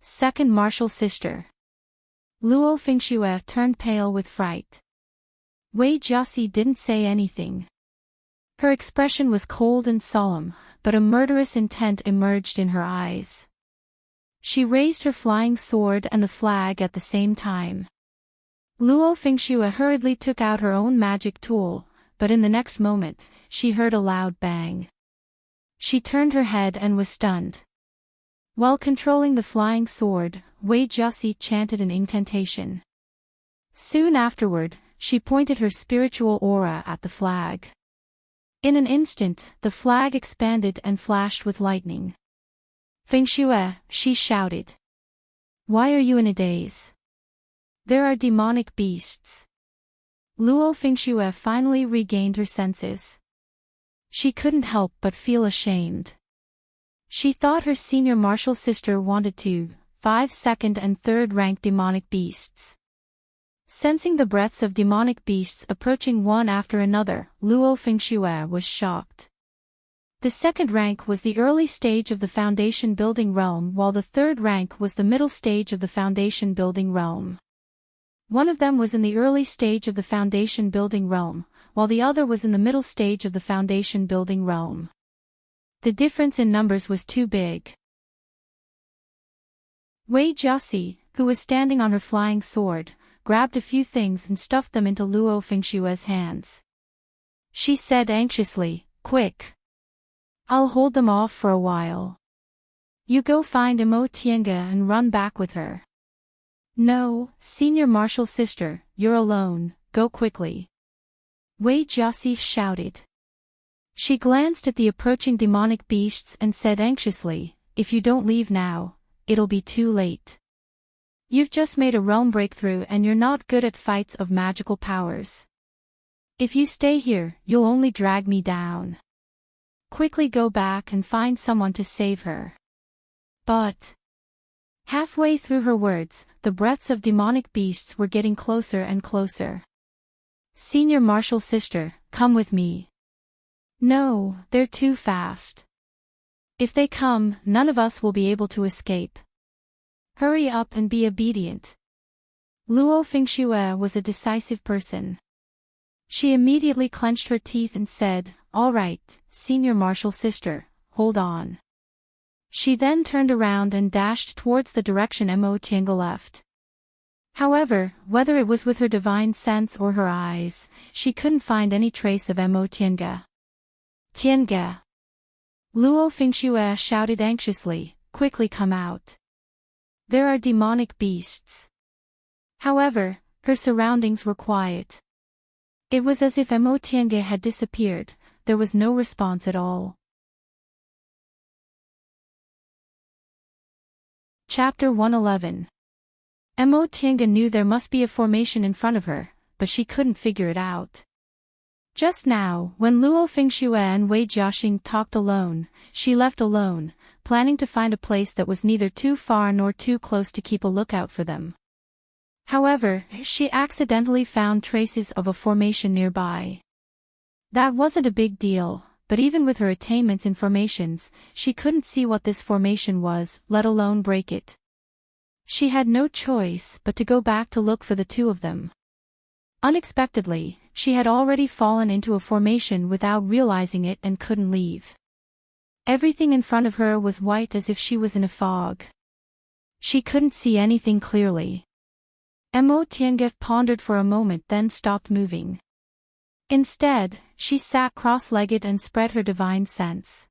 S1: Second martial sister. Luo Fengshui turned pale with fright. Wei Jiaxi didn't say anything. Her expression was cold and solemn, but a murderous intent emerged in her eyes. She raised her flying sword and the flag at the same time. Luo Fengshui hurriedly took out her own magic tool, but in the next moment, she heard a loud bang. She turned her head and was stunned. While controlling the flying sword, Wei Jiaxi chanted an incantation. Soon afterward, she pointed her spiritual aura at the flag. In an instant, the flag expanded and flashed with lightning. Fengshui, she shouted. Why are you in a daze? There are demonic beasts. Luo Fengshui finally regained her senses. She couldn't help but feel ashamed. She thought her senior martial sister wanted to 5 second and third rank demonic beasts. Sensing the breaths of demonic beasts approaching one after another, Luo Fengshui was shocked. The second rank was the early stage of the foundation building realm, while the third rank was the middle stage of the foundation building realm. One of them was in the early stage of the foundation building realm, while the other was in the middle stage of the foundation building realm. The difference in numbers was too big. Wei Jiaxi, who was standing on her flying sword, grabbed a few things and stuffed them into Luo Fengshui's hands. She said anxiously, quick. I'll hold them off for a while. You go find Imo Tiange and run back with her. No, senior martial sister, you're alone, go quickly. Wei Jiaxi shouted. She glanced at the approaching demonic beasts and said anxiously, if you don't leave now, it'll be too late. You've just made a realm breakthrough and you're not good at fights of magical powers. If you stay here, you'll only drag me down. Quickly go back and find someone to save her. But halfway through her words, the breaths of demonic beasts were getting closer and closer. Senior Marshal's sister, come with me. No, they're too fast. If they come, none of us will be able to escape. Hurry up and be obedient. Luo Fengxue was a decisive person. She immediately clenched her teeth and said, "All right, Senior Marshal's sister, hold on." She then turned around and dashed towards the direction Mo Tiange left. However, whether it was with her divine sense or her eyes, she couldn't find any trace of Mo Tiange. Tiange! Luo Fengxue shouted anxiously, "Quickly come out. There are demonic beasts." However, her surroundings were quiet. It was as if Mo Tiange had disappeared, there was no response at all. Chapter 111. Mo Tiange knew there must be a formation in front of her, but she couldn't figure it out. Just now, when Luo Fengxue and Wei Jiaxing talked alone, she left alone, planning to find a place that was neither too far nor too close to keep a lookout for them. However, she accidentally found traces of a formation nearby. That wasn't a big deal, but even with her attainments in formations, she couldn't see what this formation was, let alone break it. She had no choice but to go back to look for the two of them. Unexpectedly, she had already fallen into a formation without realizing it and couldn't leave. Everything in front of her was white as if she was in a fog. She couldn't see anything clearly. Mo Tiange pondered for a moment then stopped moving. Instead, she sat cross-legged and spread her divine sense.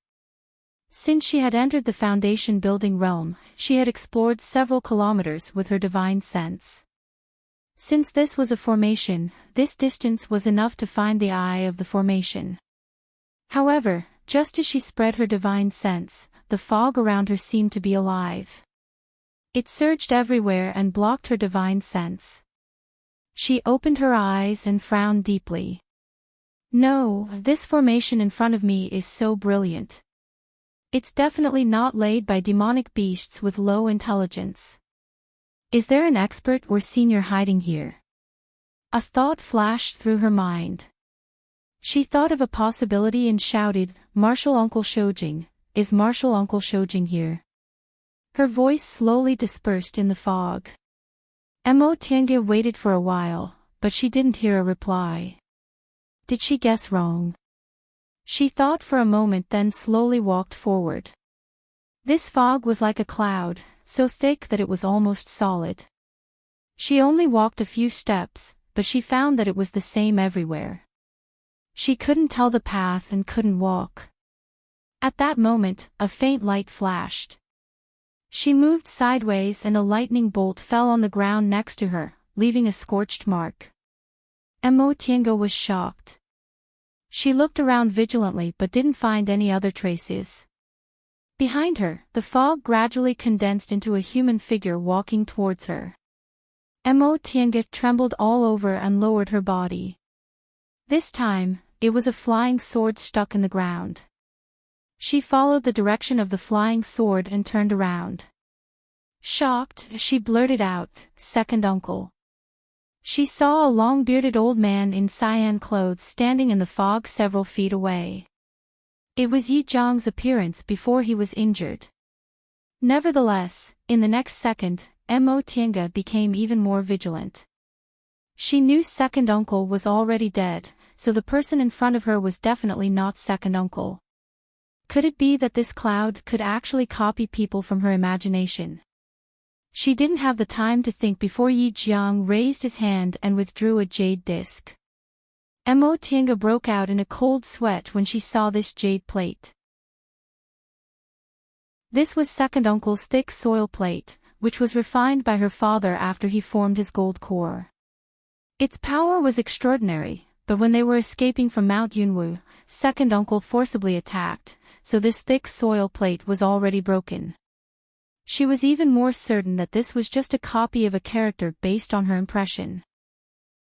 S1: Since she had entered the foundation building realm, she had explored several kilometers with her divine sense. Since this was a formation, this distance was enough to find the eye of the formation. However, just as she spread her divine sense, the fog around her seemed to be alive. It surged everywhere and blocked her divine sense. She opened her eyes and frowned deeply. No, this formation in front of me is so brilliant. It's definitely not laid by demonic beasts with low intelligence. Is there an expert or senior hiding here? A thought flashed through her mind. She thought of a possibility and shouted, "Marshal Uncle Shoujing, is Marshal Uncle Shoujing here?" Her voice slowly dispersed in the fog. Mo Tiange waited for a while, but she didn't hear a reply. Did she guess wrong? She thought for a moment then slowly walked forward. This fog was like a cloud, so thick that it was almost solid. She only walked a few steps, but she found that it was the same everywhere. She couldn't tell the path and couldn't walk. At that moment, a faint light flashed. She moved sideways and a lightning bolt fell on the ground next to her, leaving a scorched mark. Mo Tiange was shocked. She looked around vigilantly but didn't find any other traces. Behind her, the fog gradually condensed into a human figure walking towards her. Mo Tiange trembled all over and lowered her body. This time, it was a flying sword stuck in the ground. She followed the direction of the flying sword and turned around. Shocked, she blurted out, "Second uncle." She saw a long-bearded old man in cyan clothes standing in the fog several feet away. It was Yi Zhang's appearance before he was injured. Nevertheless, in the next second, Mo Tiange became even more vigilant. She knew second uncle was already dead, so the person in front of her was definitely not second uncle. Could it be that this cloud could actually copy people from her imagination? She didn't have the time to think before Yi Jiang raised his hand and withdrew a jade disc. Mo Tiange broke out in a cold sweat when she saw this jade plate. This was second uncle's thick soil plate, which was refined by her father after he formed his gold core. Its power was extraordinary, but when they were escaping from Mount Yunwu, second uncle forcibly attacked, so this thick soil plate was already broken. She was even more certain that this was just a copy of a character based on her impression.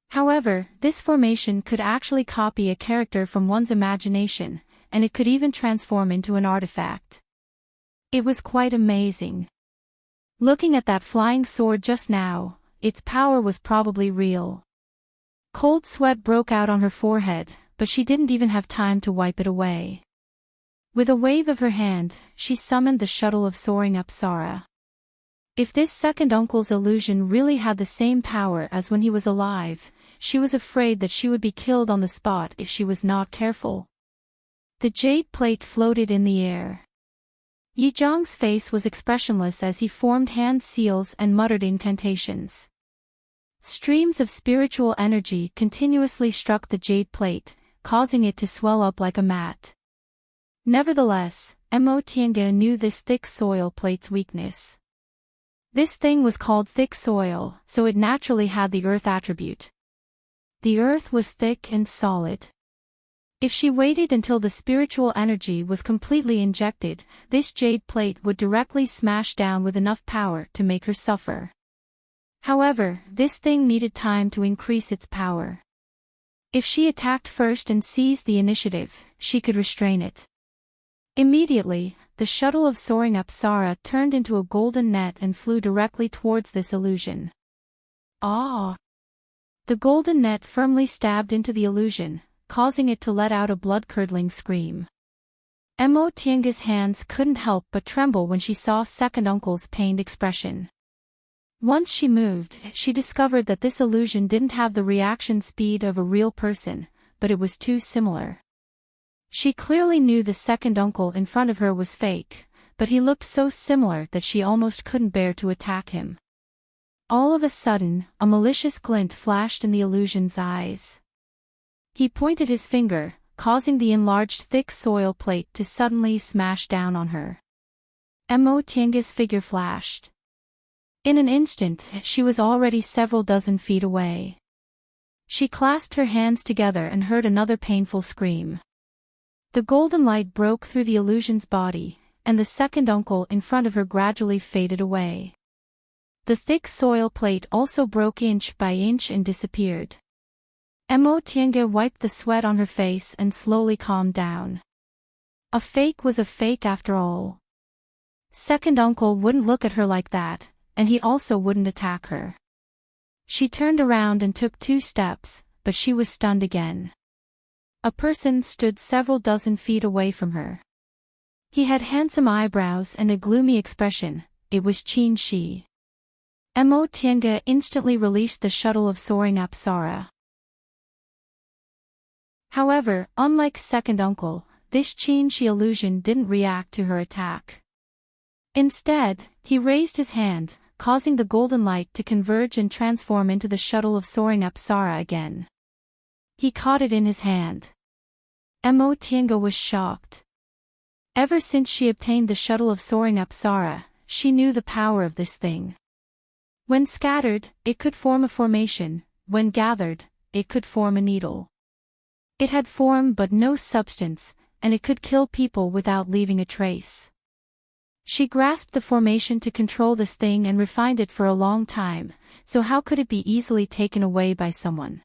S1: However, this formation could actually copy a character from one's imagination, and it could even transform into an artifact. It was quite amazing. Looking at that flying sword just now, its power was probably real. Cold sweat broke out on her forehead, but she didn't even have time to wipe it away. With a wave of her hand, she summoned the shuttle of soaring Apsara. If this second uncle's illusion really had the same power as when he was alive, she was afraid that she would be killed on the spot if she was not careful. The jade plate floated in the air. Yi Zhang's face was expressionless as he formed hand seals and muttered incantations. Streams of spiritual energy continuously struck the jade plate, causing it to swell up like a mat. Nevertheless, Mo Tiange knew this thick soil plate's weakness. This thing was called thick soil, so it naturally had the earth attribute. The earth was thick and solid. If she waited until the spiritual energy was completely injected, this jade plate would directly smash down with enough power to make her suffer. However, this thing needed time to increase its power. If she attacked first and seized the initiative, she could restrain it. Immediately, the shuttle of soaring Apsara turned into a golden net and flew directly towards this illusion. Ah! The golden net firmly stabbed into the illusion, causing it to let out a blood-curdling scream. Mo Tiange's hands couldn't help but tremble when she saw second uncle's pained expression. Once she moved, she discovered that this illusion didn't have the reaction speed of a real person, but it was too similar. She clearly knew the second uncle in front of her was fake, but he looked so similar that she almost couldn't bear to attack him. All of a sudden, a malicious glint flashed in the illusion's eyes. He pointed his finger, causing the enlarged thick soil plate to suddenly smash down on her. Mo Tiange's figure flashed. In an instant, she was already several dozen feet away. She clasped her hands together and heard another painful scream. The golden light broke through the illusion's body, and the second uncle in front of her gradually faded away. The thick soil plate also broke inch by inch and disappeared. Mo Tiange wiped the sweat on her face and slowly calmed down. A fake was a fake after all. Second uncle wouldn't look at her like that, and he also wouldn't attack her. She turned around and took 2 steps, but she was stunned again. A person stood several dozen feet away from her. He had handsome eyebrows and a gloomy expression. It was Qin Shi. Mo Tiange instantly released the shuttle of soaring Apsara. However, unlike second uncle, this Qin Shi illusion didn't react to her attack. Instead, he raised his hand, causing the golden light to converge and transform into the shuttle of soaring Apsara again. He caught it in his hand. Mo Tiange was shocked. Ever since she obtained the shuttle of soaring Apsara, she knew the power of this thing. When scattered, it could form a formation; when gathered, it could form a needle. It had form but no substance, and it could kill people without leaving a trace. She grasped the formation to control this thing and refined it for a long time, so how could it be easily taken away by someone?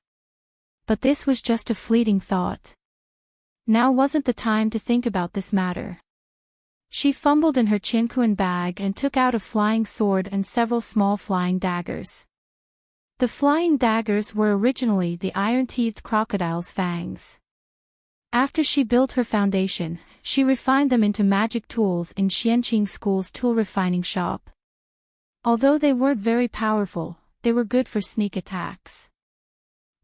S1: But this was just a fleeting thought. Now wasn't the time to think about this matter. She fumbled in her Qianquan bag and took out a flying sword and several small flying daggers. The flying daggers were originally the iron-teethed crocodile's fangs. After she built her foundation, she refined them into magic tools in Xianqing School's tool refining shop. Although they weren't very powerful, they were good for sneak attacks.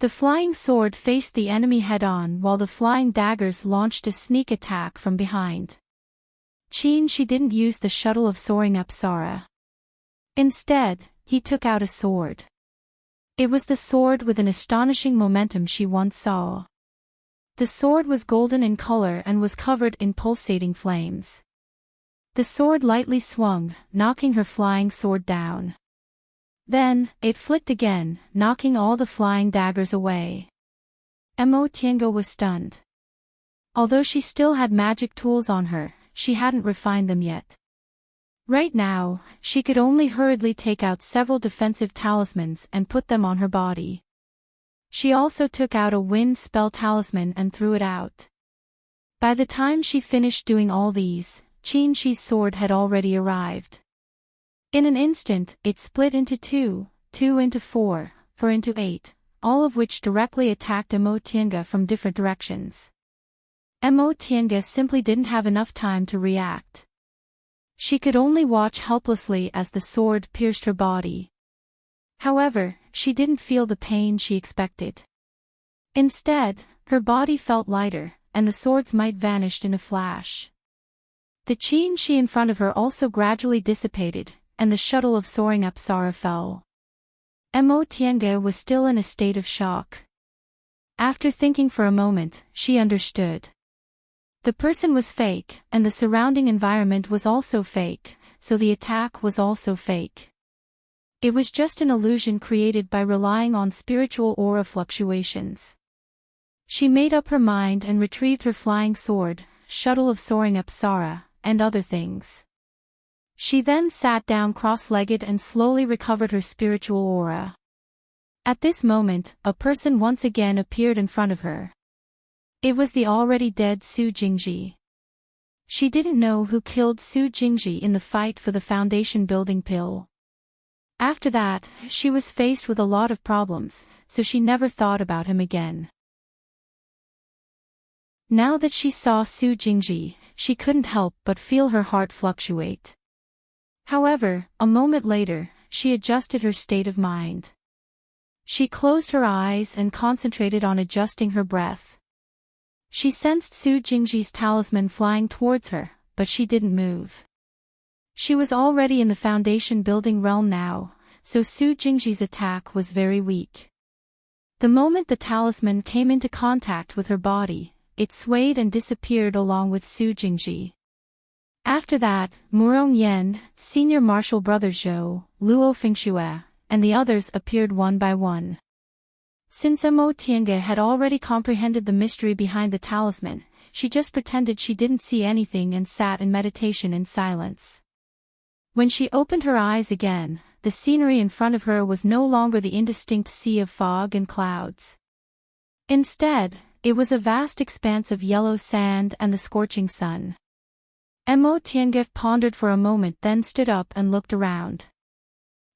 S1: The flying sword faced the enemy head-on while the flying daggers launched a sneak attack from behind. Qin Shi didn't use the shuttle of soaring Apsara. Instead, he took out a sword. It was the sword with an astonishing momentum she once saw. The sword was golden in color and was covered in pulsating flames. The sword lightly swung, knocking her flying sword down. Then, it flicked again, knocking all the flying daggers away. Mo Tiange was stunned. Although she still had magic tools on her, she hadn't refined them yet. Right now, she could only hurriedly take out several defensive talismans and put them on her body. She also took out a wind spell talisman and threw it out. By the time she finished doing all these, Qin-Shi's sword had already arrived. In an instant, it split into two into four into 8, all of which directly attacked Emo Tiange from different directions. Emo Tiange simply didn't have enough time to react. She could only watch helplessly as the sword pierced her body. However, she didn't feel the pain she expected. Instead, her body felt lighter, and the sword's might vanished in a flash. The Qin-Shi in front of her also gradually dissipated, and the shuttle of soaring Apsara fell. Emo Tiange was still in a state of shock. After thinking for a moment, she understood. The person was fake, and the surrounding environment was also fake, so the attack was also fake. It was just an illusion created by relying on spiritual aura fluctuations. She made up her mind and retrieved her flying sword, shuttle of soaring Apsara, and other things. She then sat down cross-legged and slowly recovered her spiritual aura. At this moment, a person once again appeared in front of her. It was the already dead Su Jingji. She didn't know who killed Su Jingji in the fight for the foundation building pill. After that, she was faced with a lot of problems, so she never thought about him again. Now that she saw Su Jingji, she couldn't help but feel her heart fluctuate. However, a moment later, she adjusted her state of mind. She closed her eyes and concentrated on adjusting her breath. She sensed Su Jingji's talisman flying towards her, but she didn't move. She was already in the foundation building realm now, so Su Jingji's attack was very weak. The moment the talisman came into contact with her body, it swayed and disappeared along with Su Jingji. After that, Murong Yan, Senior Marshal Brother Zhou, Luo Fengxue, and the others appeared one by one. Since Emo Tiange had already comprehended the mystery behind the talisman, she just pretended she didn't see anything and sat in meditation in silence. When she opened her eyes again, the scenery in front of her was no longer the indistinct sea of fog and clouds. Instead, it was a vast expanse of yellow sand and the scorching sun. Emo Tiange pondered for a moment, then stood up and looked around.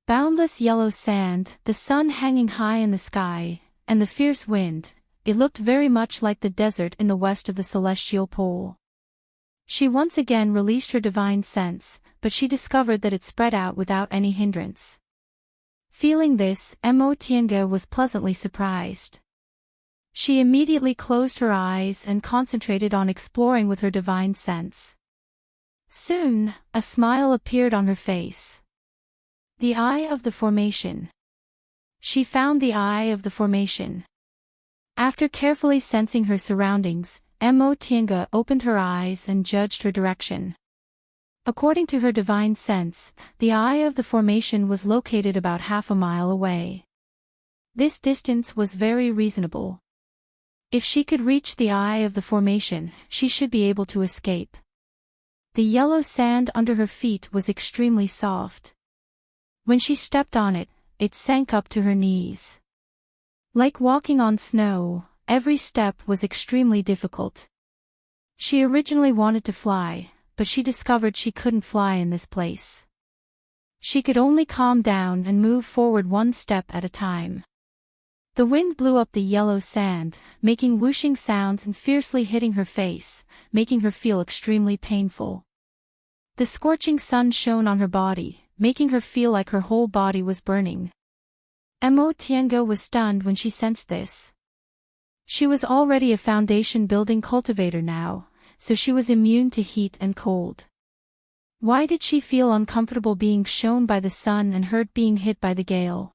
S1: Boundless yellow sand, the sun hanging high in the sky, and the fierce wind, it looked very much like the desert in the west of the celestial pole. She once again released her divine sense, but she discovered that it spread out without any hindrance. Feeling this, Emo Tiange was pleasantly surprised. She immediately closed her eyes and concentrated on exploring with her divine sense. Soon, a smile appeared on her face. The eye of the formation. She found the eye of the formation. After carefully sensing her surroundings, Emo Tiange opened her eyes and judged her direction. According to her divine sense, the eye of the formation was located about half a mile away. This distance was very reasonable. If she could reach the eye of the formation, she should be able to escape. The yellow sand under her feet was extremely soft. When she stepped on it, it sank up to her knees. Like walking on snow, every step was extremely difficult. She originally wanted to fly, but she discovered she couldn't fly in this place. She could only calm down and move forward one step at a time. The wind blew up the yellow sand, making whooshing sounds and fiercely hitting her face, making her feel extremely painful. The scorching sun shone on her body, making her feel like her whole body was burning. Emo Tiange was stunned when she sensed this. She was already a foundation building cultivator now, so she was immune to heat and cold. Why did she feel uncomfortable being shone by the sun and hurt being hit by the gale?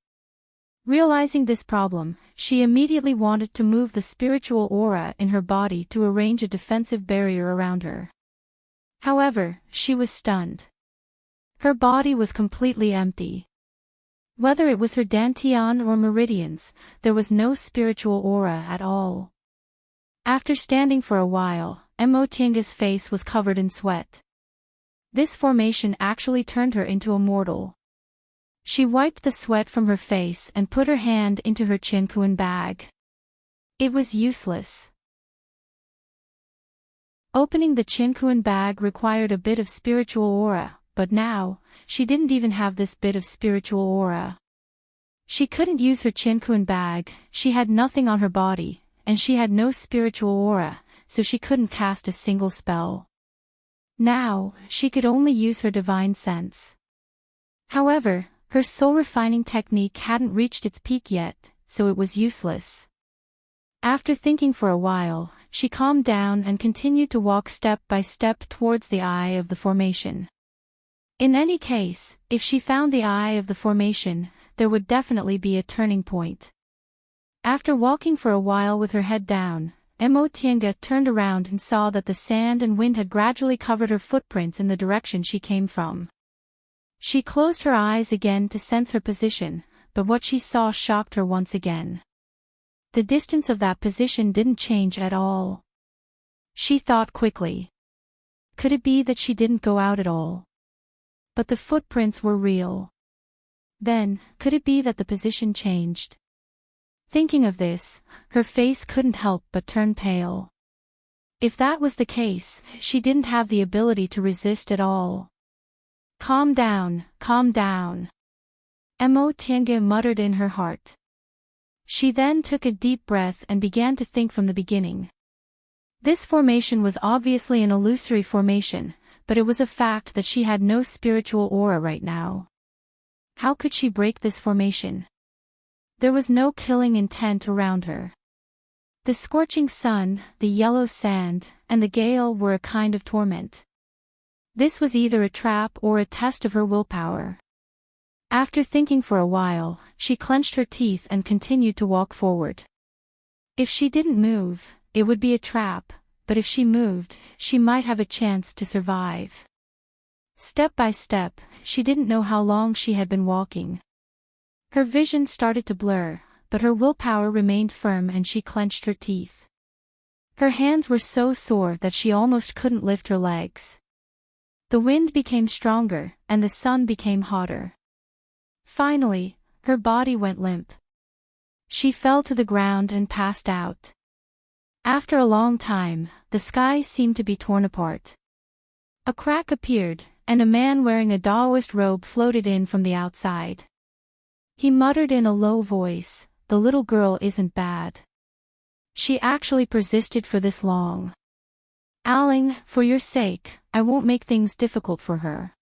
S1: Realizing this problem, she immediately wanted to move the spiritual aura in her body to arrange a defensive barrier around her. However, she was stunned. Her body was completely empty. Whether it was her dantian or meridians, there was no spiritual aura at all. After standing for a while, Emo Tiange's face was covered in sweat. This formation actually turned her into a mortal. She wiped the sweat from her face and put her hand into her chinkuan bag. It was useless. Opening the chinkuan bag required a bit of spiritual aura, but now, she didn't even have this bit of spiritual aura. She couldn't use her chinkuan bag, she had nothing on her body, and she had no spiritual aura, so she couldn't cast a single spell. Now, she could only use her divine sense. However, her soul-refining technique hadn't reached its peak yet, so it was useless. After thinking for a while, she calmed down and continued to walk step by step towards the eye of the formation. In any case, if she found the eye of the formation, there would definitely be a turning point. After walking for a while with her head down, Emotianga turned around and saw that the sand and wind had gradually covered her footprints in the direction she came from. She closed her eyes again to sense her position, but what she saw shocked her once again. The distance of that position didn't change at all. She thought quickly. Could it be that she didn't go out at all? But the footprints were real. Then, could it be that the position changed? Thinking of this, her face couldn't help but turn pale. If that was the case, she didn't have the ability to resist at all. Calm down, calm down. Emotianga muttered in her heart. She then took a deep breath and began to think from the beginning. This formation was obviously an illusory formation, but it was a fact that she had no spiritual aura right now. How could she break this formation? There was no killing intent around her. The scorching sun, the yellow sand, and the gale were a kind of torment. This was either a trap or a test of her willpower. After thinking for a while, she clenched her teeth and continued to walk forward. If she didn't move, it would be a trap, but if she moved, she might have a chance to survive. Step by step, she didn't know how long she had been walking. Her vision started to blur, but her willpower remained firm and she clenched her teeth. Her hands were so sore that she almost couldn't lift her legs. The wind became stronger, and the sun became hotter. Finally, her body went limp. She fell to the ground and passed out. After a long time, the sky seemed to be torn apart. A crack appeared, and a man wearing a Taoist robe floated in from the outside. He muttered in a low voice, "The little girl isn't bad. She actually persisted for this long. Aling, for your sake, I won't make things difficult for her."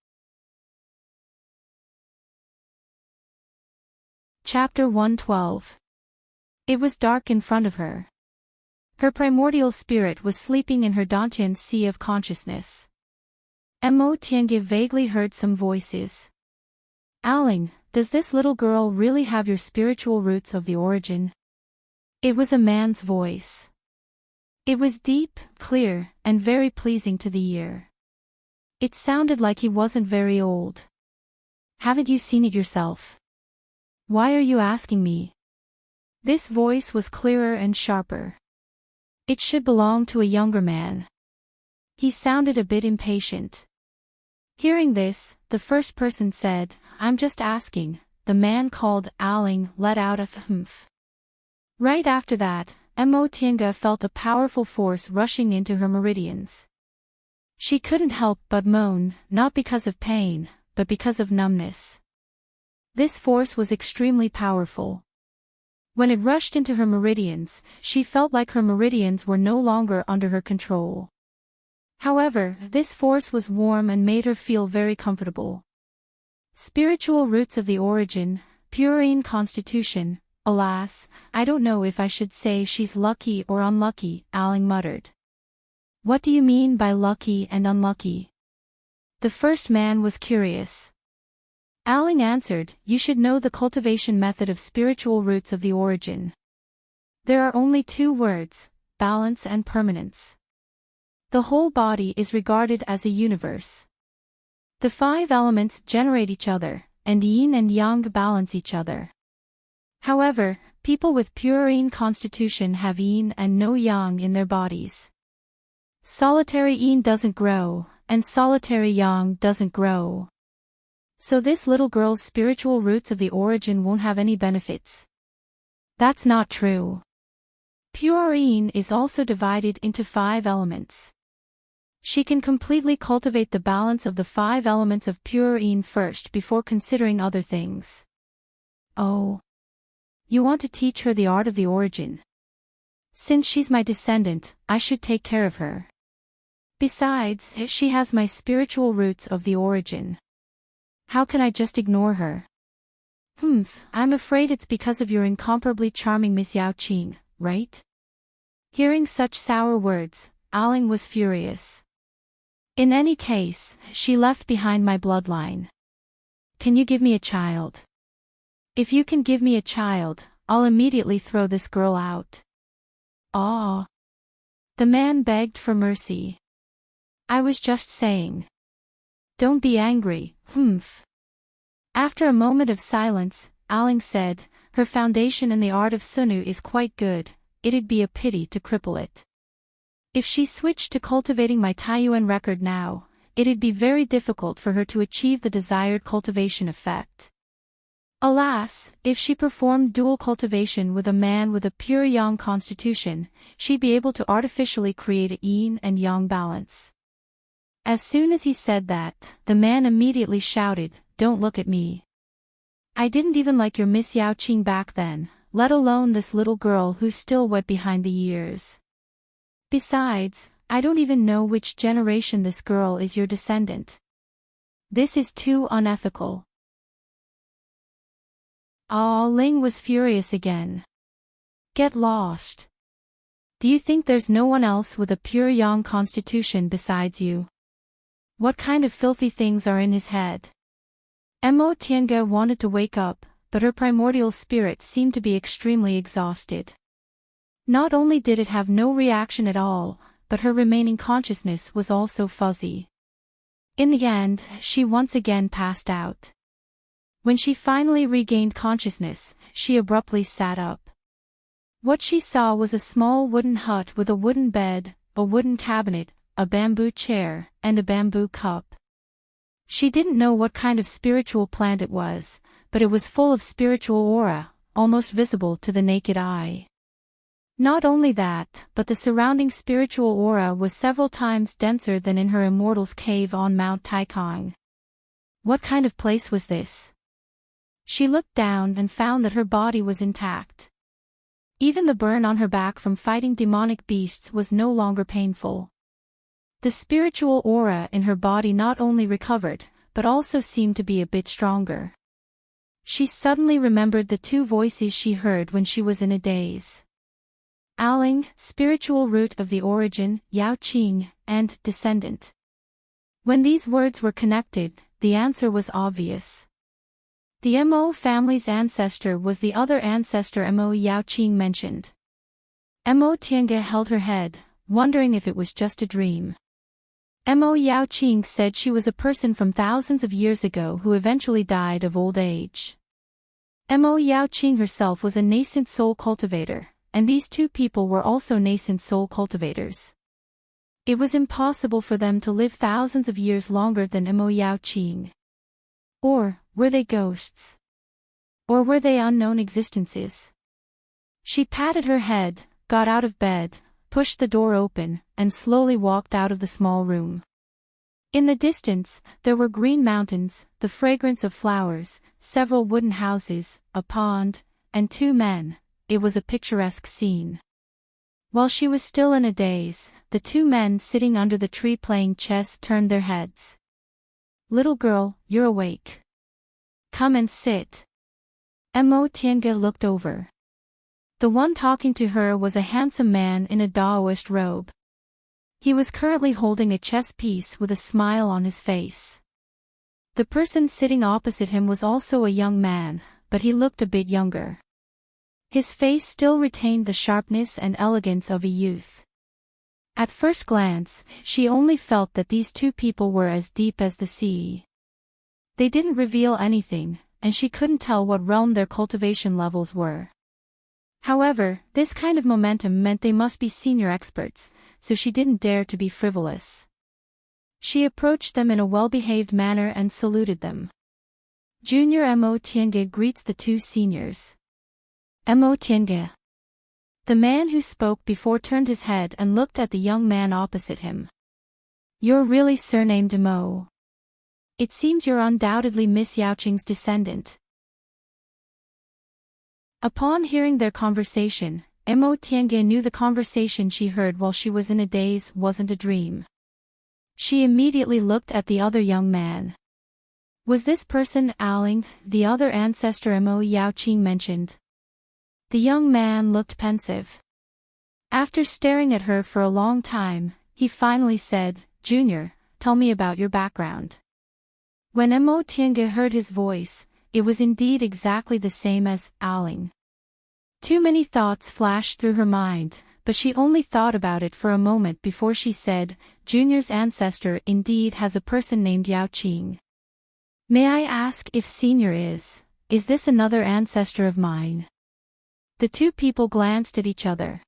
S1: Chapter 112. It was dark in front of her. Her primordial spirit was sleeping in her Dantian sea of consciousness. Emotianga vaguely heard some voices. "Aling, does this little girl really have your spiritual roots of the origin?" It was a man's voice. It was deep, clear, and very pleasing to the ear. It sounded like he wasn't very old. "Haven't you seen it yourself? Why are you asking me?" This voice was clearer and sharper. It should belong to a younger man. He sounded a bit impatient. Hearing this, the first person said, "I'm just asking." The man called Aling let out a humph. Right after that, Emotianga felt a powerful force rushing into her meridians. She couldn't help but moan, not because of pain, but because of numbness. This force was extremely powerful. When it rushed into her meridians, she felt like her meridians were no longer under her control. However, this force was warm and made her feel very comfortable. Spiritual roots of the origin, purine constitution. Alas, I don't know if I should say she's lucky or unlucky, Aling muttered. What do you mean by lucky and unlucky? The first man was curious. Aling answered, "You should know the cultivation method of spiritual roots of the origin. There are only two words, balance and permanence. The whole body is regarded as a universe. The 5 elements generate each other, and yin and yang balance each other. However, people with purine constitution have yin and no yang in their bodies. Solitary yin doesn't grow, and solitary yang doesn't grow. So this little girl's spiritual roots of the origin won't have any benefits. That's not true. Pure yin is also divided into 5 elements. She can completely cultivate the balance of the 5 elements of pure yin first before considering other things. Oh. You want to teach her the art of the origin. Since she's my descendant, I should take care of her. Besides, she has my spiritual roots of the origin. How can I just ignore her? I'm afraid it's because of your incomparably charming Miss Yao Qing, right? Hearing such sour words, Aling was furious. In any case, she left behind my bloodline. Can you give me a child? If you can give me a child, I'll immediately throw this girl out. Ah. The man begged for mercy. I was just saying. Don't be angry, After a moment of silence, Aling said, her foundation in the art of Sunu is quite good, it'd be a pity to cripple it. If she switched to cultivating my Taiyuan record now, it'd be very difficult for her to achieve the desired cultivation effect. Alas, if she performed dual cultivation with a man with a pure yang constitution, she'd be able to artificially create a yin and yang balance. As soon as he said that, the man immediately shouted, "Don't look at me. I didn't even like your Miss Yao Qing back then, let alone this little girl who's still wet behind the ears. Besides, I don't even know which generation this girl is your descendant. This is too unethical." Ling was furious again. Get lost. Do you think there's no one else with a pure yang constitution besides you? What kind of filthy things are in his head? Mo Tiange wanted to wake up, but her primordial spirit seemed to be extremely exhausted. Not only did it have no reaction at all, but her remaining consciousness was also fuzzy. In the end, she once again passed out. When she finally regained consciousness, she abruptly sat up. What she saw was a small wooden hut with a wooden bed, a wooden cabinet, a bamboo chair, and a bamboo cup. She didn't know what kind of spiritual plant it was, but it was full of spiritual aura, almost visible to the naked eye. Not only that, but the surrounding spiritual aura was several times denser than in her Immortal's cave on Mount Taikang. What kind of place was this? She looked down and found that her body was intact. Even the burn on her back from fighting demonic beasts was no longer painful. The spiritual aura in her body not only recovered, but also seemed to be a bit stronger. She suddenly remembered the 2 voices she heard when she was in a daze. Aling, spiritual root of the origin, Yao Qing, and descendant. When these words were connected, the answer was obvious. The Mo family's ancestor was the other ancestor Mo Yao Qing mentioned. Mo Tiange held her head, wondering if it was just a dream. Mo Yao Qing said she was a person from thousands of years ago who eventually died of old age. Mo Yao Qing herself was a nascent soul cultivator, and these 2 people were also nascent soul cultivators. It was impossible for them to live thousands of years longer than Mo Yao Qing. Or, were they ghosts? Or were they unknown existences? She patted her head, got out of bed, pushed the door open, and slowly walked out of the small room. In the distance, there were green mountains, the fragrance of flowers, several wooden houses, a pond, and 2 men. It was a picturesque scene. While she was still in a daze, the 2 men sitting under the tree playing chess turned their heads. "Little girl, you're awake. Come and sit." Mo Tiange looked over. The one talking to her was a handsome man in a Daoist robe. He was currently holding a chess piece with a smile on his face. The person sitting opposite him was also a young man, but he looked a bit younger. His face still retained the sharpness and elegance of a youth. At first glance, she only felt that these 2 people were as deep as the sea. They didn't reveal anything, and she couldn't tell what realm their cultivation levels were. However, this kind of momentum meant they must be senior experts, so she didn't dare to be frivolous. She approached them in a well-behaved manner and saluted them. Junior Mo Tiange greets the two seniors. Mo Tiange. The man who spoke before turned his head and looked at the young man opposite him. You're really surnamed Mo. It seems you're undoubtedly Miss Yaoqing's descendant. Upon hearing their conversation, Mo Tiange knew the conversation she heard while she was in a daze wasn't a dream. She immediately looked at the other young man. Was this person Aling, the other ancestor Mo Yaoqing mentioned? The young man looked pensive. After staring at her for a long time, he finally said, Junior, tell me about your background. When Mo Tiange heard his voice, it was indeed exactly the same as Aling. Too many thoughts flashed through her mind, but she only thought about it for a moment before she said, Junior's ancestor indeed has a person named Yaoqing. May I ask if Senior is this another ancestor of mine? The two people glanced at each other.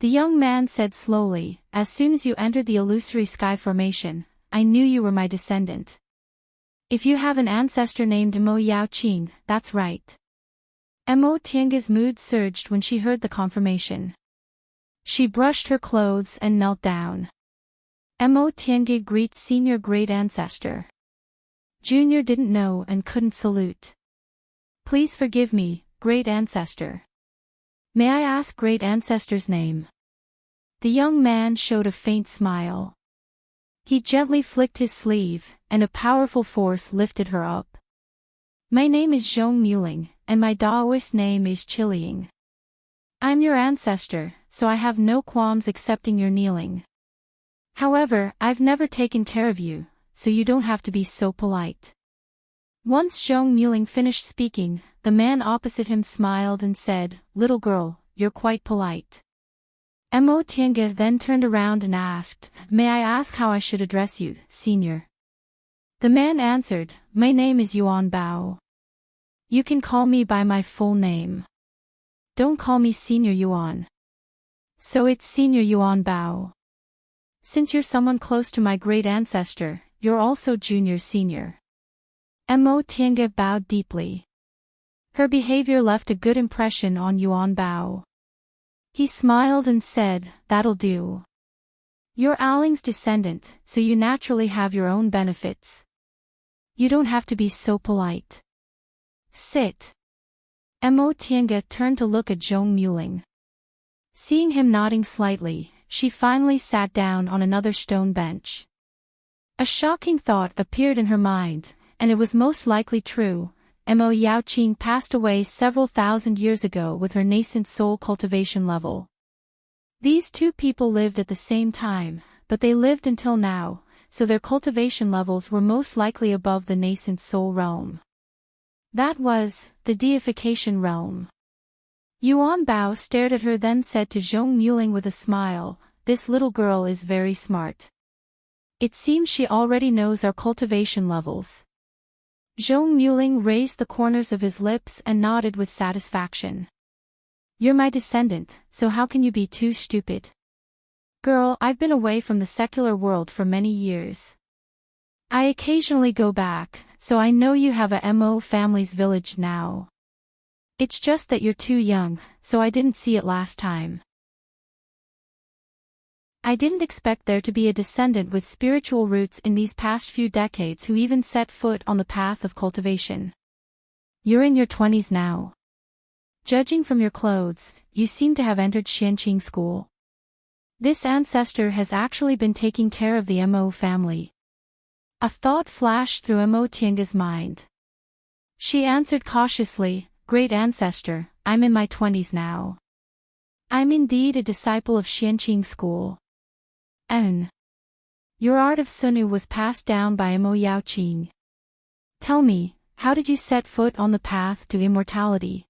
S1: The young man said slowly, as soon as you entered the illusory sky formation, I knew you were my descendant. If you have an ancestor named Mo Yaoqing, that's right. Mo Tiange's mood surged when she heard the confirmation. She brushed her clothes and knelt down. Mo Tiange greets senior great ancestor. Junior didn't know and couldn't salute. Please forgive me, great ancestor. May I ask great ancestor's name? The young man showed a faint smile. He gently flicked his sleeve, and a powerful force lifted her up. My name is Zhong Muling, and my Daoist name is Chiling. I'm your ancestor, so I have no qualms accepting your kneeling. However, I've never taken care of you, so you don't have to be so polite. Once Zhong Muling finished speaking, the man opposite him smiled and said, Little girl, you're quite polite. Mo Tiange then turned around and asked, May I ask how I should address you, senior? The man answered, My name is Yuan Bao. You can call me by my full name. Don't call me Senior Yuan. So it's Senior Yuan Bao. Since you're someone close to my great ancestor, you're also Junior Senior. Mo Tiange bowed deeply. Her behavior left a good impression on Yuan Bao. He smiled and said, That'll do. You're Aling's descendant, so you naturally have your own benefits. You don't have to be so polite. Sit. Mo Tiange turned to look at Zhong Muling. Seeing him nodding slightly, she finally sat down on another stone bench. A shocking thought appeared in her mind, and it was most likely true. Mo Yaoqing passed away several thousand years ago with her nascent soul cultivation level. These two people lived at the same time, but they lived until now, so their cultivation levels were most likely above the nascent soul realm. That was the deification realm. Yuan Bao stared at her, then said to Zhong Muling with a smile, This little girl is very smart. It seems she already knows our cultivation levels. Zhong Muling raised the corners of his lips and nodded with satisfaction. You're my descendant, so how can you be too stupid? Girl, I've been away from the secular world for many years. I occasionally go back, so I know you have a Mo family's village now. It's just that you're too young, so I didn't see it last time. I didn't expect there to be a descendant with spiritual roots in these past few decades who even set foot on the path of cultivation. You're in your 20s now. Judging from your clothes, you seem to have entered Xianqing school. This ancestor has actually been taking care of the Mo family. A thought flashed through Mo Tiange's mind. She answered cautiously, Great ancestor, I'm in my 20s now. I'm indeed a disciple of Xianqing school. Your art of Sunu was passed down by Mo Yaoqing. Tell me, how did you set foot on the path to immortality?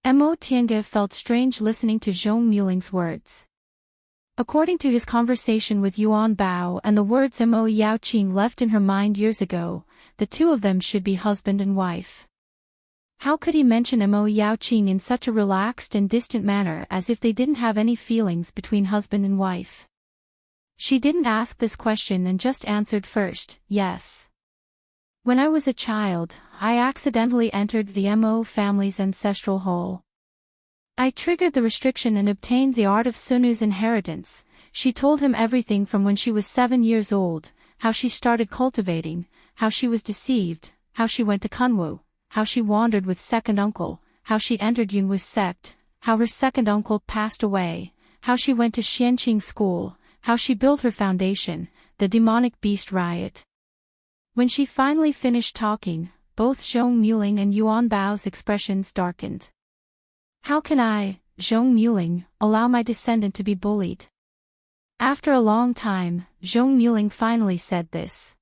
S1: Mo Tiange felt strange listening to Zhong Muling's words. According to his conversation with Yuan Bao and the words Mo Yaoqing left in her mind years ago, the two of them should be husband and wife. How could he mention Mo Yaoqing in such a relaxed and distant manner as if they didn't have any feelings between husband and wife? She didn't ask this question and just answered first, yes. When I was a child, I accidentally entered the Mo family's ancestral hall. I triggered the restriction and obtained the art of Sunu's inheritance. She told him everything from when she was 7 years old, how she started cultivating, how she was deceived, how she went to Kunwu, how she wandered with second uncle, how she entered Yunwu's sect, how her second uncle passed away, how she went to Xianqing school, how she built her foundation, the demonic beast riot. When she finally finished talking, both Zhong Muling and Yuan Bao's expressions darkened. How can I, Zhong Muling, allow my descendant to be bullied? After a long time, Zhong Muling finally said this.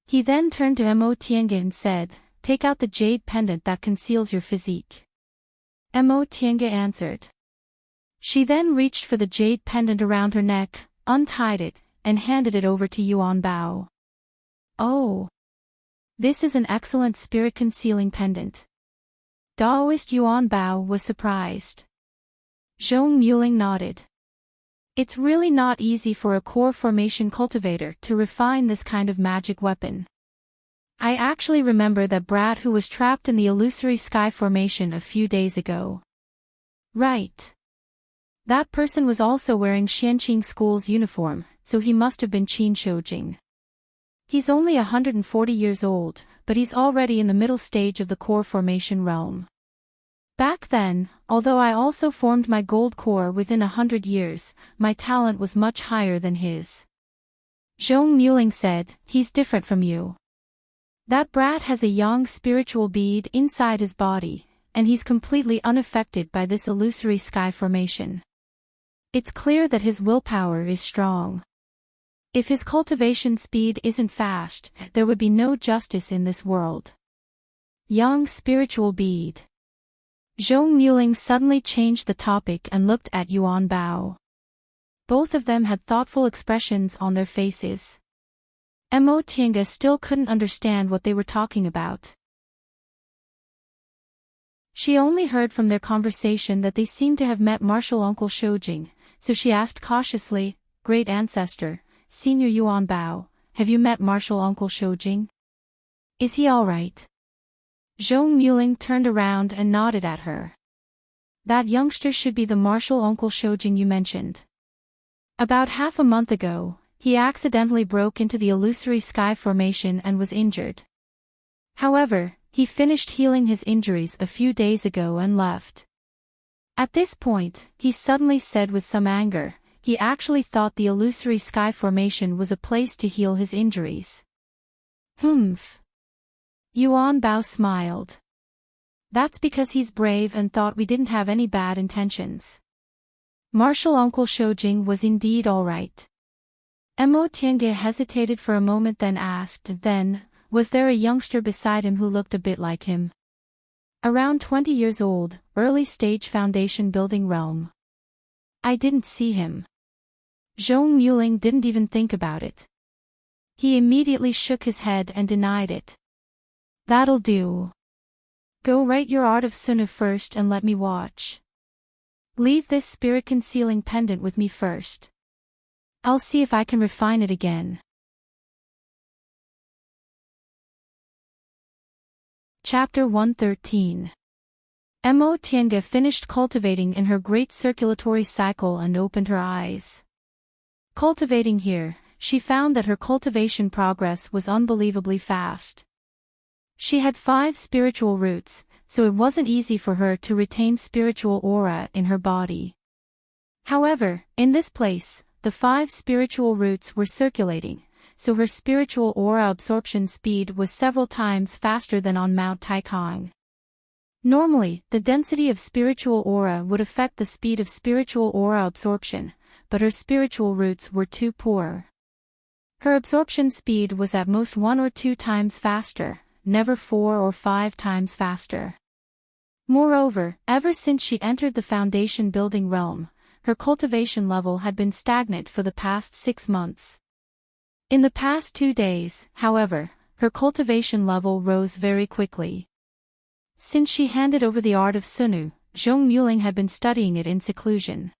S1: He then turned to Mo Tiange and said, take out the jade pendant that conceals your physique. Mo Tiange answered. She then reached for the jade pendant around her neck, untied it, and handed it over to Yuan Bao. Oh! This is an excellent spirit-concealing pendant. Daoist Yuan Bao was surprised. Zhong Muling nodded. It's really not easy for a core formation cultivator to refine this kind of magic weapon. I actually remember that brat who was trapped in the illusory sky formation a few days ago. Right. That person was also wearing Xianqing School's uniform, so he must have been Qin Shoujing. He's only 140 years old, but he's already in the middle stage of the core formation realm. Back then, although I also formed my gold core within 100 years, my talent was much higher than his. Zhong Muling said, he's different from you. That brat has a yang spiritual bead inside his body, and he's completely unaffected by this illusory sky formation. It's clear that his willpower is strong. If his cultivation speed isn't fast, there would be no justice in this world. Yang spiritual bead. Zhong Muling suddenly changed the topic and looked at Yuan Bao. Both of them had thoughtful expressions on their faces. Mo Tiange still couldn't understand what they were talking about. She only heard from their conversation that they seemed to have met martial uncle Shoujing, so she asked cautiously, Great Ancestor, Senior Yuan Bao, have you met martial uncle Shoujing? Is he alright? Zhong Muling turned around and nodded at her. That youngster should be the martial uncle Shoujing you mentioned. About half a month ago, he accidentally broke into the illusory sky formation and was injured. However, he finished healing his injuries a few days ago and left. At this point, he suddenly said with some anger, he actually thought the illusory sky formation was a place to heal his injuries. Humph. Yuan Bao smiled. That's because he's brave and thought we didn't have any bad intentions. Martial Uncle Shoujing was indeed alright. Mo Tiange hesitated for a moment then asked, was there a youngster beside him who looked a bit like him? Around 20 years old, early stage foundation building realm. I didn't see him. Zhong Muling didn't even think about it. He immediately shook his head and denied it. That'll do. Go write your art of Sunu first and let me watch. Leave this spirit-concealing pendant with me first. I'll see if I can refine it again. Chapter 113. Mo Tiange finished cultivating in her great circulatory cycle and opened her eyes. Cultivating here, she found that her cultivation progress was unbelievably fast. She had 5 spiritual roots, so it wasn't easy for her to retain spiritual aura in her body. However, in this place, the 5 spiritual roots were circulating, so her spiritual aura absorption speed was several times faster than on Mount Taikang. Normally, the density of spiritual aura would affect the speed of spiritual aura absorption, but her spiritual roots were too poor. Her absorption speed was at most 1 or 2 times faster, never 4 or 5 times faster. Moreover, ever since she entered the foundation building realm, her cultivation level had been stagnant for the past 6 months. In the past 2 days, however, her cultivation level rose very quickly. Since she handed over the art of Sunu, Zhong Muling had been studying it in seclusion.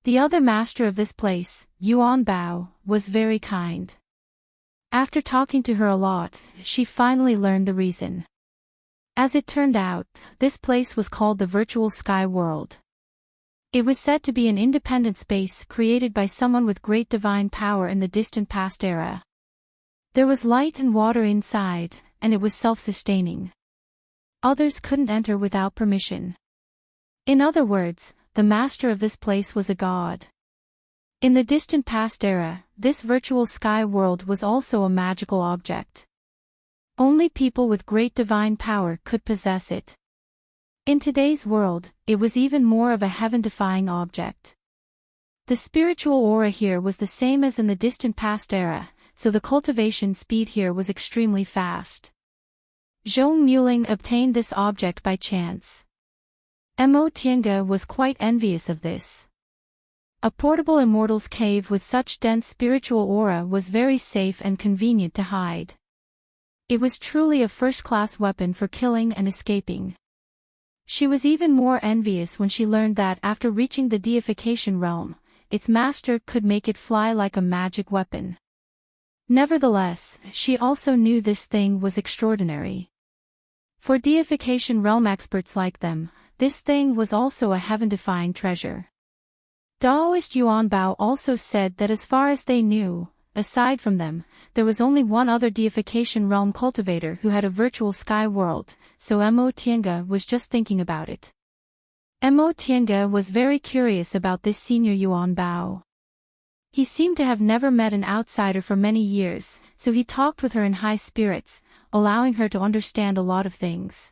S1: The other master of this place, Yuan Bao, was very kind. After talking to her a lot, she finally learned the reason. As it turned out, this place was called the Virtual Sky World. It was said to be an independent space created by someone with great divine power in the distant past era. There was light and water inside, and it was self-sustaining. Others couldn't enter without permission. In other words, the master of this place was a god. In the distant past era, this virtual sky world was also a magical object. Only people with great divine power could possess it. In today's world, it was even more of a heaven-defying object. The spiritual aura here was the same as in the distant past era, so the cultivation speed here was extremely fast. Zhong Muling obtained this object by chance. Mo Tiange was quite envious of this. A portable immortal's cave with such dense spiritual aura was very safe and convenient to hide. It was truly a first-class weapon for killing and escaping. She was even more envious when she learned that after reaching the deification realm, its master could make it fly like a magic weapon. Nevertheless, she also knew this thing was extraordinary. For deification realm experts like them, this thing was also a heaven-defying treasure. Daoist Yuan Bao also said that as far as they knew, aside from them, there was only one other deification realm cultivator who had a virtual sky world, so Mo Tiange was just thinking about it. Mo Tiange was very curious about this senior Yuan Bao. He seemed to have never met an outsider for many years, so he talked with her in high spirits, allowing her to understand a lot of things.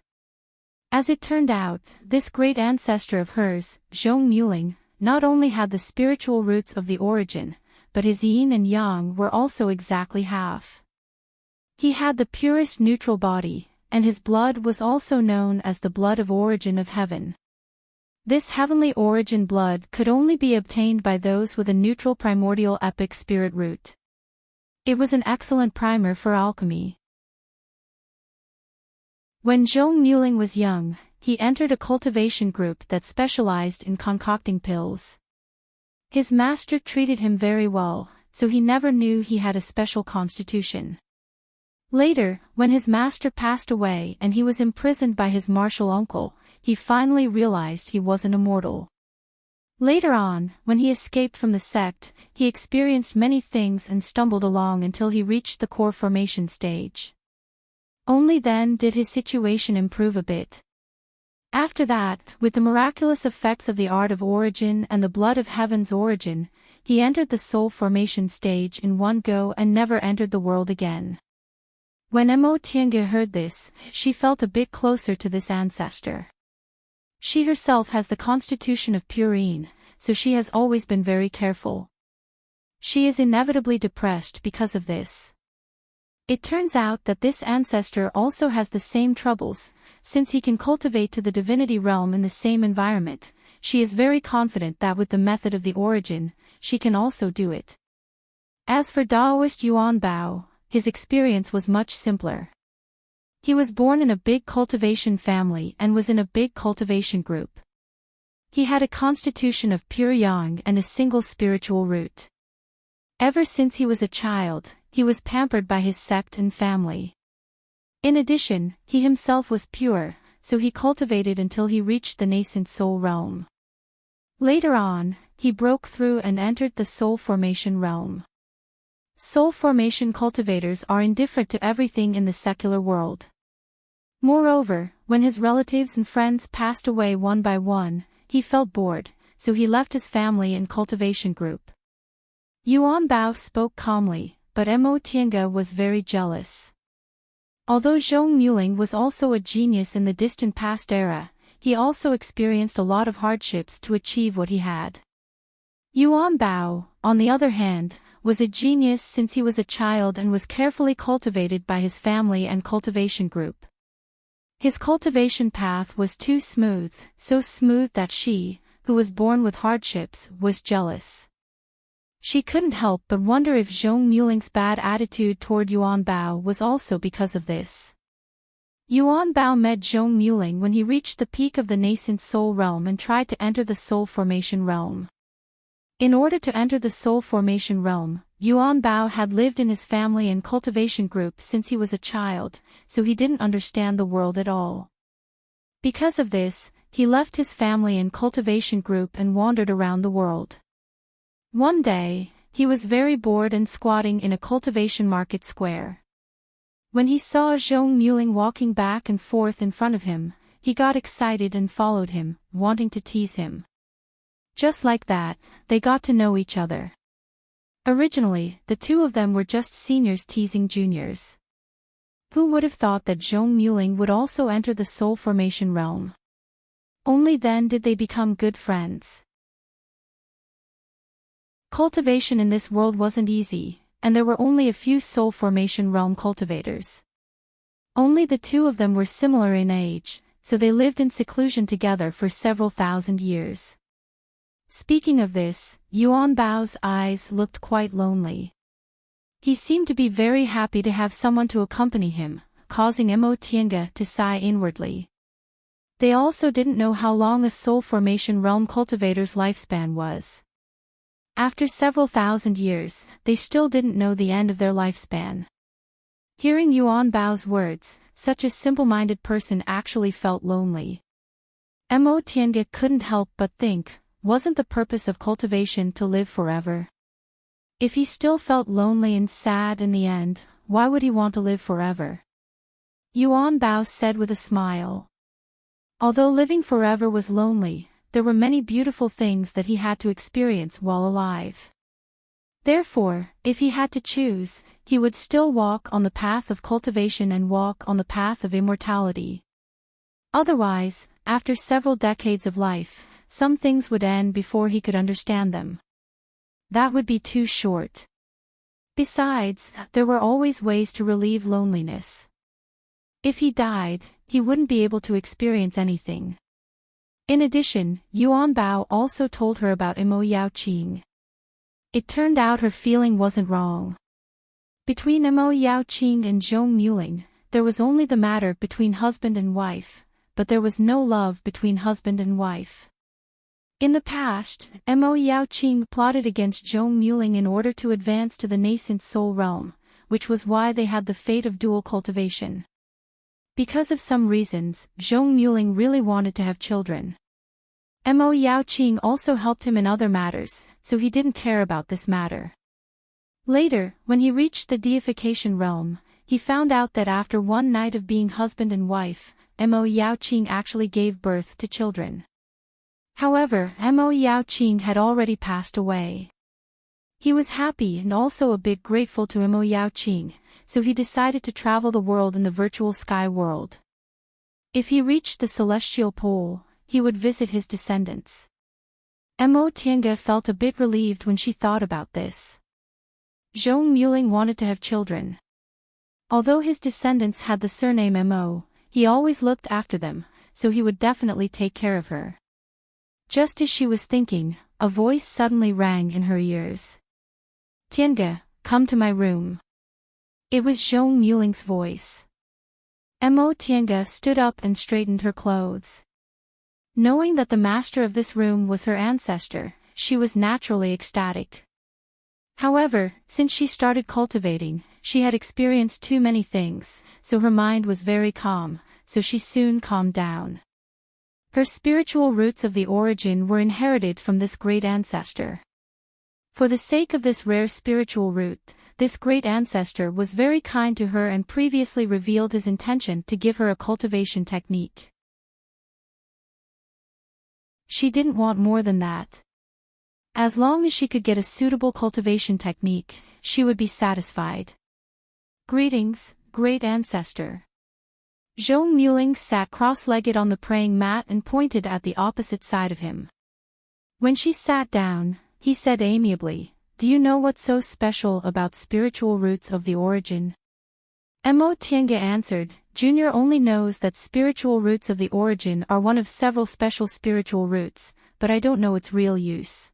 S1: As it turned out, this great ancestor of hers, Zhong Muling, not only had the spiritual roots of the origin, but his yin and yang were also exactly half. He had the purest neutral body, and his blood was also known as the blood of origin of heaven. This heavenly origin blood could only be obtained by those with a neutral primordial epic spirit root. It was an excellent primer for alchemy. When Zhong Muling was young, he entered a cultivation group that specialized in concocting pills. His master treated him very well, so he never knew he had a special constitution. Later, when his master passed away and he was imprisoned by his martial uncle, he finally realized he wasn't immortal. Later on, when he escaped from the sect, he experienced many things and stumbled along until he reached the core formation stage. Only then did his situation improve a bit. After that, with the miraculous effects of the art of origin and the blood of heaven's origin, he entered the soul formation stage in one go and never entered the world again. When Mo Tiange heard this, she felt a bit closer to this ancestor. She herself has the constitution of purine, so she has always been very careful. She is inevitably depressed because of this. It turns out that this ancestor also has the same troubles, since he can cultivate to the divinity realm in the same environment. She is very confident that with the method of the origin, she can also do it. As for Daoist Yuan Bao, his experience was much simpler. He was born in a big cultivation family and was in a big cultivation group. He had a constitution of pure yang and a single spiritual root. Ever since he was a child, he was pampered by his sect and family. In addition, he himself was pure, so he cultivated until he reached the nascent soul realm. Later on, he broke through and entered the soul formation realm. Soul formation cultivators are indifferent to everything in the secular world. Moreover, when his relatives and friends passed away one by one, he felt bored, so he left his family and cultivation group. Yuan Bao spoke calmly, but Mo Tiange was very jealous. Although Zhong Muling was also a genius in the distant past era, he also experienced a lot of hardships to achieve what he had. Yuan Bao, on the other hand, was a genius since he was a child and was carefully cultivated by his family and cultivation group. His cultivation path was too smooth, so smooth that she, who was born with hardships, was jealous. She couldn't help but wonder if Zhong Muling's bad attitude toward Yuan Bao was also because of this. Yuan Bao met Zhong Muling when he reached the peak of the nascent soul realm and tried to enter the soul formation realm. In order to enter the soul formation realm, Yuan Bao had lived in his family and cultivation group since he was a child, so he didn't understand the world at all. Because of this, he left his family and cultivation group and wandered around the world. One day, he was very bored and squatting in a cultivation market square. When he saw Zhong Muling walking back and forth in front of him, he got excited and followed him, wanting to tease him. Just like that, they got to know each other. Originally, the two of them were just seniors teasing juniors. Who would have thought that Zhong Muling would also enter the soul formation realm? Only then did they become good friends. Cultivation in this world wasn't easy, and there were only a few soul formation realm cultivators. Only the two of them were similar in age, so they lived in seclusion together for several thousand years. Speaking of this, Yuan Bao's eyes looked quite lonely. He seemed to be very happy to have someone to accompany him, causing Mo Tiange to sigh inwardly. They also didn't know how long a soul formation realm cultivator's lifespan was. After several thousand years, they still didn't know the end of their lifespan. Hearing Yuan Bao's words, such a simple-minded person actually felt lonely. Mo Tiange couldn't help but think, wasn't the purpose of cultivation to live forever? If he still felt lonely and sad in the end, why would he want to live forever? Yuan Bao said with a smile. Although living forever was lonely, there were many beautiful things that he had to experience while alive. Therefore, if he had to choose, he would still walk on the path of cultivation and walk on the path of immortality. Otherwise, after several decades of life, some things would end before he could understand them. That would be too short. Besides, there were always ways to relieve loneliness. If he died, he wouldn't be able to experience anything. In addition, Yuan Bao also told her about Mo Yaoqing. It turned out her feeling wasn't wrong. Between Mo Yaoqing and Zhong Muling, there was only the matter between husband and wife, but there was no love between husband and wife. In the past, Mo Yaoqing plotted against Zhong Muling in order to advance to the nascent soul realm, which was why they had the fate of dual cultivation. Because of some reasons, Zhong Muling really wanted to have children. Mo Yaoqing also helped him in other matters, so he didn't care about this matter. Later, when he reached the deification realm, he found out that after one night of being husband and wife, Mo Yaoqing actually gave birth to children. However, Mo Yaoqing had already passed away. He was happy and also a bit grateful to Mo Yaoqing, so he decided to travel the world in the virtual sky world. If he reached the celestial pole, he would visit his descendants. Mo Tiange felt a bit relieved when she thought about this. Zhong Muling wanted to have children. Although his descendants had the surname Mo, he always looked after them, so he would definitely take care of her. Just as she was thinking, a voice suddenly rang in her ears. Tiange, come to my room. It was Zhong Muling's voice. Mo Tiange stood up and straightened her clothes. Knowing that the master of this room was her ancestor, she was naturally ecstatic. However, since she started cultivating, she had experienced too many things, so her mind was very calm, so she soon calmed down. Her spiritual roots of the origin were inherited from this great ancestor. For the sake of this rare spiritual root, this great ancestor was very kind to her and previously revealed his intention to give her a cultivation technique. She didn't want more than that. As long as she could get a suitable cultivation technique, she would be satisfied. Greetings, great ancestor. Zhong Muling sat cross-legged on the praying mat and pointed at the opposite side of him. When she sat down, he said amiably, "Do you know what's so special about spiritual roots of the origin?" Mo Tiange answered, "Junior only knows that spiritual roots of the origin are one of several special spiritual roots, but I don't know its real use."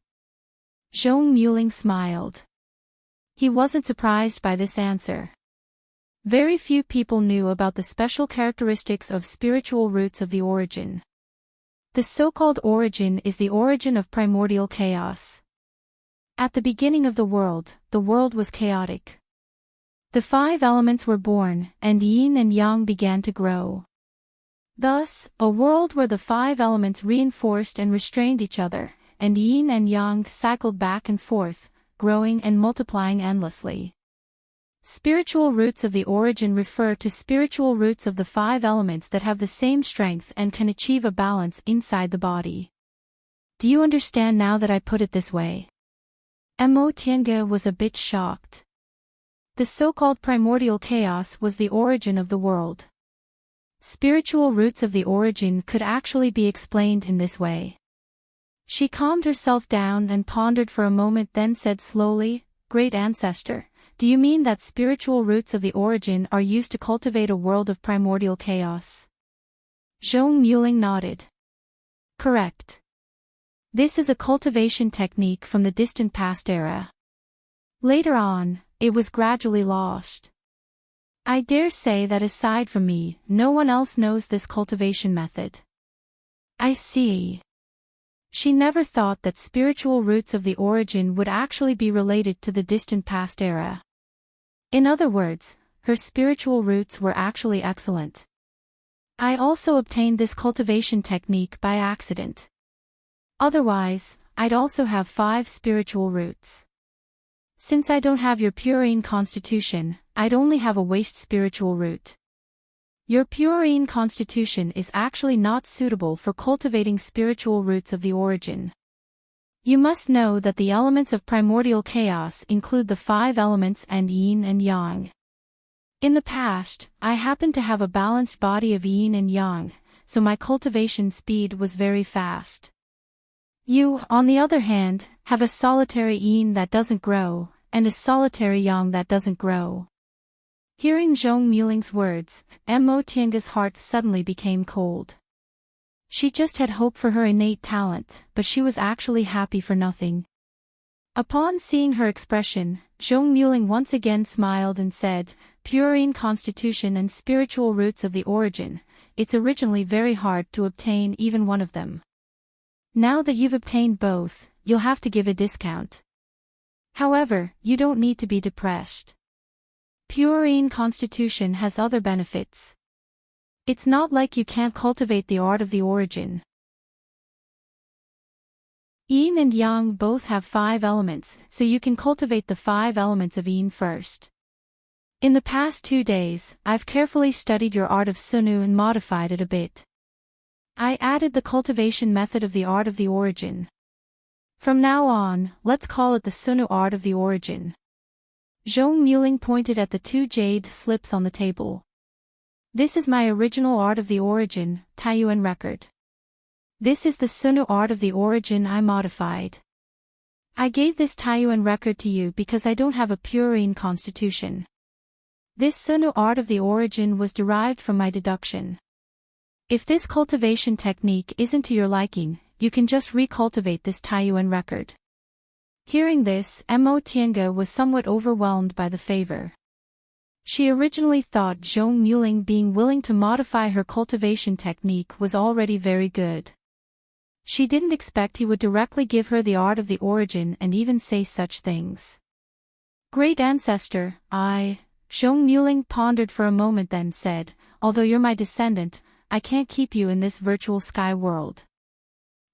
S1: Zhong Muling smiled. He wasn't surprised by this answer. Very few people knew about the special characteristics of spiritual roots of the origin. The so-called origin is the origin of primordial chaos. At the beginning of the world was chaotic. The 5 elements were born, and yin and yang began to grow. Thus, a world where the 5 elements reinforced and restrained each other, and yin and yang cycled back and forth, growing and multiplying endlessly. Spiritual roots of the origin refer to spiritual roots of the 5 elements that have the same strength and can achieve a balance inside the body. Do you understand now that I put it this way? Mo Tiange was a bit shocked. The so-called primordial chaos was the origin of the world. Spiritual roots of the origin could actually be explained in this way. She calmed herself down and pondered for a moment, then said slowly, "Great Ancestor, do you mean that spiritual roots of the origin are used to cultivate a world of primordial chaos?" Zhong Muling nodded. Correct. This is a cultivation technique from the distant past era. Later on, it was gradually lost. I dare say that aside from me, no one else knows this cultivation method. I see. She never thought that spiritual roots of the origin would actually be related to the distant past era. In other words, her spiritual roots were actually excellent. I also obtained this cultivation technique by accident. Otherwise, I'd also have 5 spiritual roots. Since I don't have your purine constitution, I'd only have a waste spiritual root. Your purine constitution is actually not suitable for cultivating spiritual roots of the origin. You must know that the elements of primordial chaos include the 5 elements and yin and yang. In the past, I happened to have a balanced body of yin and yang, so my cultivation speed was very fast. You, on the other hand, have a solitary yin that doesn't grow, and a solitary yang that doesn't grow. Hearing Zhong Muling's words, Mo Tiange's heart suddenly became cold. She just had hope for her innate talent, but she was actually happy for nothing. Upon seeing her expression, Zhong Muling once again smiled and said, "Purine constitution and spiritual roots of the origin, it's originally very hard to obtain even one of them. Now that you've obtained both, you'll have to give a discount. However, you don't need to be depressed. Purine constitution has other benefits. It's not like you can't cultivate the art of the origin. Yin and yang both have 5 elements, so you can cultivate the 5 elements of yin first. In the past 2 days, I've carefully studied your art of Sunu and modified it a bit. I added the cultivation method of the art of the origin. From now on, let's call it the Sunu art of the origin." Zhong Muling pointed at the 2 jade slips on the table. "This is my original art of the origin, Taiyuan record. This is the Sunu art of the origin I modified. I gave this Taiyuan record to you because I don't have a purine constitution. This Sunu art of the origin was derived from my deduction. If this cultivation technique isn't to your liking, you can just recultivate this Taiyuan record." Hearing this, Mo Tiange was somewhat overwhelmed by the favor. She originally thought Zhong Muling being willing to modify her cultivation technique was already very good. She didn't expect he would directly give her the art of the origin and even say such things. "Great Ancestor, Zhong Muling pondered for a moment, then said, "Although you're my descendant, I can't keep you in this virtual sky world.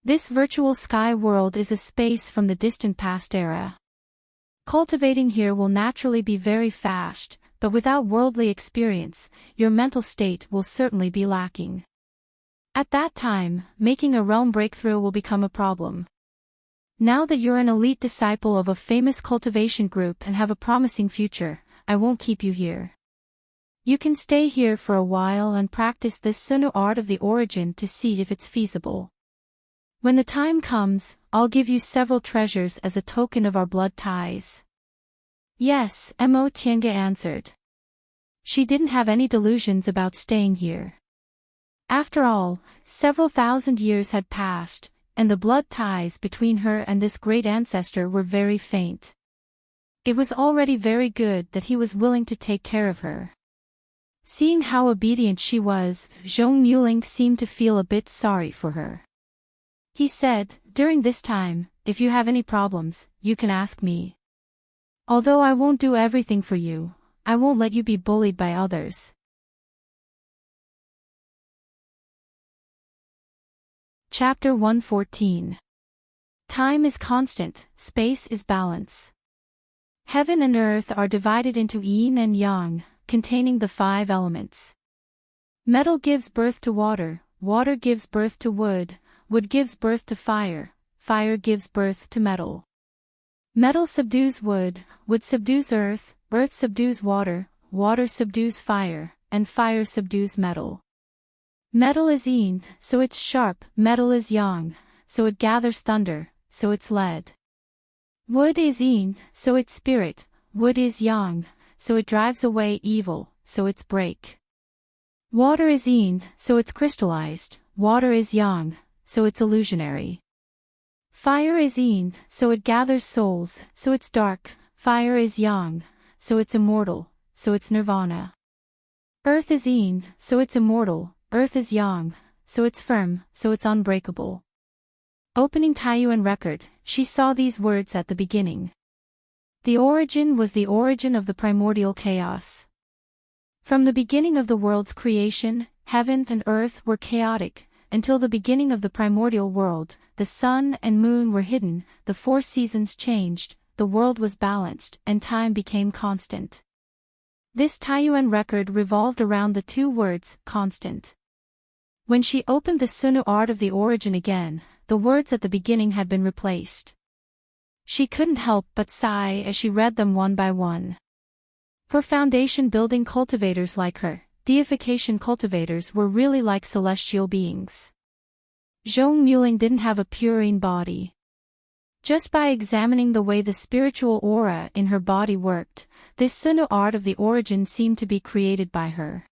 S1: This virtual sky world is a space from the distant past era. Cultivating here will naturally be very fast, but without worldly experience, your mental state will certainly be lacking. At that time, making a realm breakthrough will become a problem. Now that you're an elite disciple of a famous cultivation group and have a promising future, I won't keep you here. You can stay here for a while and practice this Sunu art of the origin to see if it's feasible. When the time comes, I'll give you several treasures as a token of our blood ties." "Yes," Mo Tiange answered. She didn't have any delusions about staying here. After all, several thousand years had passed, and the blood ties between her and this great ancestor were very faint. It was already very good that he was willing to take care of her. Seeing how obedient she was, Zhong Muling seemed to feel a bit sorry for her. He said, "During this time, if you have any problems, you can ask me. Although I won't do everything for you, I won't let you be bullied by others. Chapter 114. Time is constant, space is balance. Heaven and earth are divided into yin and yang, containing the 5 elements. Metal gives birth to water, water gives birth to wood, wood gives birth to fire, fire gives birth to metal. Metal subdues wood, wood subdues earth, earth subdues water, water subdues fire, and fire subdues metal. Metal is yin, so it's sharp, metal is yang, so it gathers thunder, so it's lead. Wood is yin, so it's spirit, wood is yang, so it drives away evil, so it's break. Water is yin, so it's crystallized, water is yang, so it's illusionary. Fire is yin, so it gathers souls, so it's dark, fire is yang, so it's immortal, so it's nirvana. Earth is yin, so it's immortal, earth is yang, so it's firm, so it's unbreakable. Opening Taiyuan record, she saw these words at the beginning. The origin was the origin of the primordial chaos. From the beginning of the world's creation, heaven and earth were chaotic, until the beginning of the primordial world, the sun and moon were hidden, the 4 seasons changed, the world was balanced, and time became constant. This Taiyuan record revolved around the 2 words, constant. When she opened the Sunu art of the origin again, the words at the beginning had been replaced. She couldn't help but sigh as she read them one by one. For foundation-building cultivators like her, deification cultivators were really like celestial beings. Zhong Muling didn't have a purine body. Just by examining the way the spiritual aura in her body worked, this Sunu art of the origin seemed to be created by her.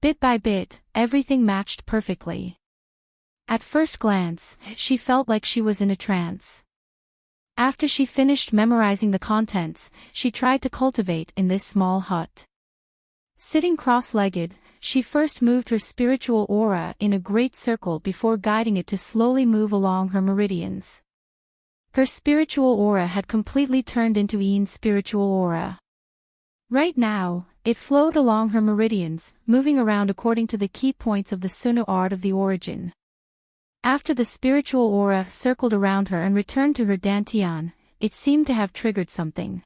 S1: Bit by bit, everything matched perfectly. At first glance, she felt like she was in a trance. After she finished memorizing the contents, she tried to cultivate in this small hut. Sitting cross-legged, she first moved her spiritual aura in a great circle before guiding it to slowly move along her meridians. Her spiritual aura had completely turned into Yin's spiritual aura. Right now, it flowed along her meridians, moving around according to the key points of the Sunu art of the origin. After the spiritual aura circled around her and returned to her dantian, it seemed to have triggered something.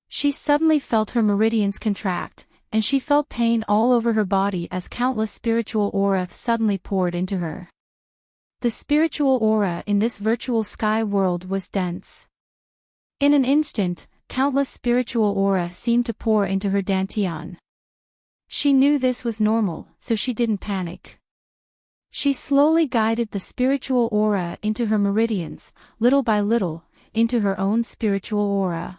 S1: She suddenly felt her meridians contract, and she felt pain all over her body as countless spiritual aura suddenly poured into her. The spiritual aura in this virtual sky world was dense. In an instant, countless spiritual aura seemed to pour into her dantian. She knew this was normal, so she didn't panic. She slowly guided the spiritual aura into her meridians, little by little, into her own spiritual aura.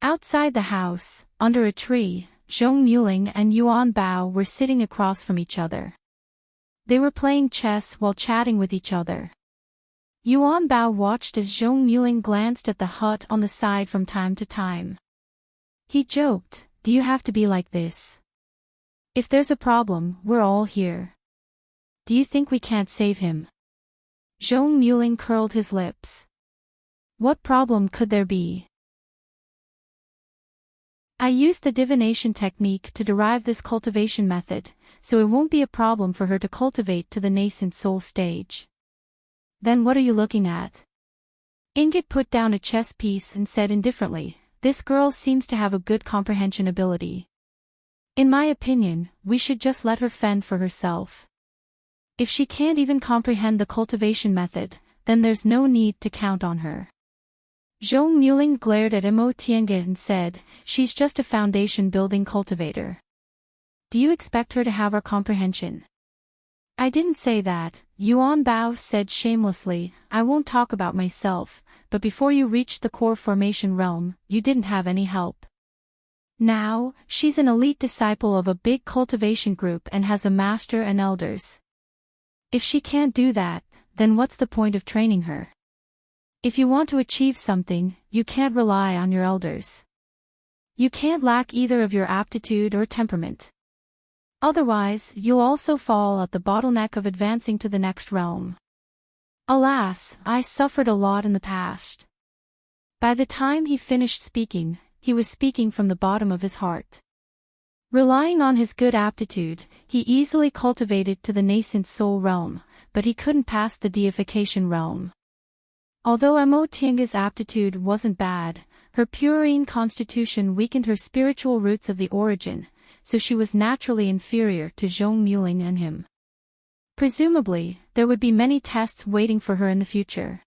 S1: Outside the house, under a tree, Zhong Muling and Yuan Bao were sitting across from each other. They were playing chess while chatting with each other. Yuan Bao watched as Zhong Muling glanced at the hut on the side from time to time. He joked, "Do you have to be like this? If there's a problem, we're all here. Do you think we can't save him?" Zhong Muling curled his lips. What problem could there be? I used the divination technique to derive this cultivation method, so it won't be a problem for her to cultivate to the nascent soul stage. Then what are you looking at? Ingot put down a chess piece and said indifferently, "This girl seems to have a good comprehension ability. In my opinion, we should just let her fend for herself. If she can't even comprehend the cultivation method, then there's no need to count on her." Zhong Muling glared at Imo Tiange and said, "She's just a foundation-building cultivator. Do you expect her to have our comprehension?" "I didn't say that," Yuan Bao said shamelessly. "I won't talk about myself, but before you reached the core formation realm, you didn't have any help. Now, she's an elite disciple of a big cultivation group and has a master and elders. If she can't do that, then what's the point of training her? If you want to achieve something, you can't rely on your elders. You can't lack either of your aptitude or temperament. Otherwise, you'll also fall at the bottleneck of advancing to the next realm. Alas, I suffered a lot in the past. By the time he finished speaking, he was speaking from the bottom of his heart. Relying on his good aptitude, he easily cultivated to the nascent soul realm, but he couldn't pass the deification realm. Although Emotinga's aptitude wasn't bad, her purine constitution weakened her spiritual roots of the origin, so she was naturally inferior to Zhong Muling and him. Presumably, there would be many tests waiting for her in the future.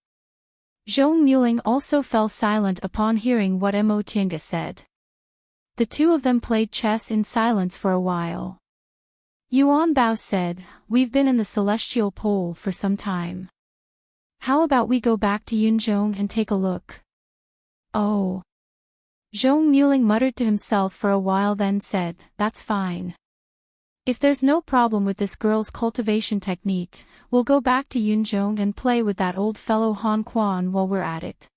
S1: Zhong Muling also fell silent upon hearing what Emotinga said. The two of them played chess in silence for a while. Yuan Bao said, "We've been in the celestial pole for some time. How about we go back to Yunzhong and take a look?" "Oh." Zhong Muling muttered to himself for a while, then said, "That's fine. If there's no problem with this girl's cultivation technique, we'll go back to Yunzhong and play with that old fellow Han Quan while we're at it."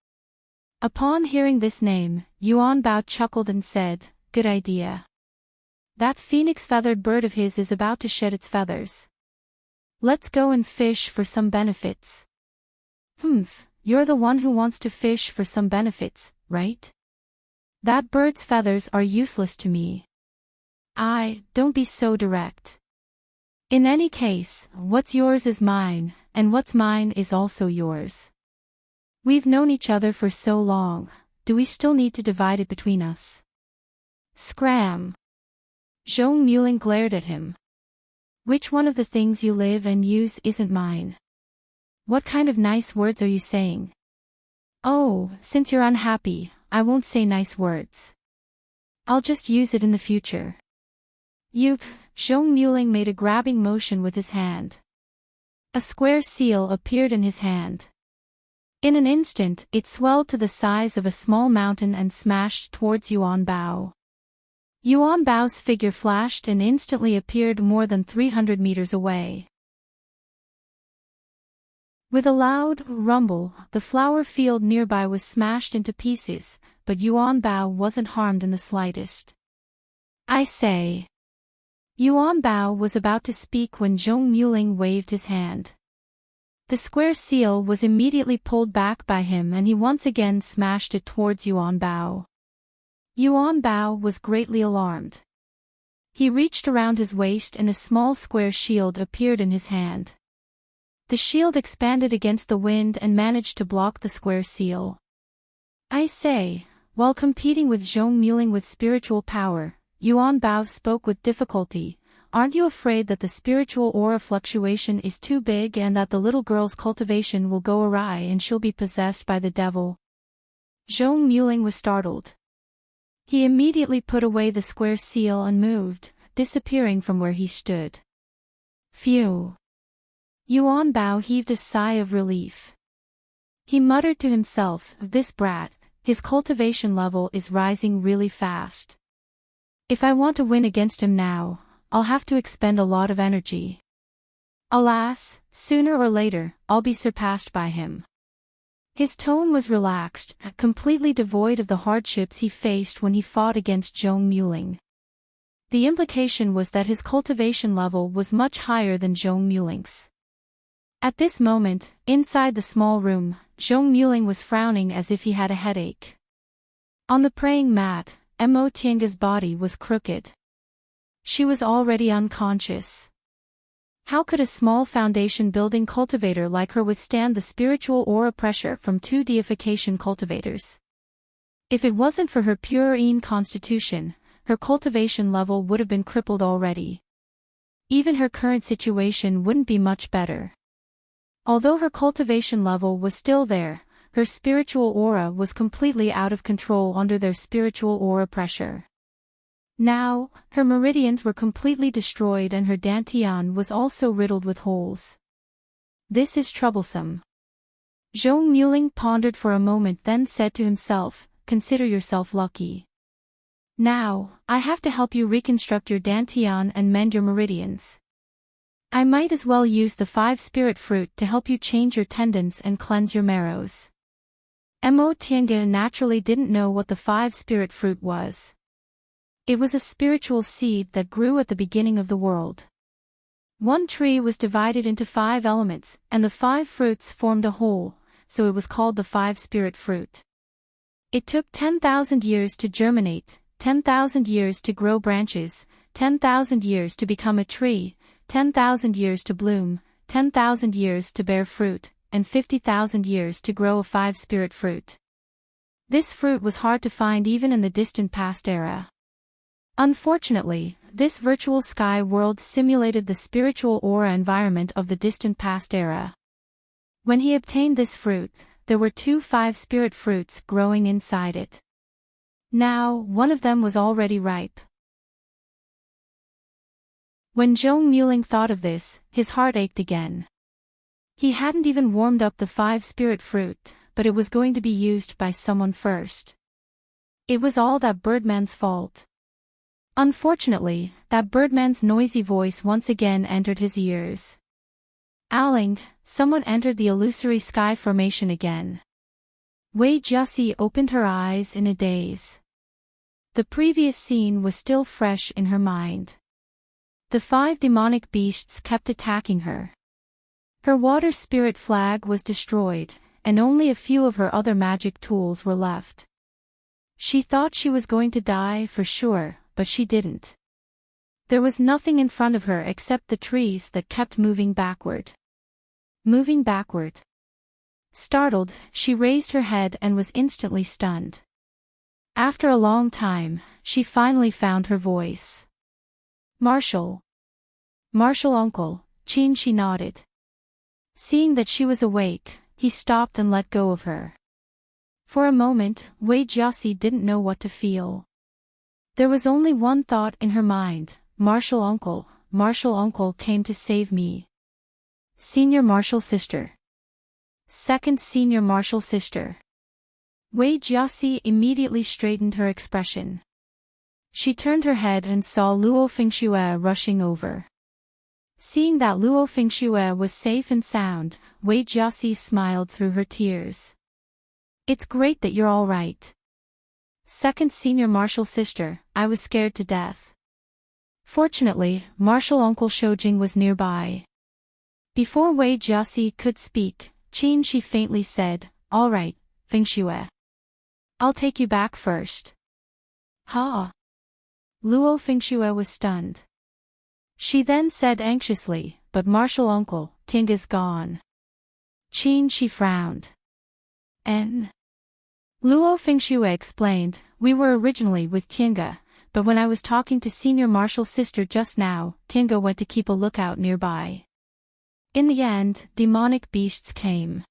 S1: Upon hearing this name, Yuan Bao chuckled and said, "Good idea. That phoenix-feathered bird of his is about to shed its feathers. Let's go and fish for some benefits." "Humph, you're the one who wants to fish for some benefits, right? That bird's feathers are useless to me." Don't be so direct. In any case, what's yours is mine, and what's mine is also yours. We've known each other for so long, do we still need to divide it between us? Scram! Zhong Muling glared at him. Which one of the things you live and use isn't mine? What kind of nice words are you saying? Oh, since you're unhappy, I won't say nice words. I'll just use it in the future. Zhong Muling made a grabbing motion with his hand. A square seal appeared in his hand. In an instant, it swelled to the size of a small mountain and smashed towards Yuan Bao. Yuan Bao's figure flashed and instantly appeared more than 300 meters away. With a loud rumble, the flower field nearby was smashed into pieces, but Yuan Bao wasn't harmed in the slightest. "I say." Yuan Bao was about to speak when Zhong Muling waved his hand. The square seal was immediately pulled back by him and he once again smashed it towards Yuan Bao. Yuan Bao was greatly alarmed. He reached around his waist and a small square shield appeared in his hand. The shield expanded against the wind and managed to block the square seal. "I say," while competing with Zhong Muling with spiritual power, Yuan Bao spoke with difficulty, "Aren't you afraid that the spiritual aura fluctuation is too big and that the little girl's cultivation will go awry and she'll be possessed by the devil?" Zhong Muling was startled. He immediately put away the square seal and moved, disappearing from where he stood. Phew! Yuan Bao heaved a sigh of relief. He muttered to himself, "This brat, his cultivation level is rising really fast. If I want to win against him now, I'll have to expend a lot of energy. Alas, sooner or later, I'll be surpassed by him." His tone was relaxed, completely devoid of the hardships he faced when he fought against Zhong Muling. The implication was that his cultivation level was much higher than Zhong Muling's. At this moment, inside the small room, Zhong Muling was frowning as if he had a headache. On the praying mat, Mo Tianga's body was crooked. She was already unconscious. How could a small foundation-building cultivator like her withstand the spiritual aura pressure from two deification cultivators? If it wasn't for her purine constitution, her cultivation level would have been crippled already. Even her current situation wouldn't be much better. Although her cultivation level was still there, her spiritual aura was completely out of control under their spiritual aura pressure. Now, her meridians were completely destroyed and her dantian was also riddled with holes. This is troublesome. Zhong Muling pondered for a moment, then said to himself, "Consider yourself lucky. Now, I have to help you reconstruct your dantian and mend your meridians. I might as well use the 5 spirit fruit to help you change your tendons and cleanse your marrows." Mo Tianga naturally didn't know what the 5 spirit fruit was. It was a spiritual seed that grew at the beginning of the world. One tree was divided into 5 elements, and the 5 fruits formed a whole, so it was called the 5-spirit fruit. It took 10,000 years to germinate, 10,000 years to grow branches, 10,000 years to become a tree, 10,000 years to bloom, 10,000 years to bear fruit, and 50,000 years to grow a 5-spirit fruit. This fruit was hard to find even in the distant past era. Unfortunately, this virtual sky world simulated the spiritual aura environment of the distant past era. When he obtained this fruit, there were 2 5-spirit fruits growing inside it. Now, one of them was already ripe. When Zhong Muling thought of this, his heart ached again. He hadn't even warmed up the 5-spirit fruit, but it was going to be used by someone first. It was all that Birdman's fault. Unfortunately, that Birdman's noisy voice once again entered his ears. Owling, someone entered the illusory sky formation again. Wei Jiaxi opened her eyes in a daze. The previous scene was still fresh in her mind. The 5 demonic beasts kept attacking her. Her water spirit flag was destroyed, and only a few of her other magic tools were left. She thought she was going to die for sure, but she didn't. There was nothing in front of her except the trees that kept moving backward. Moving backward. Startled, she raised her head and was instantly stunned. After a long time, she finally found her voice. Marshall. Marshall uncle, Qin, she nodded. Seeing that she was awake, he stopped and let go of her. For a moment, Wei Jiaxi didn't know what to feel. There was only one thought in her mind, Marshall uncle came to save me. Senior Marshall sister. Second senior Marshall sister. Wei Jiaxi immediately straightened her expression. She turned her head and saw Luo Fengxue rushing over. Seeing that Luo Fengxue was safe and sound, Wei Jiaxi smiled through her tears. It's great that you're all right. Second senior Marshall sister, I was scared to death. Fortunately, Marshall uncle Shoujing was nearby. Before Wei Jiaxi could speak, Qin she faintly said, all right, Fengxue. I'll take you back first. Ha! Luo Fengxue was stunned. She then said anxiously, but Marshall uncle, Tinga's gone. Qin she frowned. Luo Fengxue explained, we were originally with Tinga, but when I was talking to Senior Marshall's sister just now, Tinga went to keep a lookout nearby. In the end, demonic beasts came.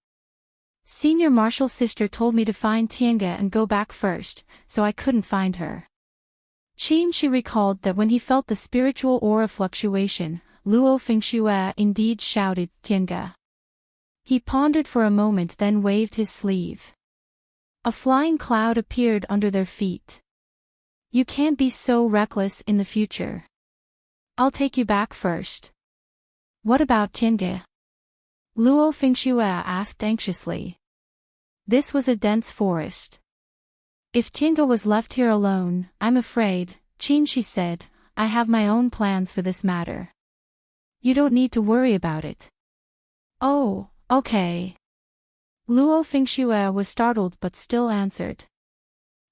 S1: Senior Marshall's sister told me to find Tinga and go back first, so I couldn't find her. Qin she recalled that when he felt the spiritual aura fluctuation, Luo Fengxue indeed shouted, Tinga. He pondered for a moment then waved his sleeve. A flying cloud appeared under their feet. You can't be so reckless in the future. I'll take you back first. What about Tinga? Luo Fengxue asked anxiously. This was a dense forest. If Tinga was left here alone, I'm afraid, Qin she said, I have my own plans for this matter. You don't need to worry about it. Oh, okay. Luo Fengxue was startled but still answered.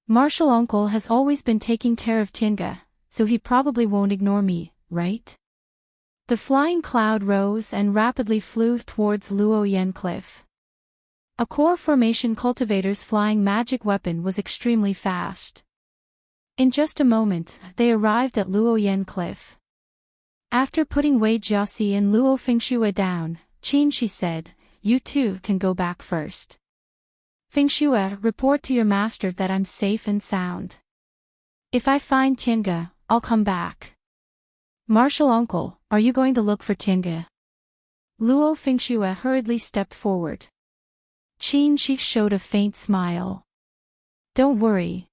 S1: Marshall uncle has always been taking care of Tinga, so he probably won't ignore me, right? The flying cloud rose and rapidly flew towards Luo Yan Cliff. A core formation cultivator's flying magic weapon was extremely fast. In just a moment, they arrived at Luo Yan Cliff. After putting Wei Jiaxi and Luo Fengxue down, Qin she said, you two can go back first. Fengxue, report to your master that I'm safe and sound. If I find Tinga, I'll come back. Marshall uncle, are you going to look for Tinga? Luo Fengxue hurriedly stepped forward. Qin she showed a faint smile. Don't worry.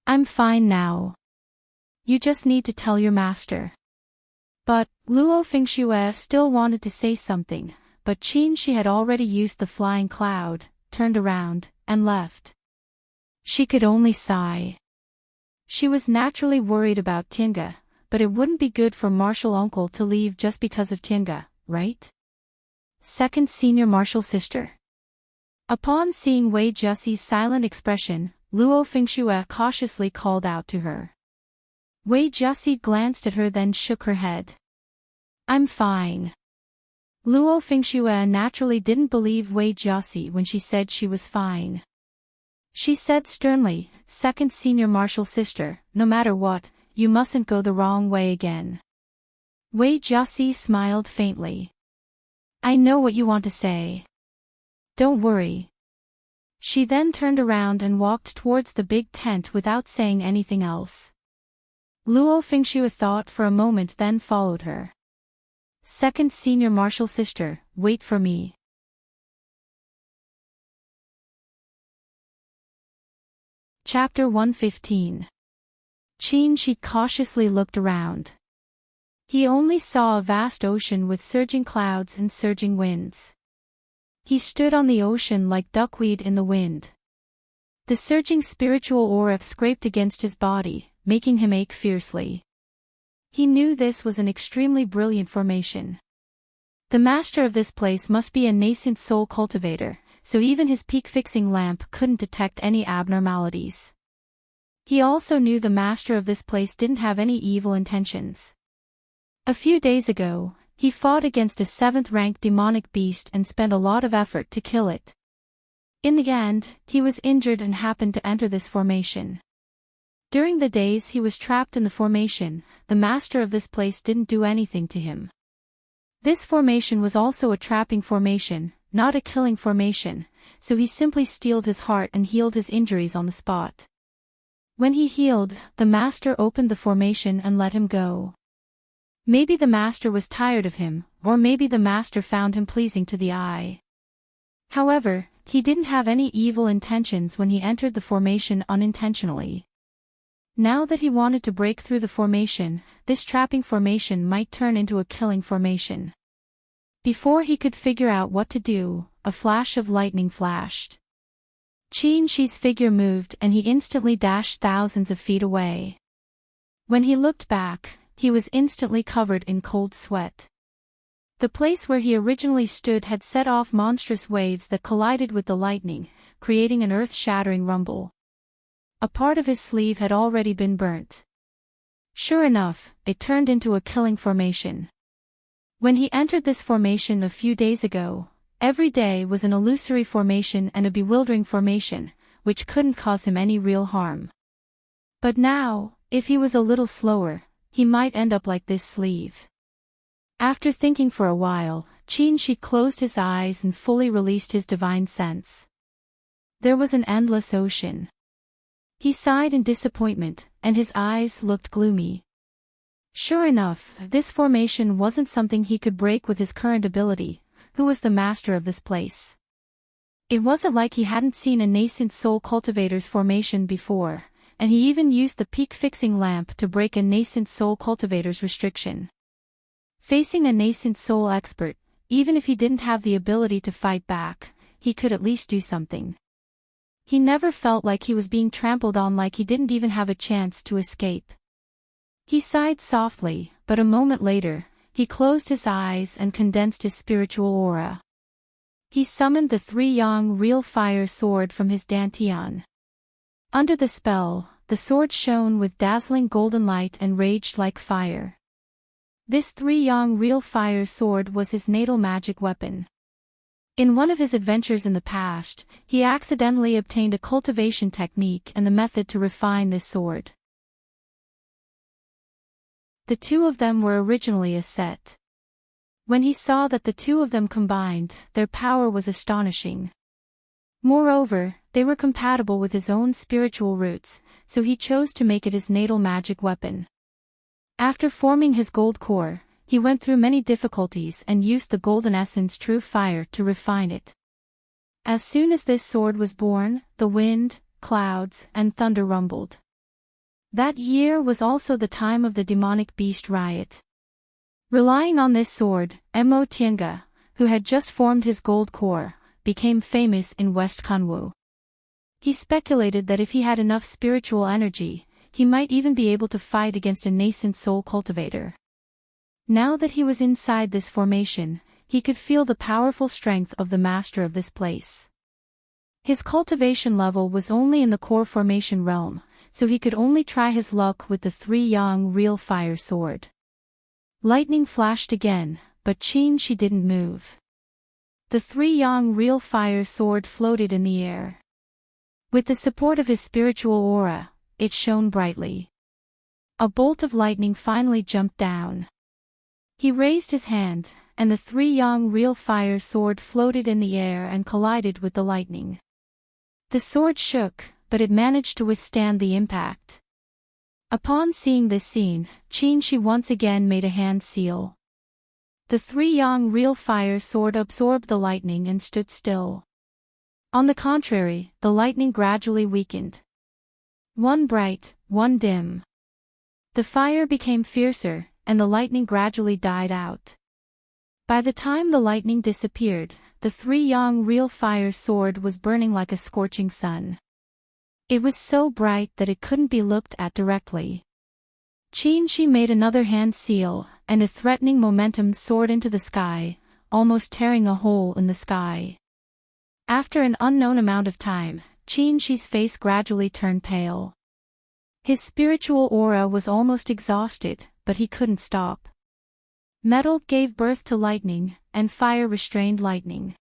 S1: I'm fine now. You just need to tell your master. But, Luo Fengxue still wanted to say something, but Qin she had already used the flying cloud, turned around, and left. She could only sigh. She was naturally worried about Tinga, but it wouldn't be good for Martial Uncle to leave just because of Tiange, right? Second senior Martial sister. Upon seeing Wei Jussi's silent expression, Luo Fengxue cautiously called out to her. Wei Jussi glanced at her then shook her head. I'm fine. Luo Fengxue naturally didn't believe Wei Jussi when she said she was fine. She said sternly, second senior Martial sister, no matter what, you mustn't go the wrong way again. Wei Jussi smiled faintly. I know what you want to say. Don't worry. She then turned around and walked towards the big tent without saying anything else. Luo Fengxue thought for a moment then followed her. Second senior Martial sister, wait for me. Chapter 115. Qin Shi cautiously looked around. He only saw a vast ocean with surging clouds and surging winds. He stood on the ocean like duckweed in the wind. The surging spiritual aura scraped against his body, making him ache fiercely. He knew this was an extremely brilliant formation. The master of this place must be a nascent soul cultivator, so even his peak-fixing lamp couldn't detect any abnormalities. He also knew the master of this place didn't have any evil intentions. A few days ago, he fought against a 7th-ranked demonic beast and spent a lot of effort to kill it. In the end, he was injured and happened to enter this formation. During the days he was trapped in the formation, the master of this place didn't do anything to him. This formation was also a trapping formation, not a killing formation, so he simply steeled his heart and healed his injuries on the spot. When he healed, the master opened the formation and let him go. Maybe the master was tired of him, or maybe the master found him pleasing to the eye. However, he didn't have any evil intentions when he entered the formation unintentionally. Now that he wanted to break through the formation, this trapping formation might turn into a killing formation. Before he could figure out what to do, a flash of lightning flashed. Qin Shi's figure moved and he instantly dashed thousands of feet away. When he looked back, he was instantly covered in cold sweat. The place where he originally stood had set off monstrous waves that collided with the lightning, creating an earth-shattering rumble. A part of his sleeve had already been burnt. Sure enough, it turned into a killing formation. When he entered this formation a few days ago, every day was an illusory formation and a bewildering formation, which couldn't cause him any real harm. But now, if he was a little slower, he might end up like this sleeve. After thinking for a while, Qin Shi closed his eyes and fully released his divine sense. There was an endless ocean. He sighed in disappointment, and his eyes looked gloomy. Sure enough, this formation wasn't something he could break with his current ability. Who was the master of this place? It wasn't like he hadn't seen a nascent soul cultivator's formation before, and he even used the peak-fixing lamp to break a nascent soul cultivator's restriction. Facing a nascent soul expert, even if he didn't have the ability to fight back, he could at least do something. He never felt like he was being trampled on, like he didn't even have a chance to escape. He sighed softly, but a moment later, he closed his eyes and condensed his spiritual aura. He summoned the 3-yang real fire sword from his dantian. Under the spell, the sword shone with dazzling golden light and raged like fire. This 3-yang real fire sword was his natal magic weapon. In one of his adventures in the past, he accidentally obtained a cultivation technique and the method to refine this sword. The two of them were originally a set. When he saw that the two of them combined, their power was astonishing. Moreover, they were compatible with his own spiritual roots, so he chose to make it his natal magic weapon. After forming his gold core, he went through many difficulties and used the golden essence true fire to refine it. As soon as this sword was born, the wind, clouds, and thunder rumbled. That year was also the time of the demonic beast riot. Relying on this sword, Mo Tiange, who had just formed his gold core, became famous in West Kunwu. He speculated that if he had enough spiritual energy, he might even be able to fight against a nascent soul cultivator. Now that he was inside this formation, he could feel the powerful strength of the master of this place. His cultivation level was only in the core formation realm, so he could only try his luck with the 3-yang real fire sword. Lightning flashed again, but she didn't move. The 3-yang real fire sword floated in the air. With the support of his spiritual aura, it shone brightly. A bolt of lightning finally jumped down. He raised his hand, and the 3-yang real fire sword floated in the air and collided with the lightning. The sword shook, but it managed to withstand the impact. Upon seeing this scene, she once again made a hand seal. The 3-yang real fire sword absorbed the lightning and stood still. On the contrary, the lightning gradually weakened. One bright, one dim. The fire became fiercer, and the lightning gradually died out. By the time the lightning disappeared, the 3-yang real fire sword was burning like a scorching sun. It was so bright that it couldn't be looked at directly. She made another hand seal, and a threatening momentum soared into the sky, almost tearing a hole in the sky. After an unknown amount of time, Shi's face gradually turned pale. His spiritual aura was almost exhausted, but he couldn't stop. Metal gave birth to lightning, and fire restrained lightning.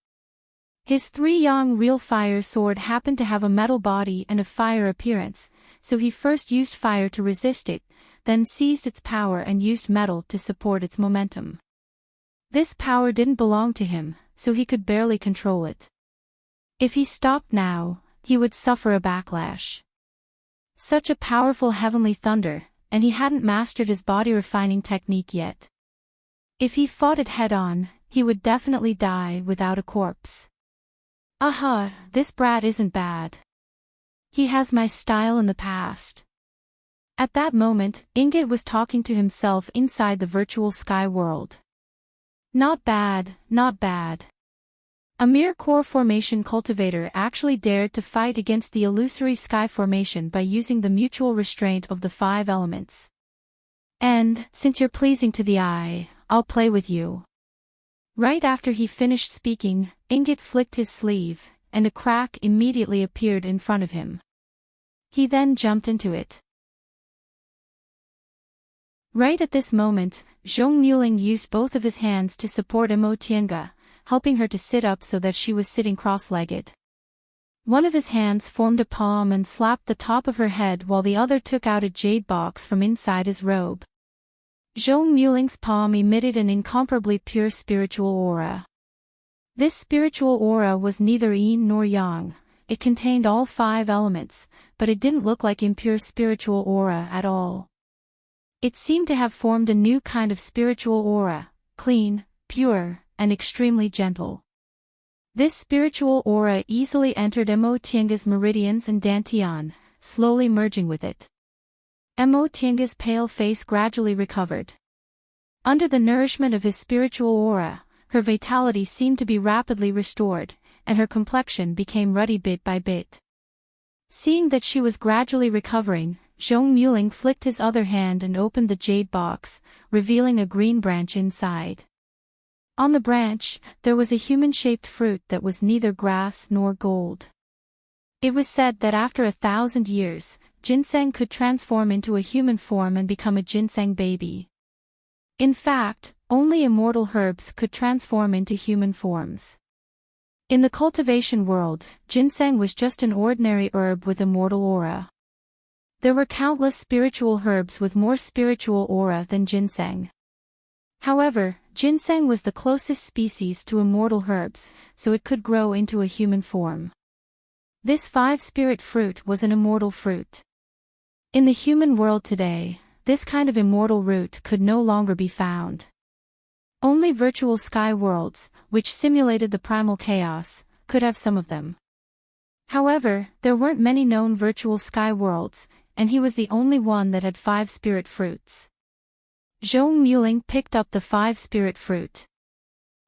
S1: His 3-yang real fire sword happened to have a metal body and a fire appearance, so he first used fire to resist it, then seized its power and used metal to support its momentum. This power didn't belong to him, so he could barely control it. If he stopped now, he would suffer a backlash. Such a powerful heavenly thunder, and he hadn't mastered his body refining technique yet. If he fought it head-on, he would definitely die without a corpse. Aha, this brat isn't bad. He has my style in the past. At that moment, Ingot was talking to himself inside the virtual sky world. Not bad, not bad. A mere core formation cultivator actually dared to fight against the illusory sky formation by using the mutual restraint of the 5 elements. And, since you're pleasing to the eye, I'll play with you. Right after he finished speaking, Ingot flicked his sleeve, and a crack immediately appeared in front of him. He then jumped into it. Right at this moment, Zhong Muling used both of his hands to support Emotienga, helping her to sit up so that she was sitting cross-legged. One of his hands formed a palm and slapped the top of her head while the other took out a jade box from inside his robe. Zhong Muling's palm emitted an incomparably pure spiritual aura. This spiritual aura was neither yin nor yang, it contained all 5 elements, but it didn't look like impure spiritual aura at all. It seemed to have formed a new kind of spiritual aura, clean, pure, and extremely gentle. This spiritual aura easily entered Emotienga's meridians and dantian, slowly merging with it. Emotienga's pale face gradually recovered. Under the nourishment of his spiritual aura, her vitality seemed to be rapidly restored, and her complexion became ruddy bit by bit. Seeing that she was gradually recovering, Zhong Muling flicked his other hand and opened the jade box, revealing a green branch inside. On the branch, there was a human-shaped fruit that was neither grass nor gold. It was said that after 1,000 years, ginseng could transform into a human form and become a ginseng baby. In fact, only immortal herbs could transform into human forms. In the cultivation world, ginseng was just an ordinary herb with immortal aura. There were countless spiritual herbs with more spiritual aura than ginseng. However, ginseng was the closest species to immortal herbs, so it could grow into a human form. This 5-spirit fruit was an immortal fruit. In the human world today, this kind of immortal root could no longer be found. Only virtual sky worlds, which simulated the primal chaos, could have some of them. However, there weren't many known virtual sky worlds, and he was the only one that had 5 spirit fruits. Zhong Muling picked up the 5-spirit fruit.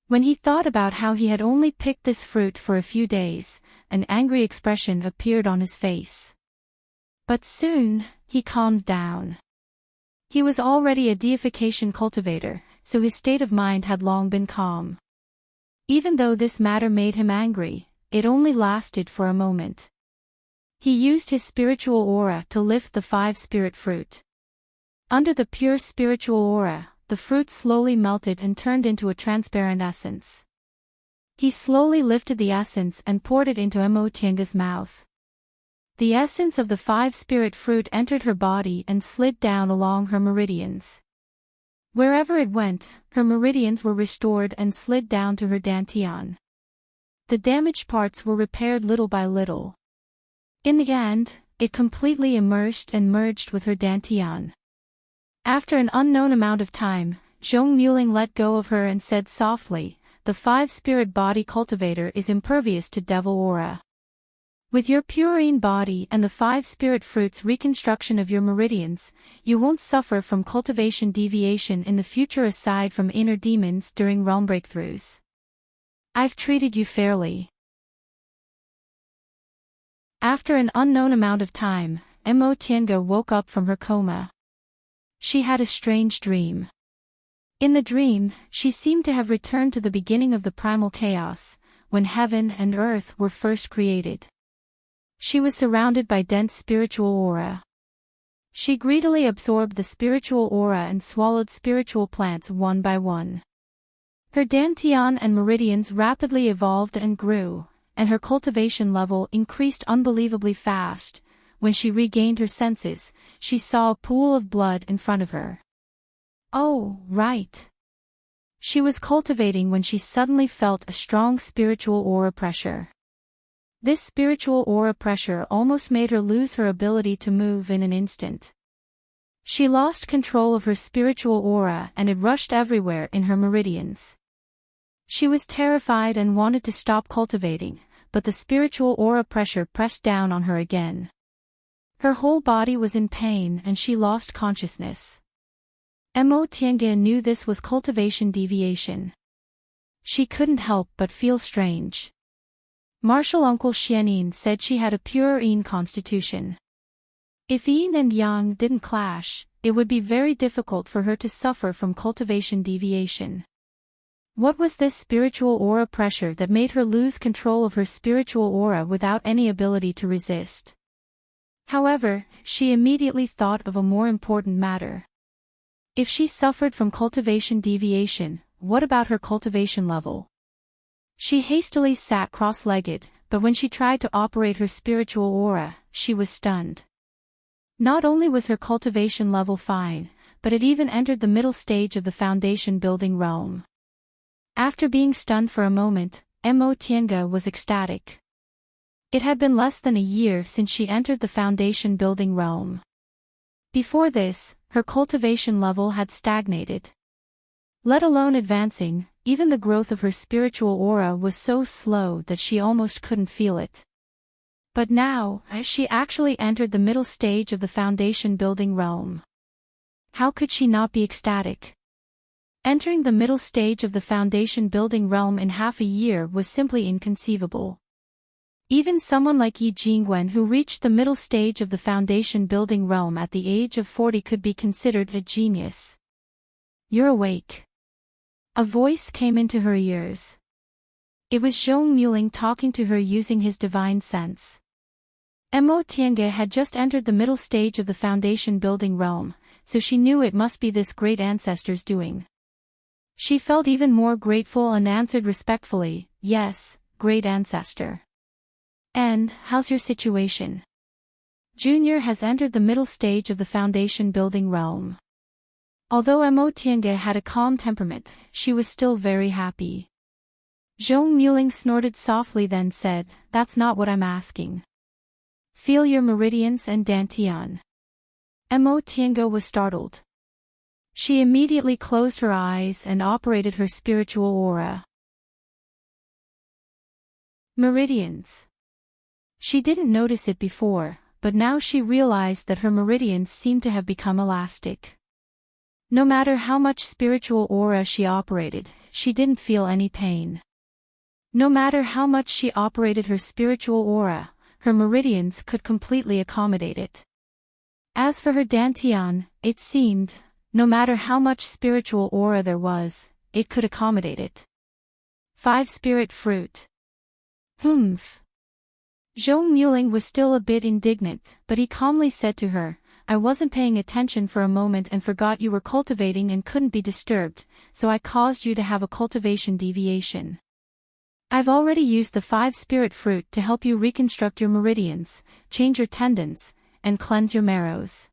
S1: When he thought about how he had only picked this fruit for a few days, an angry expression appeared on his face. But soon, he calmed down. He was already a deification cultivator, so his state of mind had long been calm. Even though this matter made him angry, it only lasted for a moment. He used his spiritual aura to lift the 5 spirit fruit. Under the pure spiritual aura, the fruit slowly melted and turned into a transparent essence. He slowly lifted the essence and poured it into Tiange's mouth. The essence of the 5 spirit fruit entered her body and slid down along her meridians. Wherever it went, her meridians were restored and slid down to her dantian. The damaged parts were repaired little by little. In the end, it completely immersed and merged with her dantian. After an unknown amount of time, Zhong Muling let go of her and said softly, "The 5 spirit body cultivator is impervious to devil aura. With your purine body and the 5 spirit fruits reconstruction of your meridians, you won't suffer from cultivation deviation in the future aside from inner demons during realm breakthroughs. I've treated you fairly." After an unknown amount of time, Tiange woke up from her coma. She had a strange dream. In the dream, she seemed to have returned to the beginning of the primal chaos, when heaven and earth were first created. She was surrounded by dense spiritual aura. She greedily absorbed the spiritual aura and swallowed spiritual plants one by one. Her dantian and meridians rapidly evolved and grew, and her cultivation level increased unbelievably fast. When she regained her senses, she saw a pool of blood in front of her. Oh, right. She was cultivating when she suddenly felt a strong spiritual aura pressure. This spiritual aura pressure almost made her lose her ability to move in an instant. She lost control of her spiritual aura and it rushed everywhere in her meridians. She was terrified and wanted to stop cultivating, but the spiritual aura pressure pressed down on her again. Her whole body was in pain and she lost consciousness. Tiange knew this was cultivation deviation. She couldn't help but feel strange. Martial uncle Xianin said she had a pure yin constitution. If yin and yang didn't clash, it would be very difficult for her to suffer from cultivation deviation. What was this spiritual aura pressure that made her lose control of her spiritual aura without any ability to resist? However, she immediately thought of a more important matter. If she suffered from cultivation deviation, what about her cultivation level? She hastily sat cross-legged, but when she tried to operate her spiritual aura, she was stunned. Not only was her cultivation level fine, but it even entered the middle stage of the foundation building realm. After being stunned for a moment, Tiange was ecstatic. It had been less than a year since she entered the foundation building realm. Before this, her cultivation level had stagnated. Let alone advancing, even the growth of her spiritual aura was so slow that she almost couldn't feel it. But now, she actually entered the middle stage of the foundation building realm. How could she not be ecstatic? Entering the middle stage of the foundation building realm in half a year was simply inconceivable. Even someone like Yi Jingwen who reached the middle stage of the foundation building realm at the age of 40 could be considered a genius. "You're awake." A voice came into her ears. It was Zhong Muling talking to her using his divine sense. Tiange had just entered the middle stage of the foundation building realm, so she knew it must be this great ancestor's doing. She felt even more grateful and answered respectfully, "Yes, great ancestor." "And, how's your situation?" Junior has entered the middle stage of the foundation building realm. Although Tiange had a calm temperament, she was still very happy. Zhong Muling snorted softly then said, "That's not what I'm asking. Feel your meridians and dantian." Tiange was startled. She immediately closed her eyes and operated her spiritual aura. Meridians. She didn't notice it before, but now she realized that her meridians seemed to have become elastic. No matter how much spiritual aura she operated, she didn't feel any pain. No matter how much she operated her spiritual aura, her meridians could completely accommodate it. As for her dantian, it seemed, no matter how much spiritual aura there was, it could accommodate it. 5 spirit fruit. Humph. Zhong Muling was still a bit indignant, but he calmly said to her, I wasn't paying attention for a moment and forgot you were cultivating and couldn't be disturbed, so I caused you to have a cultivation deviation. I've already used the 5 spirit fruit to help you reconstruct your meridians, change your tendons, and cleanse your marrows.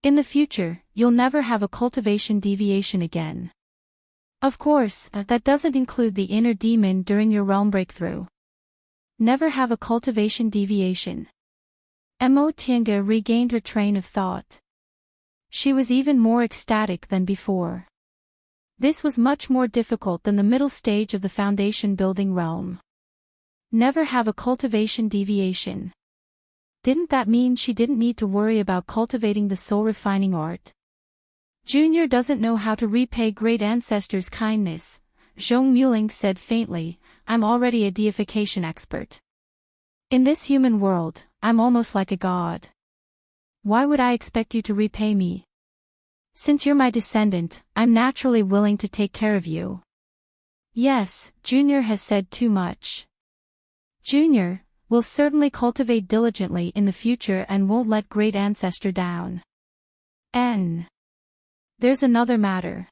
S1: In the future, you'll never have a cultivation deviation again. Of course, that doesn't include the inner demon during your realm breakthrough. Never have a cultivation deviation. Mo Tiange regained her train of thought. She was even more ecstatic than before. This was much more difficult than the middle stage of the foundation building realm. Never have a cultivation deviation. Didn't that mean she didn't need to worry about cultivating the soul refining art? Junior doesn't know how to repay great ancestors' kindness, Zhong Muling said faintly. I'm already a deification expert. In this human world, I'm almost like a god. Why would I expect you to repay me? Since you're my descendant, I'm naturally willing to take care of you. Yes, Junior has said too much. Junior will certainly cultivate diligently in the future and won't let great ancestor down. There's another matter.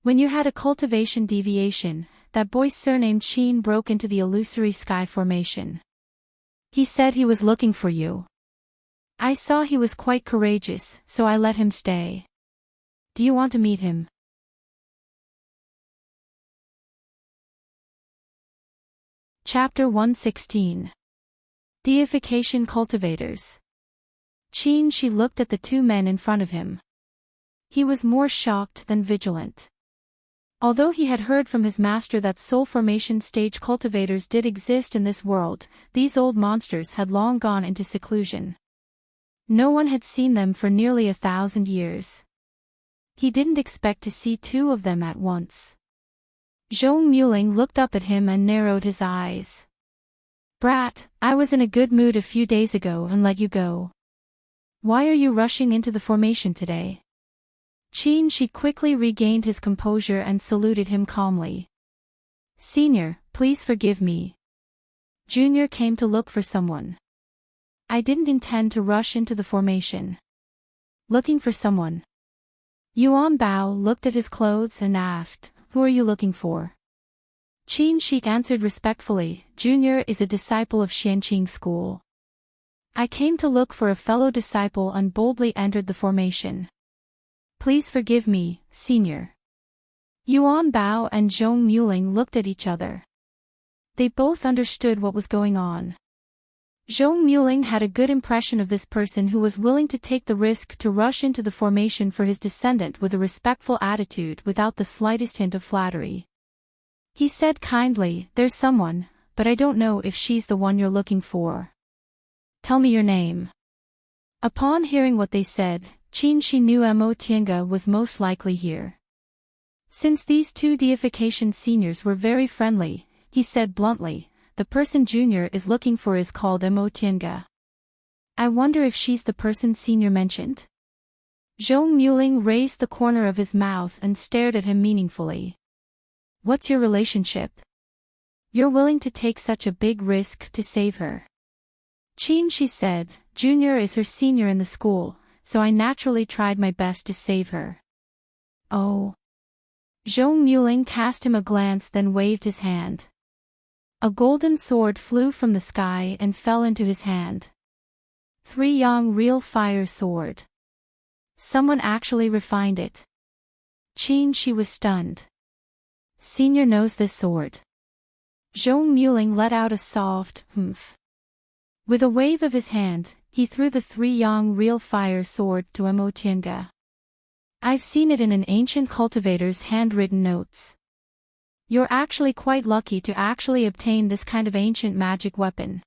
S1: When you had a cultivation deviation, that boy's surname Qin broke into the illusory sky formation. He said he was looking for you. I saw he was quite courageous, so I let him stay. Do you want to meet him? Chapter 116. Deification Cultivators. Qin Shi looked at the 2 men in front of him. He was more shocked than vigilant. Although he had heard from his master that soul formation stage cultivators did exist in this world, these old monsters had long gone into seclusion. No one had seen them for nearly 1,000 years. He didn't expect to see 2 of them at once. Zhong Muling looked up at him and narrowed his eyes. Brat, I was in a good mood a few days ago and let you go. Why are you rushing into the formation today? Qin Shi quickly regained his composure and saluted him calmly. Senior, please forgive me. Junior came to look for someone. I didn't intend to rush into the formation. Looking for someone. Yuan Bao looked at his clothes and asked, Who are you looking for? Qin Shi answered respectfully, Junior is a disciple of Xianqing School. I came to look for a fellow disciple and boldly entered the formation. Please forgive me, Senior. Yuan Bao and Zhong Muling looked at each other. They both understood what was going on. Zhong Muling had a good impression of this person who was willing to take the risk to rush into the formation for his descendant with a respectful attitude without the slightest hint of flattery. He said kindly, There's someone, but I don't know if she's the one you're looking for. Tell me your name. Upon hearing what they said, Qin Shi knew Mo Tiange was most likely here. Since these 2 deification seniors were very friendly, he said bluntly, the person Junior is looking for is called Mo Tiange. I wonder if she's the person Senior mentioned? Zhong Muling raised the corner of his mouth and stared at him meaningfully. What's your relationship? You're willing to take such a big risk to save her. Qin Shi said, Junior is her senior in the school, so I naturally tried my best to save her. Oh. Zhong Muling cast him a glance then waved his hand. A golden sword flew from the sky and fell into his hand. 3 Yang real fire sword. Someone actually refined it. Qin Shi was stunned. Senior knows this sword. Zhong Muling let out a soft, humph. With a wave of his hand, he threw the 3 Yang real fire sword to Mo Tiange. I've seen it in an ancient cultivator's handwritten notes. You're actually quite lucky to actually obtain this kind of ancient magic weapon.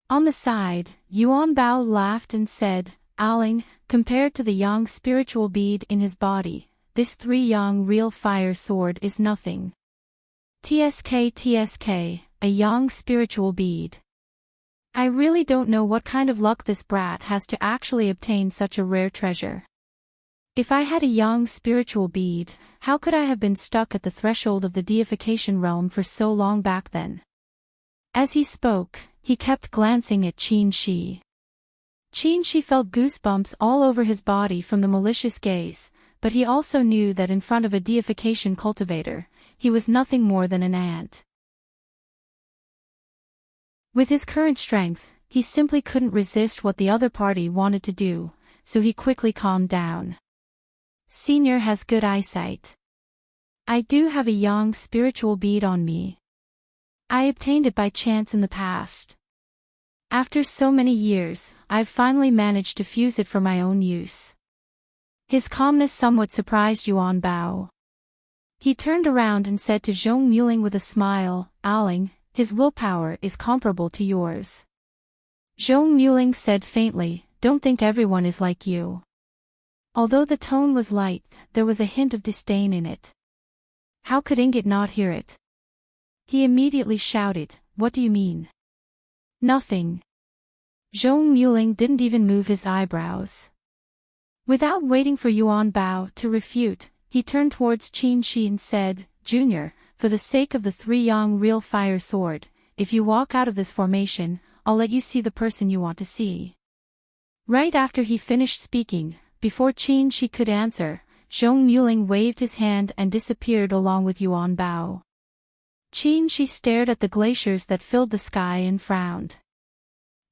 S1: On the side, Yuan Bao laughed and said, Aling, compared to the Yang spiritual bead in his body, this 3 Yang real fire sword is nothing. TSK, a Yang spiritual bead. I really don't know what kind of luck this brat has to actually obtain such a rare treasure. If I had a young spiritual bead, how could I have been stuck at the threshold of the deification realm for so long back then? As he spoke, he kept glancing at Qin Shi. Qin Shi felt goosebumps all over his body from the malicious gaze, but he also knew that in front of a deification cultivator, he was nothing more than an ant. With his current strength, he simply couldn't resist what the other party wanted to do, so he quickly calmed down. Senior has good eyesight. I do have a young spiritual bead on me. I obtained it by chance in the past. After so many years, I've finally managed to fuse it for my own use. His calmness somewhat surprised Yuan Bao. He turned around and said to Zhong Muling with a smile, "Aling, his willpower is comparable to yours." Zhong Muling said faintly, "Don't think everyone is like you." Although the tone was light, there was a hint of disdain in it. How could Ingot not hear it? He immediately shouted, "What do you mean?" "Nothing." Zhong Muling didn't even move his eyebrows. Without waiting for Yuan Bao to refute, he turned towards Qin Shi and said, "Junior, for the sake of the 3 Yang real fire sword, if you walk out of this formation, I'll let you see the person you want to see." Right after he finished speaking, before Qin Shi could answer, Zhong Muling waved his hand and disappeared along with Yuan Bao. Qin Shi stared at the glaciers that filled the sky and frowned.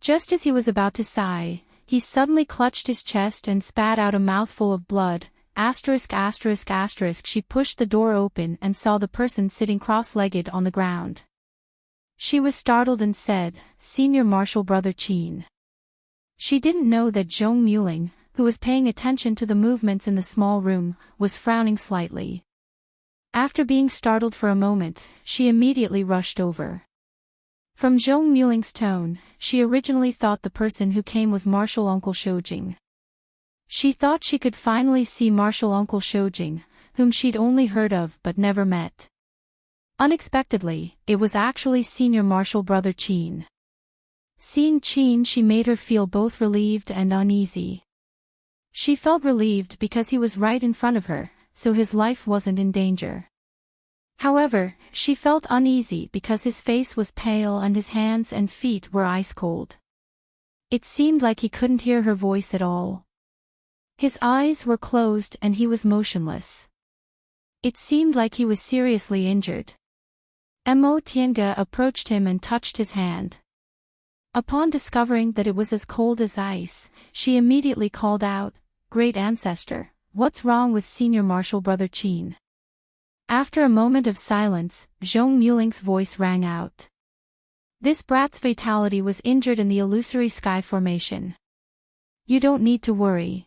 S1: Just as he was about to sigh, he suddenly clutched his chest and spat out a mouthful of blood. She pushed the door open and saw the person sitting cross-legged on the ground. She was startled and said, "Senior Martial Brother Qin." She didn't know that Zhong Muling, who was paying attention to the movements in the small room, was frowning slightly. After being startled for a moment, she immediately rushed over. From Zhong Muling's tone, she originally thought the person who came was Martial Uncle Shoujing. She thought she could finally see Martial Uncle Shoujing, whom she'd only heard of but never met. Unexpectedly, it was actually Senior Martial Brother Qin. Seeing Qin, she made her feel both relieved and uneasy. She felt relieved because he was right in front of her, so his life wasn't in danger. However, she felt uneasy because his face was pale and his hands and feet were ice-cold. It seemed like he couldn't hear her voice at all. His eyes were closed and he was motionless. It seemed like he was seriously injured. Mo Tiange approached him and touched his hand. Upon discovering that it was as cold as ice, she immediately called out, "Great Ancestor, what's wrong with Senior Martial Brother Qin?" After a moment of silence, Zhong Muling's voice rang out. "This brat's fatality was injured in the illusory sky formation. You don't need to worry.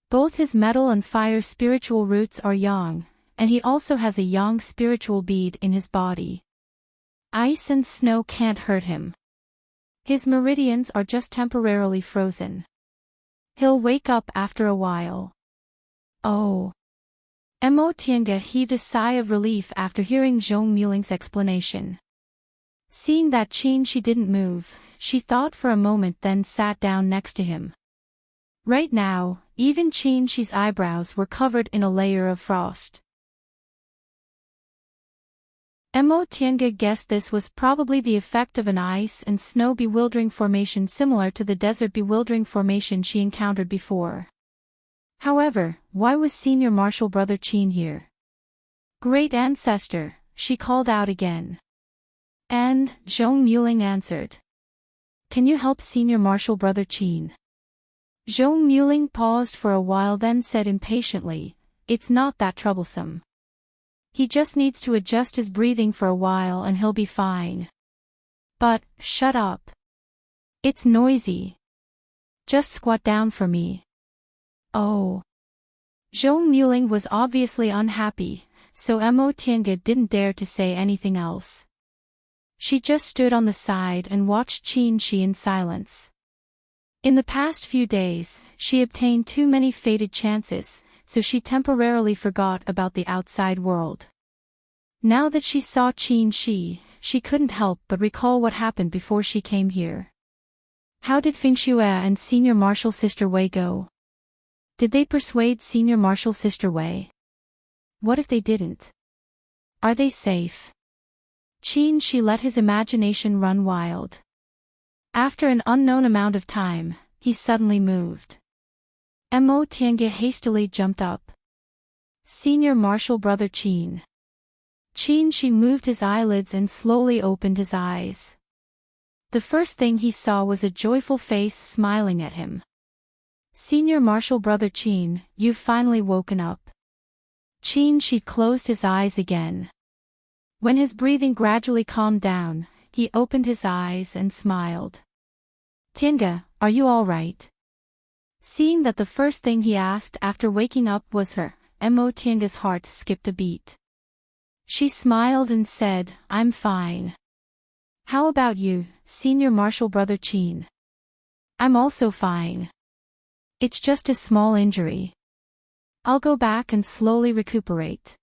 S1: Both his metal and fire spiritual roots are yang, and he also has a yang spiritual bead in his body. Ice and snow can't hurt him. His meridians are just temporarily frozen. He'll wake up after a while." "Oh." Mo Tiange heaved a sigh of relief after hearing Zhong Muling's explanation. Seeing that Qin Shi didn't move, she thought for a moment then sat down next to him. Right now, even Qin Shi's eyebrows were covered in a layer of frost. Mo Tiange guessed this was probably the effect of an ice and snow bewildering formation similar to the desert bewildering formation she encountered before. However, why was Senior Martial Brother Qin here? "Great Ancestor," she called out again. And, Zhong Muling answered. "Can you help Senior Martial Brother Qin?" Zhong Muling paused for a while then said impatiently, "It's not that troublesome. He just needs to adjust his breathing for a while and he'll be fine." "But, shut up. It's noisy. Just squat down for me." "Oh." Zhong Muling was obviously unhappy, so Mo Tiange didn't dare to say anything else. She just stood on the side and watched Qin Shi in silence. In the past few days, she obtained too many fated chances, so she temporarily forgot about the outside world. Now that she saw Qin Shi, she couldn't help but recall what happened before she came here. How did Fingxue and Senior Marshal Sister Wei go? Did they persuade Senior Marshal Sister Wei? What if they didn't? Are they safe? Qin Shi let his imagination run wild. After an unknown amount of time, he suddenly moved. Mo Tiange hastily jumped up. Senior Marshal Brother Qin. Qin Shi moved his eyelids and slowly opened his eyes. The first thing he saw was a joyful face smiling at him. Senior Marshal Brother Qin, you've finally woken up. Qin Shi closed his eyes again. When his breathing gradually calmed down, he opened his eyes and smiled. Tiange, are you all right? Seeing that the first thing he asked after waking up was her, Mo Tiange's heart skipped a beat. She smiled and said, I'm fine. How about you, Senior Marshal Brother Qin? I'm also fine. It's just a small injury. I'll go back and slowly recuperate.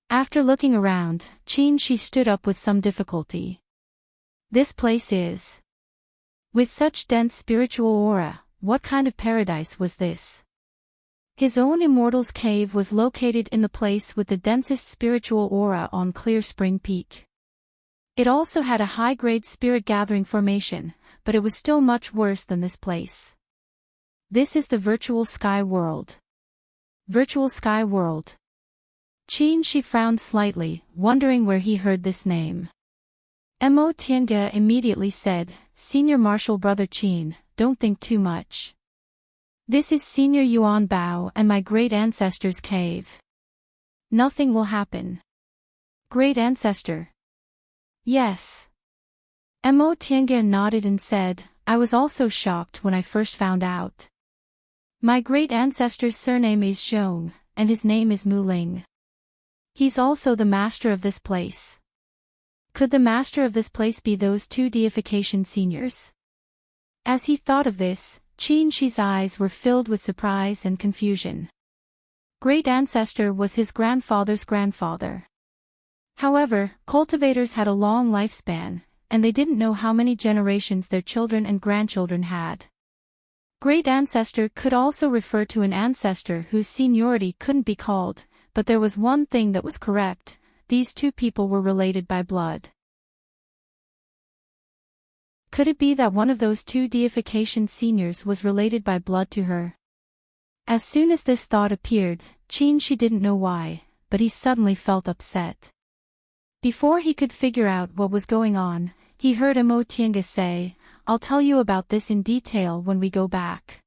S1: After looking around, Qin Shi stood up with some difficulty. This place is. With such dense spiritual aura, what kind of paradise was this? His own Immortal's cave was located in the place with the densest spiritual aura on Clear Spring Peak. It also had a high-grade spirit-gathering formation, but it was still much worse than this place. This is the Virtual Sky World. Virtual Sky World. Qin Shi frowned slightly, wondering where he heard this name. Mo Tiange immediately said, Senior Marshal Brother Qin, don't think too much. This is Senior Yuan Bao and my great ancestor's cave. Nothing will happen. Great ancestor? Yes. Mo Tiange nodded and said, I was also shocked when I first found out. My great ancestor's surname is Zhong, and his name is Mu Ling. He's also the master of this place. Could the master of this place be those two deification seniors? As he thought of this, Qin Shi's eyes were filled with surprise and confusion. Great ancestor was his grandfather's grandfather. However, cultivators had a long lifespan, and they didn't know how many generations their children and grandchildren had. Great ancestor could also refer to an ancestor whose seniority couldn't be called, but there was one thing that was correct: these two people were related by blood. Could it be that one of those two deification seniors was related by blood to her? As soon as this thought appeared, Qin Shi didn't know why, but he suddenly felt upset. Before he could figure out what was going on, he heard Mo Tiange say, I'll tell you about this in detail when we go back.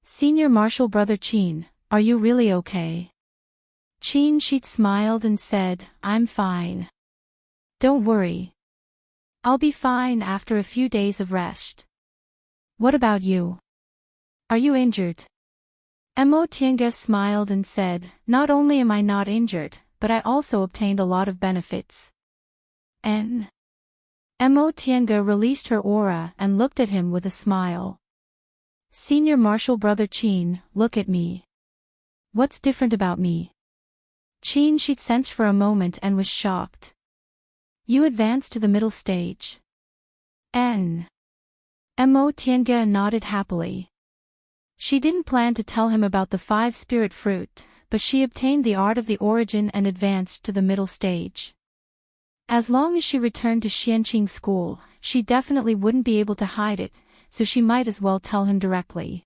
S1: Senior Marshal Brother Qin, are you really okay? Qin Shi smiled and said, I'm fine. Don't worry. I'll be fine after a few days of rest. What about you? Are you injured? Mo Tiange smiled and said, not only am I not injured, but I also obtained a lot of benefits. Mo Tiange released her aura and looked at him with a smile. Senior Marshal Brother Qin, look at me. What's different about me? Qin Shi sensed for a moment and was shocked. You advanced to the middle stage. Mo Tiange nodded happily. She didn't plan to tell him about the 5 spirit fruit, but she obtained the art of the origin and advanced to the middle stage. As long as she returned to Xianqing school, she definitely wouldn't be able to hide it, so she might as well tell him directly.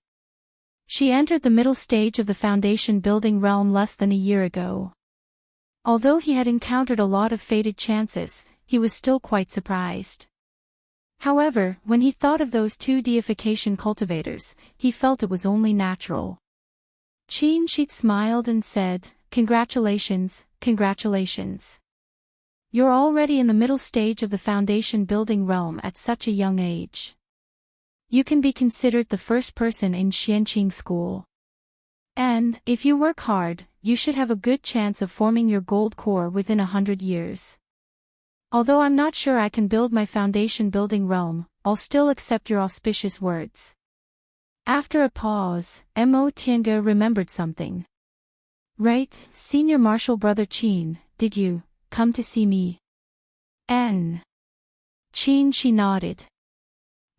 S1: She entered the middle stage of the foundation building realm less than a year ago. Although he had encountered a lot of fated chances, he was still quite surprised. However, when he thought of those two deification cultivators, he felt it was only natural. Qin Shi smiled and said, Congratulations, congratulations. You're already in the middle stage of the foundation building realm at such a young age. You can be considered the first person in Xianqing school. And, if you work hard, you should have a good chance of forming your gold core within 100 years. Although I'm not sure I can build my foundation building realm, I'll still accept your auspicious words. After a pause, Mo Tiange remembered something. Right, Senior Marshal Brother Qin, did you come to see me? Qin Shi nodded.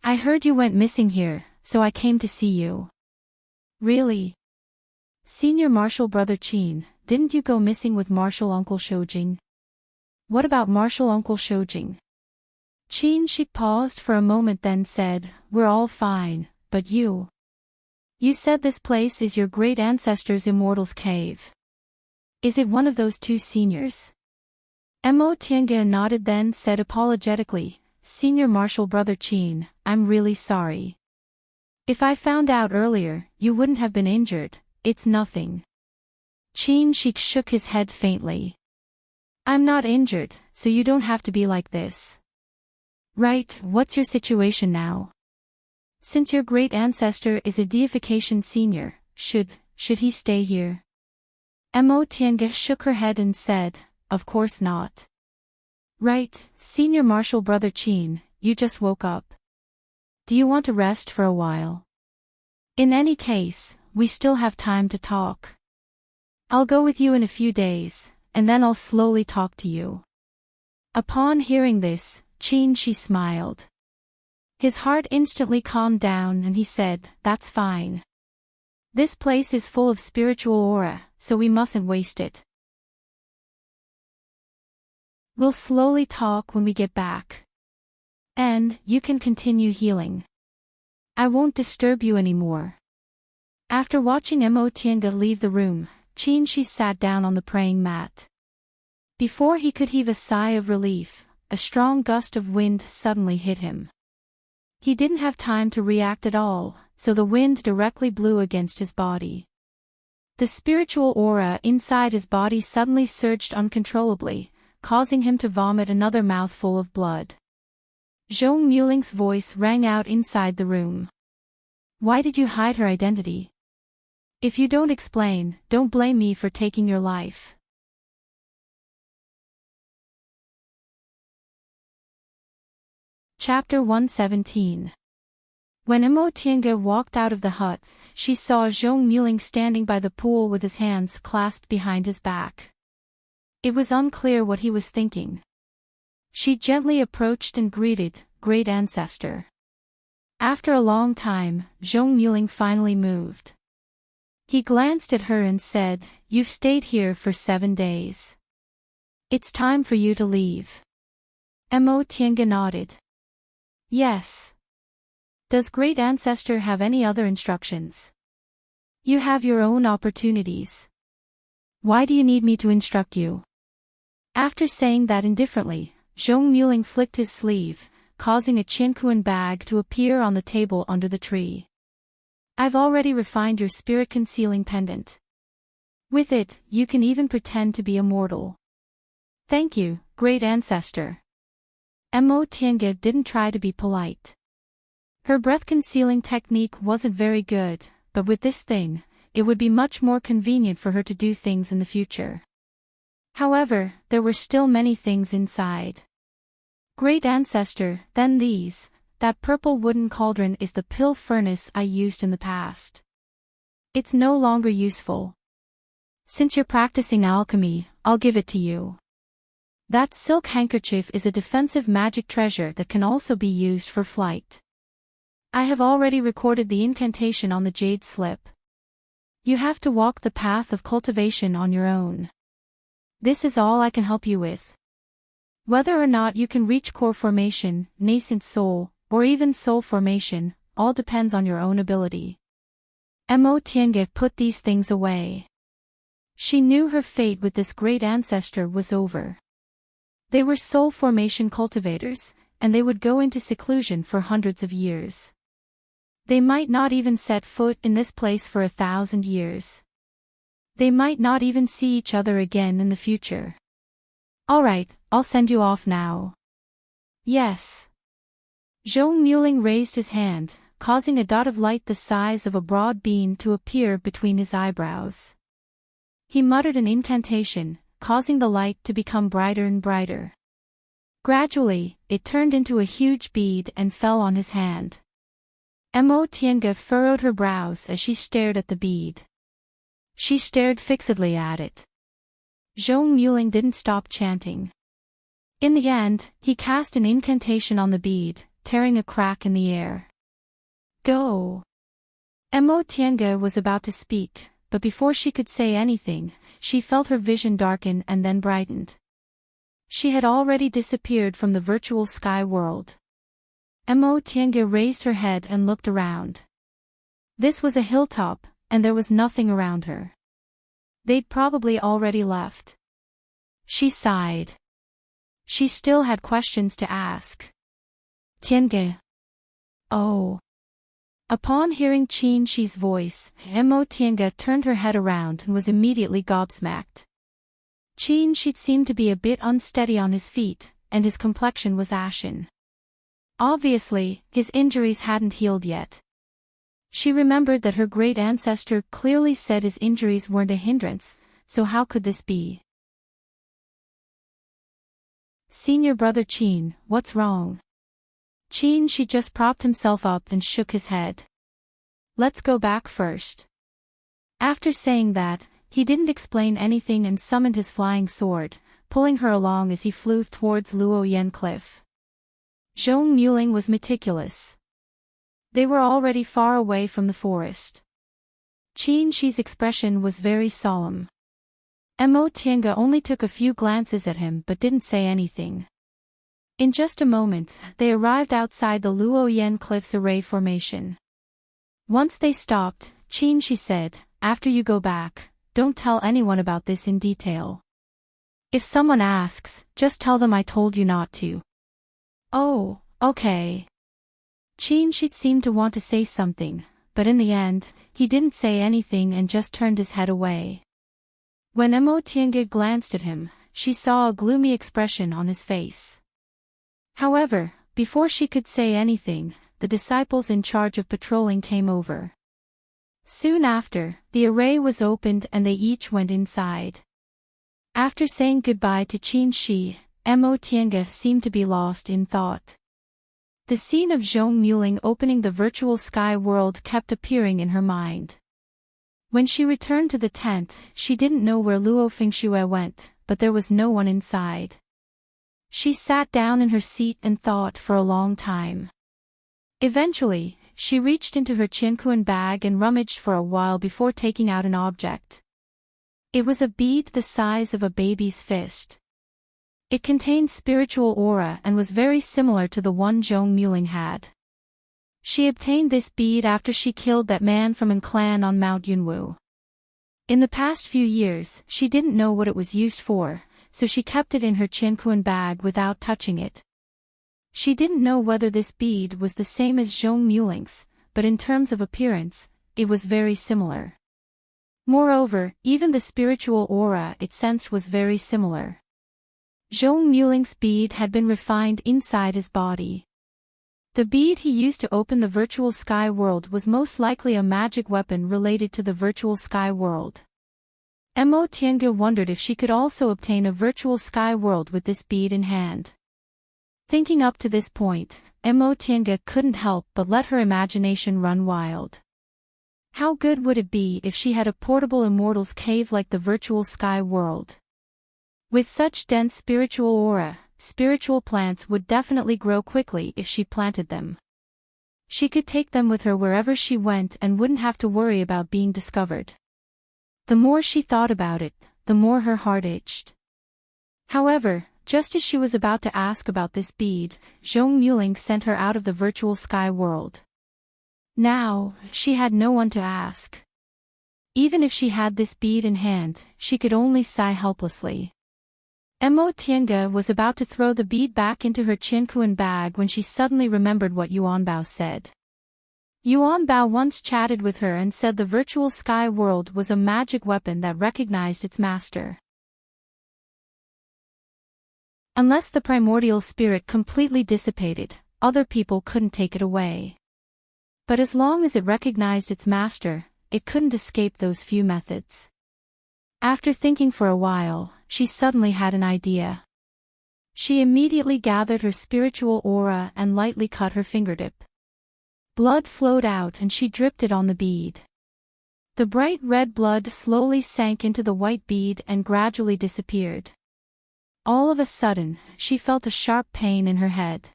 S1: I heard you went missing here, so I came to see you. Really? Senior Marshal Brother Chin, didn't you go missing with Marshal Uncle Shojing? What about Marshal Uncle Shojing? Chin Shik paused for a moment then said, we're all fine, but you? You said this place is your great ancestor's Immortal's cave. Is it one of those two seniors? Mo Tiange nodded then said apologetically, Senior Marshal Brother Chin, I'm really sorry. If I found out earlier, you wouldn't have been injured, it's nothing. Chin Shik shook his head faintly. I'm not injured, so you don't have to be like this. Right, what's your situation now? Since your great ancestor is a deification senior, should he stay here? Mo Tiange shook her head and said, of course not. Right, Senior Marshal Brother Chin, you just woke up. Do you want to rest for a while? In any case, we still have time to talk. I'll go with you in a few days, and then I'll slowly talk to you. Upon hearing this, Chin Shi smiled. His heart instantly calmed down and he said, that's fine. This place is full of spiritual aura, so we mustn't waste it. We'll slowly talk when we get back. And, you can continue healing. I won't disturb you anymore. After watching Mo Tiange leave the room, Chin Shi sat down on the praying mat. Before he could heave a sigh of relief, a strong gust of wind suddenly hit him. He didn't have time to react at all, so the wind directly blew against his body. The spiritual aura inside his body suddenly surged uncontrollably, causing him to vomit another mouthful of blood. Zhong Muling's voice rang out inside the room. Why did you hide her identity? If you don't explain, don't blame me for taking your life. Chapter 117. When Mo Tiange walked out of the hut, she saw Zhong Muling standing by the pool with his hands clasped behind his back. It was unclear what he was thinking. She gently approached and greeted, Great Ancestor. After a long time, Zhong Muling finally moved. He glanced at her and said, You've stayed here for 7 days. It's time for you to leave. Mo Tiange nodded. Yes. Does Great Ancestor have any other instructions? You have your own opportunities. Why do you need me to instruct you? After saying that indifferently, Zhong Muling flicked his sleeve, causing a Qinkuan bag to appear on the table under the tree. I've already refined your spirit-concealing pendant. With it, you can even pretend to be immortal. Thank you, Great Ancestor. Mo Tiange didn't try to be polite. Her breath-concealing technique wasn't very good, but with this thing, it would be much more convenient for her to do things in the future. However, there were still many things inside. Great Ancestor, then that purple wooden cauldron is the pill furnace I used in the past. It's no longer useful. Since you're practicing alchemy, I'll give it to you. That silk handkerchief is a defensive magic treasure that can also be used for flight. I have already recorded the incantation on the jade slip. You have to walk the path of cultivation on your own. This is all I can help you with. Whether or not you can reach core formation, nascent soul, or even soul formation, all depends on your own ability. Mo Tiange put these things away. She knew her fate with this great ancestor was over. They were soul formation cultivators, and they would go into seclusion for hundreds of years. They might not even set foot in this place for 1,000 years. They might not even see each other again in the future. Alright, I'll send you off now. Yes. Zhong Muling raised his hand, causing a dot of light the size of a broad bean to appear between his eyebrows. He muttered an incantation, causing the light to become brighter and brighter. Gradually, it turned into a huge bead and fell on his hand. Mo Tiange furrowed her brows as she stared at the bead. She stared fixedly at it. Zhong Muling didn't stop chanting. In the end, he cast an incantation on the bead, tearing a crack in the air. Go! Mo Tiange was about to speak, but before she could say anything, she felt her vision darken and then brightened. She had already disappeared from the virtual sky world. Mo Tiange raised her head and looked around. This was a hilltop, and there was nothing around her. They'd probably already left. She sighed. She still had questions to ask. Tiange. Oh. Upon hearing Qin Shi's voice, Mo Tiange turned her head around and was immediately gobsmacked. Qin Shi seemed to be a bit unsteady on his feet, and his complexion was ashen. Obviously, his injuries hadn't healed yet. She remembered that her great ancestor clearly said his injuries weren't a hindrance, so how could this be? Senior brother Qin, what's wrong? Qin Shi just propped himself up and shook his head. Let's go back first. After saying that, he didn't explain anything and summoned his flying sword, pulling her along as he flew towards Luoyan Cliff. Zhong Muling was meticulous. They were already far away from the forest. Qin Shi's expression was very solemn. Mo Tiange only took a few glances at him but didn't say anything. In just a moment, they arrived outside the Luoyan Cliff's array formation. Once they stopped, Qin Shi said, "After you go back, don't tell anyone about this in detail. If someone asks, just tell them I told you not to." Oh, okay. Qin Shi seemed to want to say something, but in the end, he didn't say anything and just turned his head away. When Mo Tiange glanced at him, she saw a gloomy expression on his face. However, before she could say anything, the disciples in charge of patrolling came over. Soon after, the array was opened and they each went inside. After saying goodbye to Qin Shi, Mo Tiange seemed to be lost in thought. The scene of Zhong Muling opening the virtual sky world kept appearing in her mind. When she returned to the tent, she didn't know where Luo Fengxue went, but there was no one inside. She sat down in her seat and thought for a long time. Eventually, she reached into her Qiankuan bag and rummaged for a while before taking out an object. It was a bead the size of a baby's fist. It contained spiritual aura and was very similar to the one Zhong Muling had. She obtained this bead after she killed that man from An clan on Mount Yunwu. In the past few years, she didn't know what it was used for, so she kept it in her Qiankuan bag without touching it. She didn't know whether this bead was the same as Zhong Muling's, but in terms of appearance, it was very similar. Moreover, even the spiritual aura it sensed was very similar. Zhong Muling's bead had been refined inside his body. The bead he used to open the virtual sky world was most likely a magic weapon related to the virtual sky world. Mo Tiange wondered if she could also obtain a virtual sky world with this bead in hand. Thinking up to this point, Mo Tiange couldn't help but let her imagination run wild. How good would it be if she had a portable immortal's cave like the virtual sky world? With such dense spiritual aura, spiritual plants would definitely grow quickly if she planted them. She could take them with her wherever she went and wouldn't have to worry about being discovered. The more she thought about it, the more her heart itched. However, just as she was about to ask about this bead, Zhong Muling sent her out of the virtual sky world. Now, she had no one to ask. Even if she had this bead in hand, she could only sigh helplessly. Mo Tiange was about to throw the bead back into her Qiankuan bag when she suddenly remembered what Yuan Bao said. Yuan Bao once chatted with her and said the virtual sky world was a magic weapon that recognized its master. Unless the primordial spirit completely dissipated, other people couldn't take it away. But as long as it recognized its master, it couldn't escape those few methods. After thinking for a while, she suddenly had an idea. She immediately gathered her spiritual aura and lightly cut her fingertip. Blood flowed out and she dripped it on the bead. The bright red blood slowly sank into the white bead and gradually disappeared. All of a sudden, she felt a sharp pain in her head.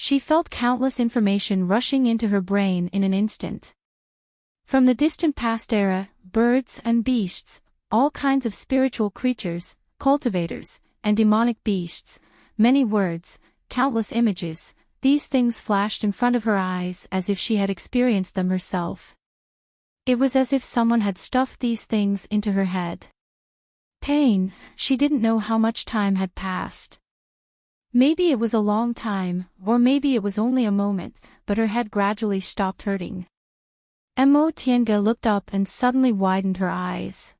S1: She felt countless information rushing into her brain in an instant. From the distant past era, birds and beasts, all kinds of spiritual creatures, cultivators, and demonic beasts, many words, countless images, these things flashed in front of her eyes as if she had experienced them herself. It was as if someone had stuffed these things into her head. Pain, she didn't know how much time had passed. Maybe it was a long time, or maybe it was only a moment, but her head gradually stopped hurting. Mo Tiange looked up and suddenly widened her eyes.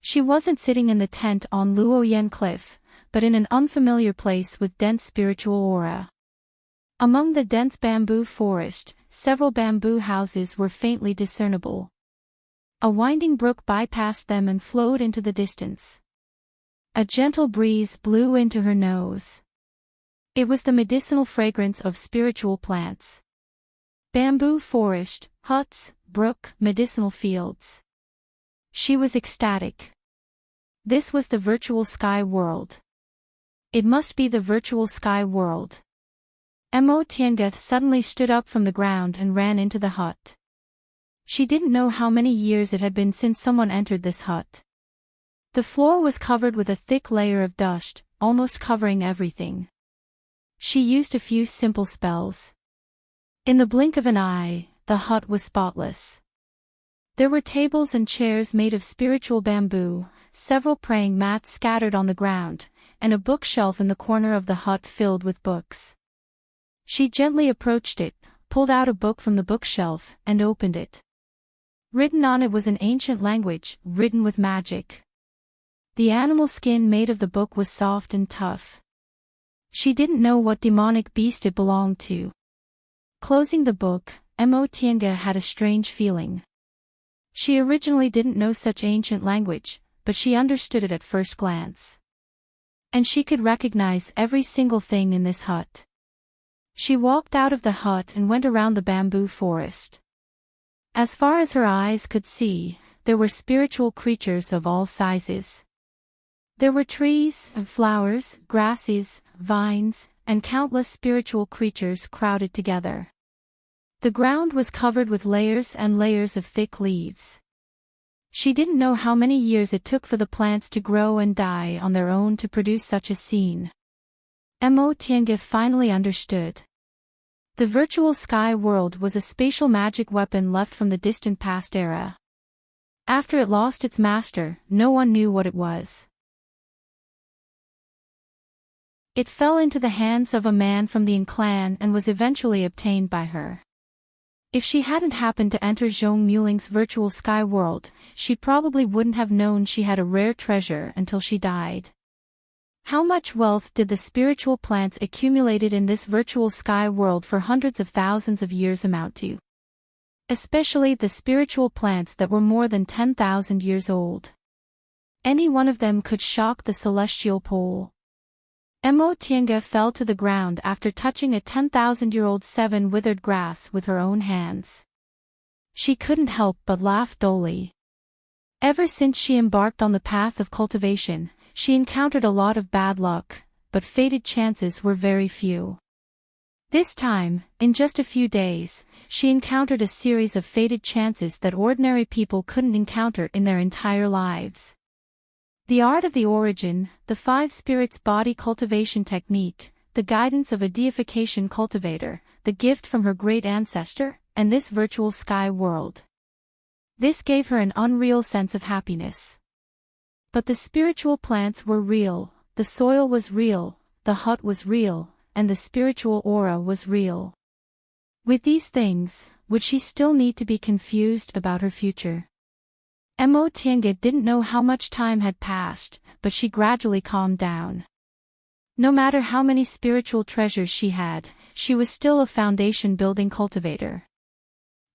S1: She wasn't sitting in the tent on Luoyan Cliff, but in an unfamiliar place with dense spiritual aura. Among the dense bamboo forest, several bamboo houses were faintly discernible. A winding brook bypassed them and flowed into the distance. A gentle breeze blew into her nose. It was the medicinal fragrance of spiritual plants. Bamboo forest, huts, brook, medicinal fields. She was ecstatic. This was the virtual sky world. It must be the virtual sky world. Mo Tiange suddenly stood up from the ground and ran into the hut. She didn't know how many years it had been since someone entered this hut. The floor was covered with a thick layer of dust, almost covering everything. She used a few simple spells. In the blink of an eye, the hut was spotless. There were tables and chairs made of spiritual bamboo, several praying mats scattered on the ground, and a bookshelf in the corner of the hut filled with books. She gently approached it, pulled out a book from the bookshelf, and opened it. Written on it was an ancient language, written with magic. The animal skin made of the book was soft and tough. She didn't know what demonic beast it belonged to. Closing the book, Mo Tiange had a strange feeling. She originally didn't know such ancient language, but she understood it at first glance. And she could recognize every single thing in this hut. She walked out of the hut and went around the bamboo forest. As far as her eyes could see, there were spiritual creatures of all sizes. There were trees, flowers, grasses, vines, and countless spiritual creatures crowded together. The ground was covered with layers and layers of thick leaves. She didn't know how many years it took for the plants to grow and die on their own to produce such a scene. Mo Tiange finally understood. The virtual sky world was a spatial magic weapon left from the distant past era. After it lost its master, no one knew what it was. It fell into the hands of a man from the Yin clan and was eventually obtained by her. If she hadn't happened to enter Zhong Muling's virtual sky world, she probably wouldn't have known she had a rare treasure until she died. How much wealth did the spiritual plants accumulated in this virtual sky world for hundreds of thousands of years amount to? Especially the spiritual plants that were more than 10,000 years old. Any one of them could shock the celestial pole. Mo Tiange fell to the ground after touching a 10,000-year-old seven withered grass with her own hands. She couldn't help but laugh dully. Ever since she embarked on the path of cultivation, she encountered a lot of bad luck, but fated chances were very few. This time, in just a few days, she encountered a series of fated chances that ordinary people couldn't encounter in their entire lives. The art of the origin, the five spirits body cultivation technique, the guidance of a deification cultivator, the gift from her great ancestor, and this virtual sky world. This gave her an unreal sense of happiness. But the spiritual plants were real, the soil was real, the hut was real, and the spiritual aura was real. With these things, would she still need to be confused about her future? Mo Tiange didn't know how much time had passed, but she gradually calmed down. No matter how many spiritual treasures she had, she was still a foundation-building cultivator.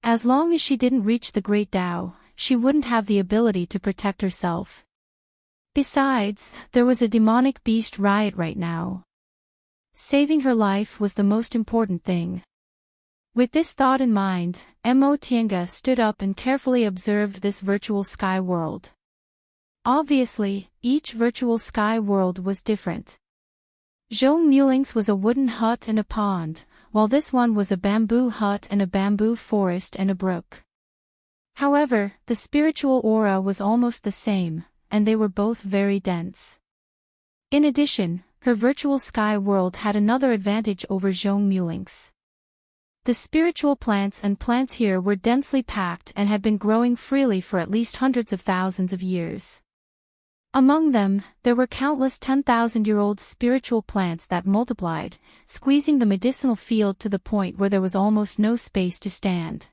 S1: As long as she didn't reach the Great Tao, she wouldn't have the ability to protect herself. Besides, there was a demonic beast riot right now. Saving her life was the most important thing. With this thought in mind, Mo Tiange stood up and carefully observed this virtual sky world. Obviously, each virtual sky world was different. Zhong Muling's was a wooden hut and a pond, while this one was a bamboo hut and a bamboo forest and a brook. However, the spiritual aura was almost the same, and they were both very dense. In addition, her virtual sky world had another advantage over Zhongmuling's. The spiritual plants and plants here were densely packed and had been growing freely for at least hundreds of thousands of years. Among them, there were countless 10,000-year-old spiritual plants that multiplied, squeezing the medicinal field to the point where there was almost no space to stand.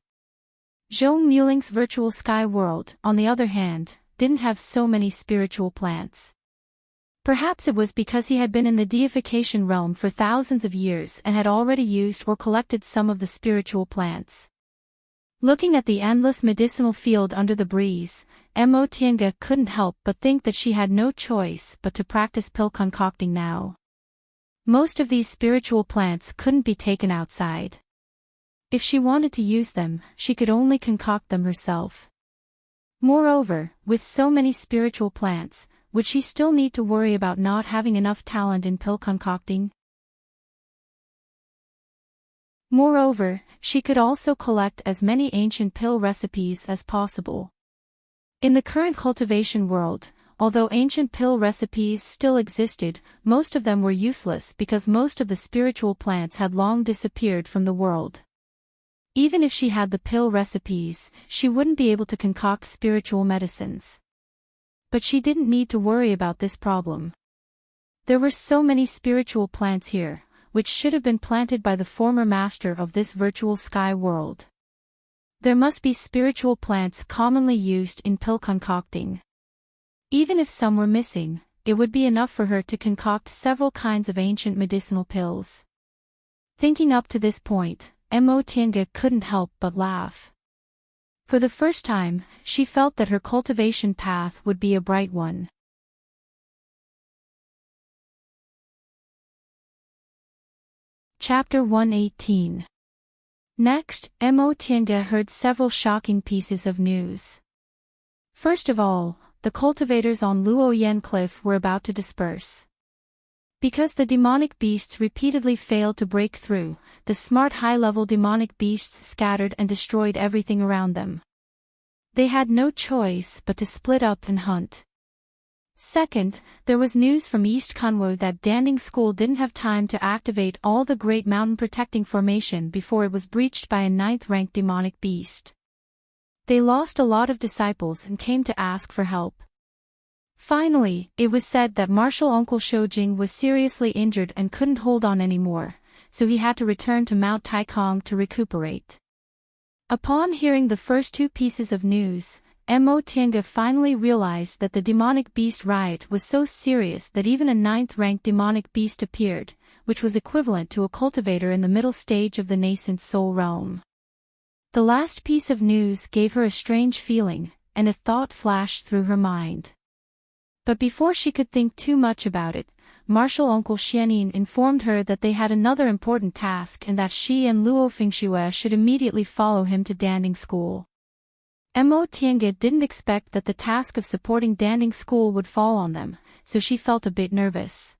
S1: Zhongmuling's virtual sky world, on the other hand, didn't have so many spiritual plants. Perhaps it was because he had been in the deification realm for thousands of years and had already used or collected some of the spiritual plants. Looking at the endless medicinal field under the breeze, Mo Tiange couldn't help but think that she had no choice but to practice pill concocting now. Most of these spiritual plants couldn't be taken outside. If she wanted to use them, she could only concoct them herself. Moreover, with so many spiritual plants, would she still need to worry about not having enough talent in pill concocting? Moreover, she could also collect as many ancient pill recipes as possible. In the current cultivation world, although ancient pill recipes still existed, most of them were useless because most of the spiritual plants had long disappeared from the world. Even if she had the pill recipes, she wouldn't be able to concoct spiritual medicines. But she didn't need to worry about this problem. There were so many spiritual plants here, which should have been planted by the former master of this virtual sky world. There must be spiritual plants commonly used in pill concocting. Even if some were missing, it would be enough for her to concoct several kinds of ancient medicinal pills. Thinking up to this point, Mo Tiange couldn't help but laugh. For the first time, she felt that her cultivation path would be a bright one. Chapter 118. Next, Mo Tiange heard several shocking pieces of news. First of all, the cultivators on Luoyan Cliff were about to disperse. Because the demonic beasts repeatedly failed to break through, the smart high-level demonic beasts scattered and destroyed everything around them. They had no choice but to split up and hunt. Second, there was news from East Kunwo that Danding School didn't have time to activate all the Great Mountain Protecting Formation before it was breached by a 9th-ranked demonic beast. They lost a lot of disciples and came to ask for help. Finally, it was said that Martial Uncle Shoujing was seriously injured and couldn't hold on anymore, so he had to return to Mount Taikong to recuperate. Upon hearing the first two pieces of news, Mo Tiange finally realized that the demonic beast riot was so serious that even a 9th-ranked demonic beast appeared, which was equivalent to a cultivator in the middle stage of the nascent soul realm. The last piece of news gave her a strange feeling, and a thought flashed through her mind. But before she could think too much about it, Martial Uncle Xianin informed her that they had another important task and that she and Luo Fengxue should immediately follow him to Danding School. Mo Tiange didn't expect that the task of supporting Danding School would fall on them, so she felt a bit nervous.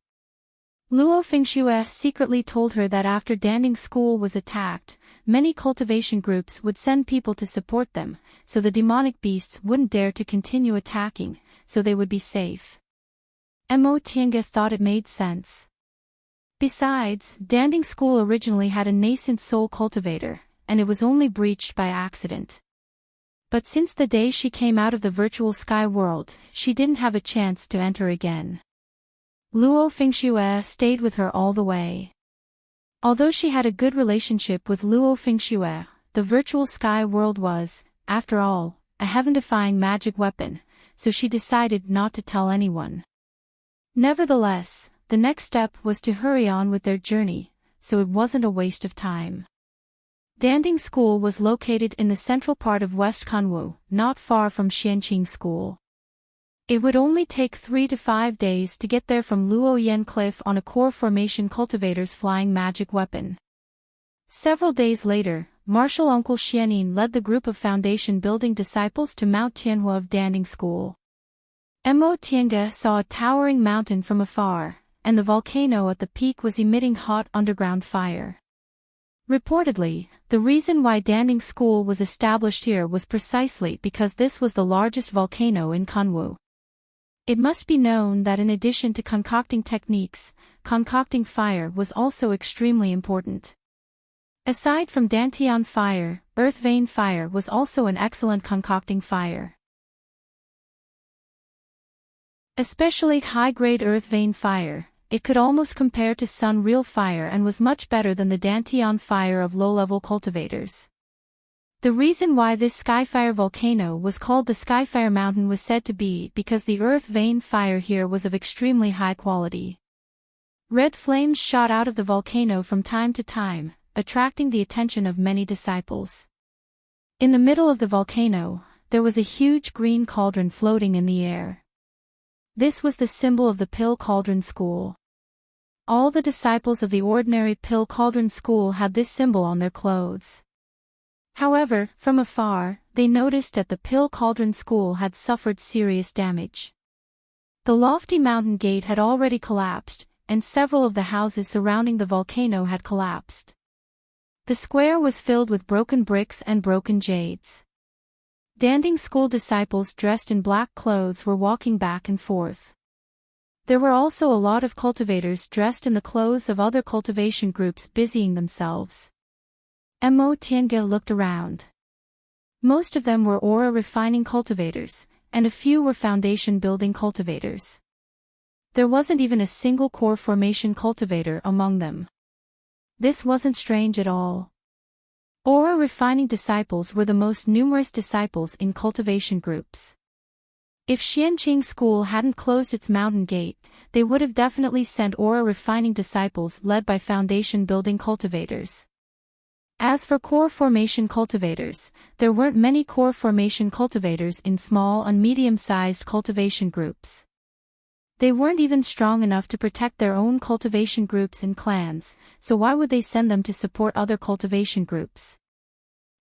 S1: Luo Fengxue secretly told her that after Danding School was attacked, many cultivation groups would send people to support them, so the demonic beasts wouldn't dare to continue attacking, so they would be safe. Mo Tiange thought it made sense. Besides, Danding School originally had a nascent soul cultivator, and it was only breached by accident. But since the day she came out of the virtual sky world, she didn't have a chance to enter again. Luo Fengxue stayed with her all the way. Although she had a good relationship with Luo Fengxue, the virtual sky world was, after all, a heaven-defying magic weapon, so she decided not to tell anyone. Nevertheless, the next step was to hurry on with their journey, so it wasn't a waste of time. Danding School was located in the central part of West Kunwu, not far from Xianqing School. It would only take 3 to 5 days to get there from Luoyan Cliff on a core formation cultivator's flying magic weapon. Several days later, Martial Uncle Xianin led the group of foundation-building disciples to Mount Tianhua of Danding School. Mo Tiange saw a towering mountain from afar, and the volcano at the peak was emitting hot underground fire. Reportedly, the reason why Danding School was established here was precisely because this was the largest volcano in Kunwu. It must be known that in addition to concocting techniques, concocting fire was also extremely important. Aside from Dantian fire, earth vein fire was also an excellent concocting fire. Especially high-grade earth vein fire, it could almost compare to sun real fire and was much better than the Dantian fire of low-level cultivators. The reason why this Skyfire volcano was called the Skyfire Mountain was said to be because the earth vein fire here was of extremely high quality. Red flames shot out of the volcano from time to time, attracting the attention of many disciples. In the middle of the volcano, there was a huge green cauldron floating in the air. This was the symbol of the Pill Cauldron School. All the disciples of the ordinary Pill Cauldron School had this symbol on their clothes. However, from afar, they noticed that the Pill Cauldron School had suffered serious damage. The lofty mountain gate had already collapsed, and several of the houses surrounding the volcano had collapsed. The square was filled with broken bricks and broken jades. Danding School disciples dressed in black clothes were walking back and forth. There were also a lot of cultivators dressed in the clothes of other cultivation groups busying themselves. Mo Tiange looked around. Most of them were aura refining cultivators, and a few were foundation building cultivators. There wasn't even a single core formation cultivator among them. This wasn't strange at all. Aura refining disciples were the most numerous disciples in cultivation groups. If Xianqing School hadn't closed its mountain gate, they would have definitely sent aura refining disciples led by foundation building cultivators. As for core formation cultivators, there weren't many core formation cultivators in small and medium-sized cultivation groups. They weren't even strong enough to protect their own cultivation groups and clans, so why would they send them to support other cultivation groups?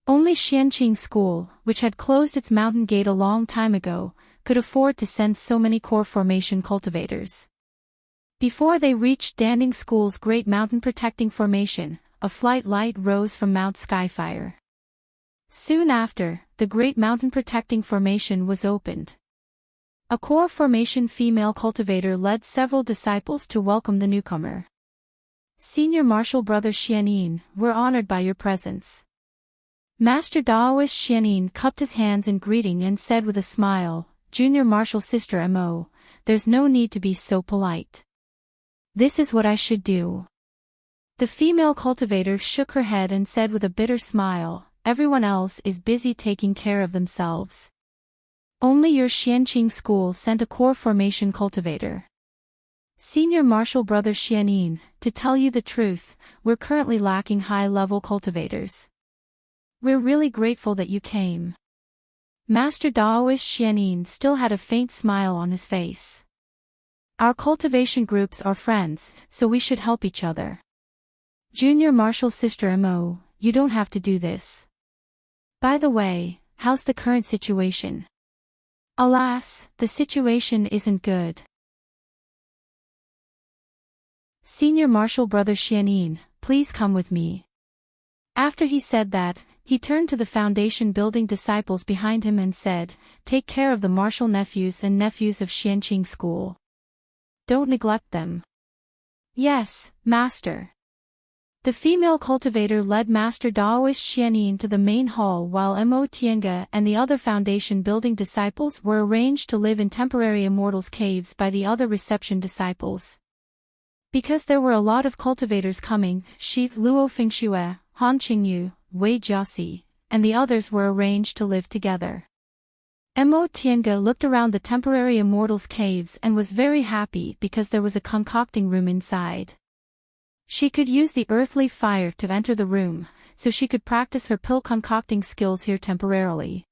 S1: Only Xianqing School, which had closed its mountain gate a long time ago, could afford to send so many core formation cultivators. Before they reached Danding School's great mountain protecting formation, a flight light rose from Mount Skyfire. Soon after, the great mountain protecting formation was opened. A core formation female cultivator led several disciples to welcome the newcomer. Senior Martial Brother Xianin, we're honored by your presence. Master Daoist Xianin cupped his hands in greeting and said with a smile, Junior Martial Sister Mo, there's no need to be so polite. This is what I should do. The female cultivator shook her head and said with a bitter smile, everyone else is busy taking care of themselves. Only your Xianqing School sent a core formation cultivator. Senior Martial Brother Xianin, to tell you the truth, we're currently lacking high-level cultivators. We're really grateful that you came. Master Daoist Xianin still had a faint smile on his face. Our cultivation groups are friends, so we should help each other. Junior Martial Sister Mo, you don't have to do this. By the way, how's the current situation? Alas, the situation isn't good. Senior Martial Brother Xianin, please come with me. After he said that, he turned to the foundation building disciples behind him and said, take care of the martial nephews and nephews of Xianqing School. Don't neglect them. Yes, Master. The female cultivator led Master Daoist Xianin to the main hall while Mo Tiange and the other foundation building disciples were arranged to live in temporary Immortal's caves by the other reception disciples. Because there were a lot of cultivators coming, Shi Luo Fengxue, Han Qingyu, Wei Jiaxi, and the others were arranged to live together. Mo Tiange looked around the temporary Immortal's caves and was very happy because there was a concocting room inside. She could use the earthly fire to enter the room, so she could practice her pill concocting skills here temporarily.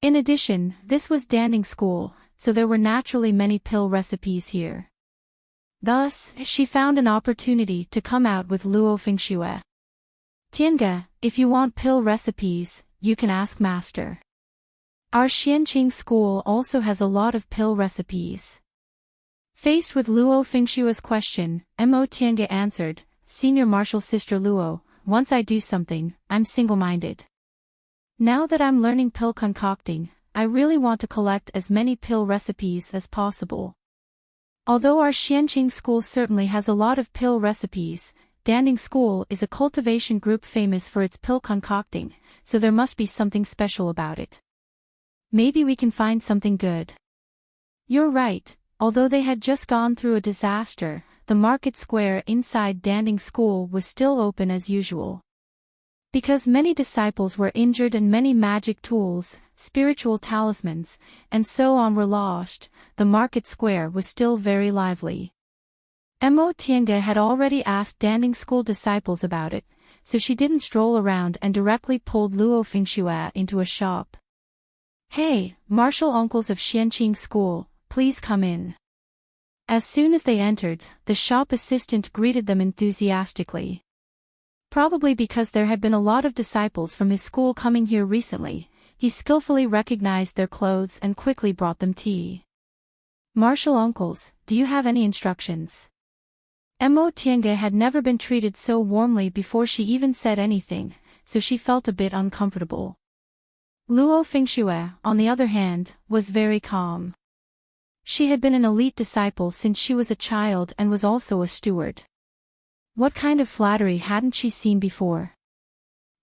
S1: In addition, this was Danding School, so there were naturally many pill recipes here. Thus, she found an opportunity to come out with Luo Fengxue. Tiange, if you want pill recipes, you can ask Master. Our Xianqing School also has a lot of pill recipes. Faced with Luo Fengxue's question, Mo Tiange answered, Senior Martial Sister Luo, once I do something, I'm single-minded. Now that I'm learning pill concocting, I really want to collect as many pill recipes as possible. Although our Xianqing school certainly has a lot of pill recipes, Danding School is a cultivation group famous for its pill concocting, so there must be something special about it. Maybe we can find something good. You're right, although they had just gone through a disaster, the market square inside Danding School was still open as usual. Because many disciples were injured and many magic tools, spiritual talismans, and so on were lost, the market square was still very lively. Mo Tienge had already asked Danding School disciples about it, so she didn't stroll around and directly pulled Luo Fingxue into a shop. "Hey, martial uncles of Xianqing School, please come in." As soon as they entered, the shop assistant greeted them enthusiastically. Probably because there had been a lot of disciples from his school coming here recently, he skillfully recognized their clothes and quickly brought them tea. "Martial uncles, do you have any instructions?" Mo Tienge had never been treated so warmly before she even said anything, so she felt a bit uncomfortable. Luo Fingxue, on the other hand, was very calm. She had been an elite disciple since she was a child and was also a steward. What kind of flattery hadn't she seen before?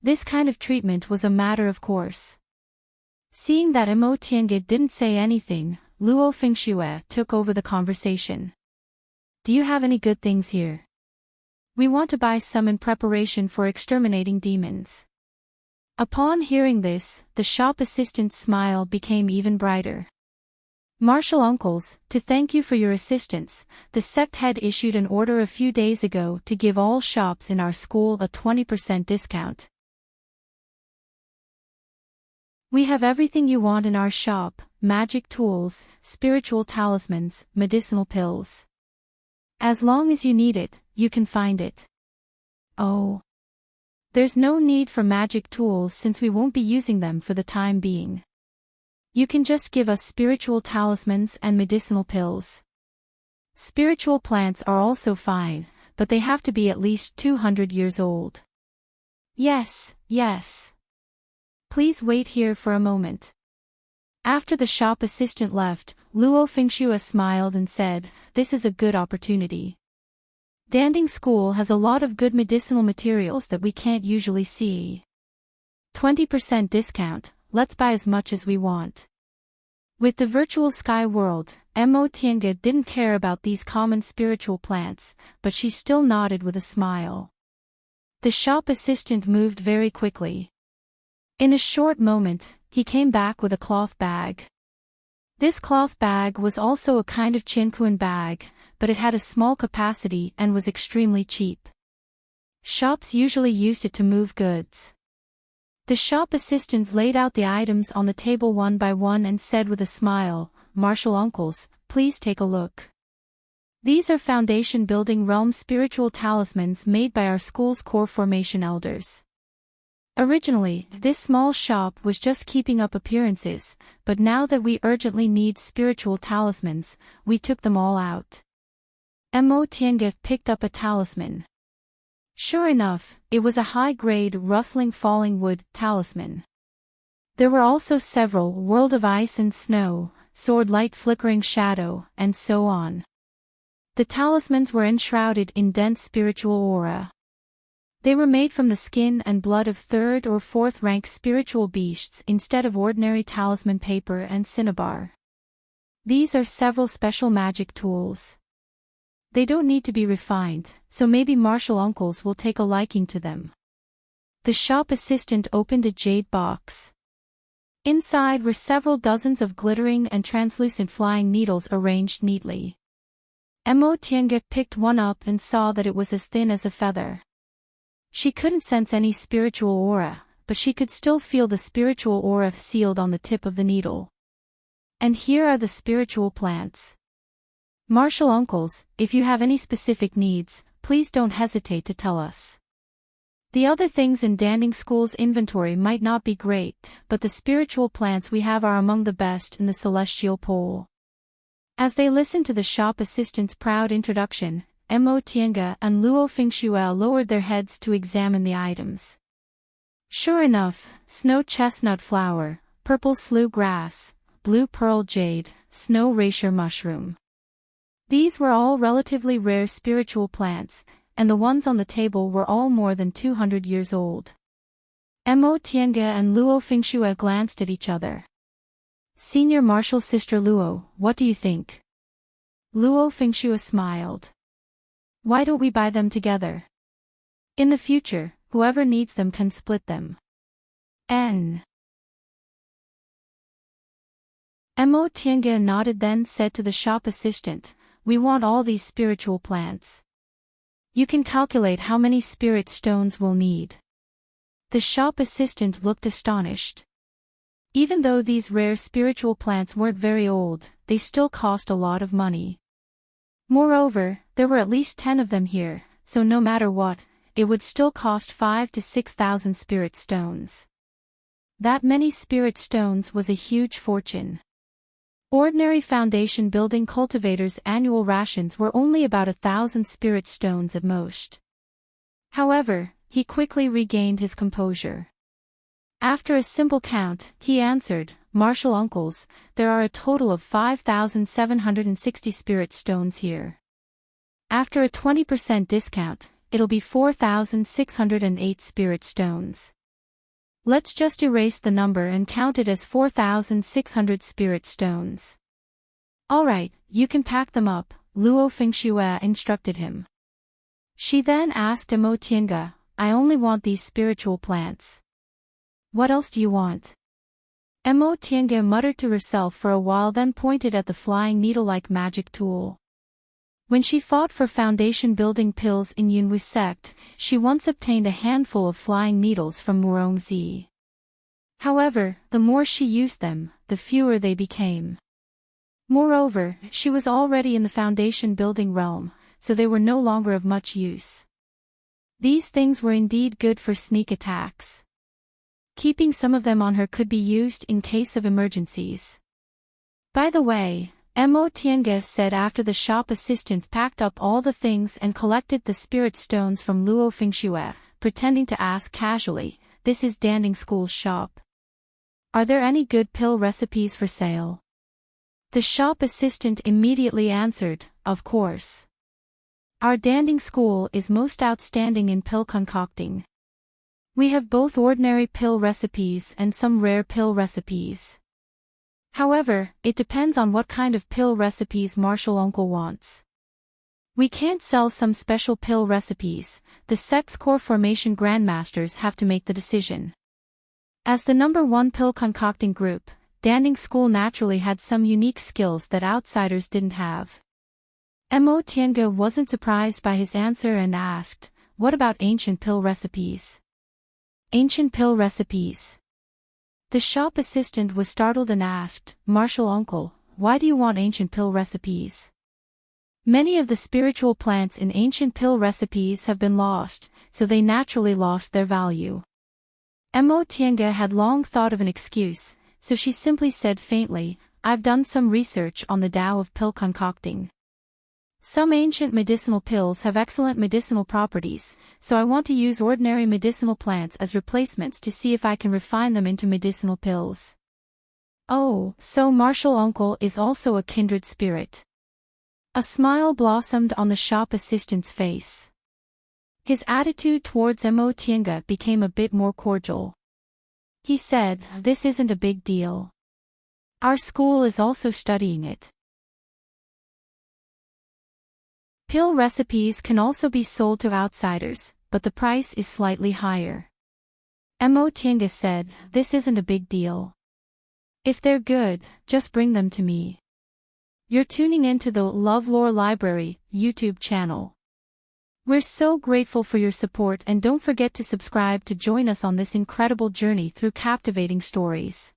S1: This kind of treatment was a matter of course. Seeing that Mo Tienge didn't say anything, Luo Fingxue took over the conversation. "Do you have any good things here? We want to buy some in preparation for exterminating demons." Upon hearing this, the shop assistant's smile became even brighter. "Martial uncles, to thank you for your assistance, the sect head issued an order a few days ago to give all shops in our school a 20% discount. We have everything you want in our shop: magic tools, spiritual talismans, medicinal pills. As long as you need it, you can find it." "Oh. There's no need for magic tools since we won't be using them for the time being. You can just give us spiritual talismans and medicinal pills. Spiritual plants are also fine, but they have to be at least 200 years old." "Yes, yes. Please wait here for a moment." After the shop assistant left, Luo Fingxue smiled and said, "This is a good opportunity. Danding School has a lot of good medicinal materials that we can't usually see. 20% discount, let's buy as much as we want." With the virtual sky world, Mo Tienge didn't care about these common spiritual plants, but she still nodded with a smile. The shop assistant moved very quickly. In a short moment, he came back with a cloth bag. This cloth bag was also a kind of chinquan bag, but it had a small capacity and was extremely cheap. Shops usually used it to move goods. The shop assistant laid out the items on the table one by one and said with a smile, "Martial uncles, please take a look. These are foundation building realm spiritual talismans made by our school's core formation elders. Originally, this small shop was just keeping up appearances, but now that we urgently need spiritual talismans, we took them all out." Mo Tienge picked up a talisman. Sure enough, it was a high-grade rustling falling wood talisman. There were also several World of Ice and Snow, Sword Light Flickering Shadow, and so on. The talismans were enshrouded in dense spiritual aura. They were made from the skin and blood of 3rd or 4th rank spiritual beasts instead of ordinary talisman paper and cinnabar. These are several special magic tools. They don't need to be refined, so maybe martial uncles will take a liking to them. The shop assistant opened a jade box. Inside were several dozens of glittering and translucent flying needles arranged neatly. Mo Tienge picked one up and saw that it was as thin as a feather. She couldn't sense any spiritual aura, but she could still feel the spiritual aura sealed on the tip of the needle. And here are the spiritual plants. Martial uncles, if you have any specific needs, please don't hesitate to tell us. The other things in Danding School's inventory might not be great, but the spiritual plants we have are among the best in the celestial pole." As they listened to the shop assistant's proud introduction, Mo Tiange and Luo Fingxue lowered their heads to examine the items. Sure enough, snow chestnut flower, purple slough grass, blue pearl jade, snow rasher mushroom. These were all relatively rare spiritual plants, and the ones on the table were all more than 200 years old. Mo Tiange and Luo Fingxue glanced at each other. Senior Marshal Sister Luo, what do you think? Luo Fingxue smiled. Why don't we buy them together? In the future, whoever needs them can split them. Mo Tiange nodded, then said to the shop assistant, we want all these spiritual plants. You can calculate how many spirit stones we'll need. The shop assistant looked astonished. Even though these rare spiritual plants weren't very old, they still cost a lot of money. Moreover, there were at least 10 of them here, so no matter what, it would still cost 5,000 to 6,000 spirit stones. That many spirit stones was a huge fortune. Ordinary foundation building cultivators' annual rations were only about 1,000 spirit stones at most. However, he quickly regained his composure. After a simple count, he answered, Marshal uncles, there are a total of 5,760 spirit stones here. After a 20% discount, it'll be 4,608 spirit stones. Let's just erase the number and count it as 4,600 spirit stones. Alright, you can pack them up, Luo Fingxue instructed him. She then asked Mo Tiange, I only want these spiritual plants. What else do you want? Mo Tiange muttered to herself for a while, then pointed at the flying needle-like magic tool. When she fought for foundation building pills in Yunhui sect, she once obtained a handful of flying needles from Murongzi. However, the more she used them, the fewer they became. Moreover, she was already in the foundation building realm, so they were no longer of much use. These things were indeed good for sneak attacks. Keeping some of them on her could be used in case of emergencies. By the way, Mo Tiange said after the shop assistant packed up all the things and collected the spirit stones from Luo Fingxue, pretending to ask casually, this is Danding School's shop. Are there any good pill recipes for sale? The shop assistant immediately answered, of course. Our Danding School is most outstanding in pill concocting. We have both ordinary pill recipes and some rare pill recipes. However, it depends on what kind of pill recipes Marshal Uncle wants. We can't sell some special pill recipes, the sect's core formation grandmasters have to make the decision. As the #1 pill concocting group, Danding School naturally had some unique skills that outsiders didn't have. Mo Tiange wasn't surprised by his answer and asked, what about ancient pill recipes? Ancient pill recipes. The shop assistant was startled and asked, Marshal Uncle, why do you want ancient pill recipes? Many of the spiritual plants in ancient pill recipes have been lost, so they naturally lost their value. Mo Tiange had long thought of an excuse, so she simply said faintly, I've done some research on the Tao of pill concocting. Some ancient medicinal pills have excellent medicinal properties, so I want to use ordinary medicinal plants as replacements to see if I can refine them into medicinal pills. Oh, so Marshal Uncle is also a kindred spirit. A smile blossomed on the shop assistant's face. His attitude towards Mo Tiange became a bit more cordial. He said, this isn't a big deal. Our school is also studying it. Pill recipes can also be sold to outsiders, but the price is slightly higher. Mo Tiange said, this isn't a big deal. If they're good, just bring them to me. You're tuning into the LoveLore Library YouTube channel. We're so grateful for your support, and don't forget to subscribe to join us on this incredible journey through captivating stories.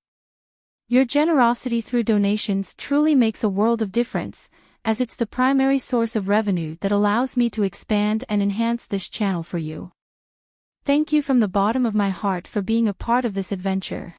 S1: Your generosity through donations truly makes a world of difference, as it's the primary source of revenue that allows me to expand and enhance this channel for you. Thank you from the bottom of my heart for being a part of this adventure.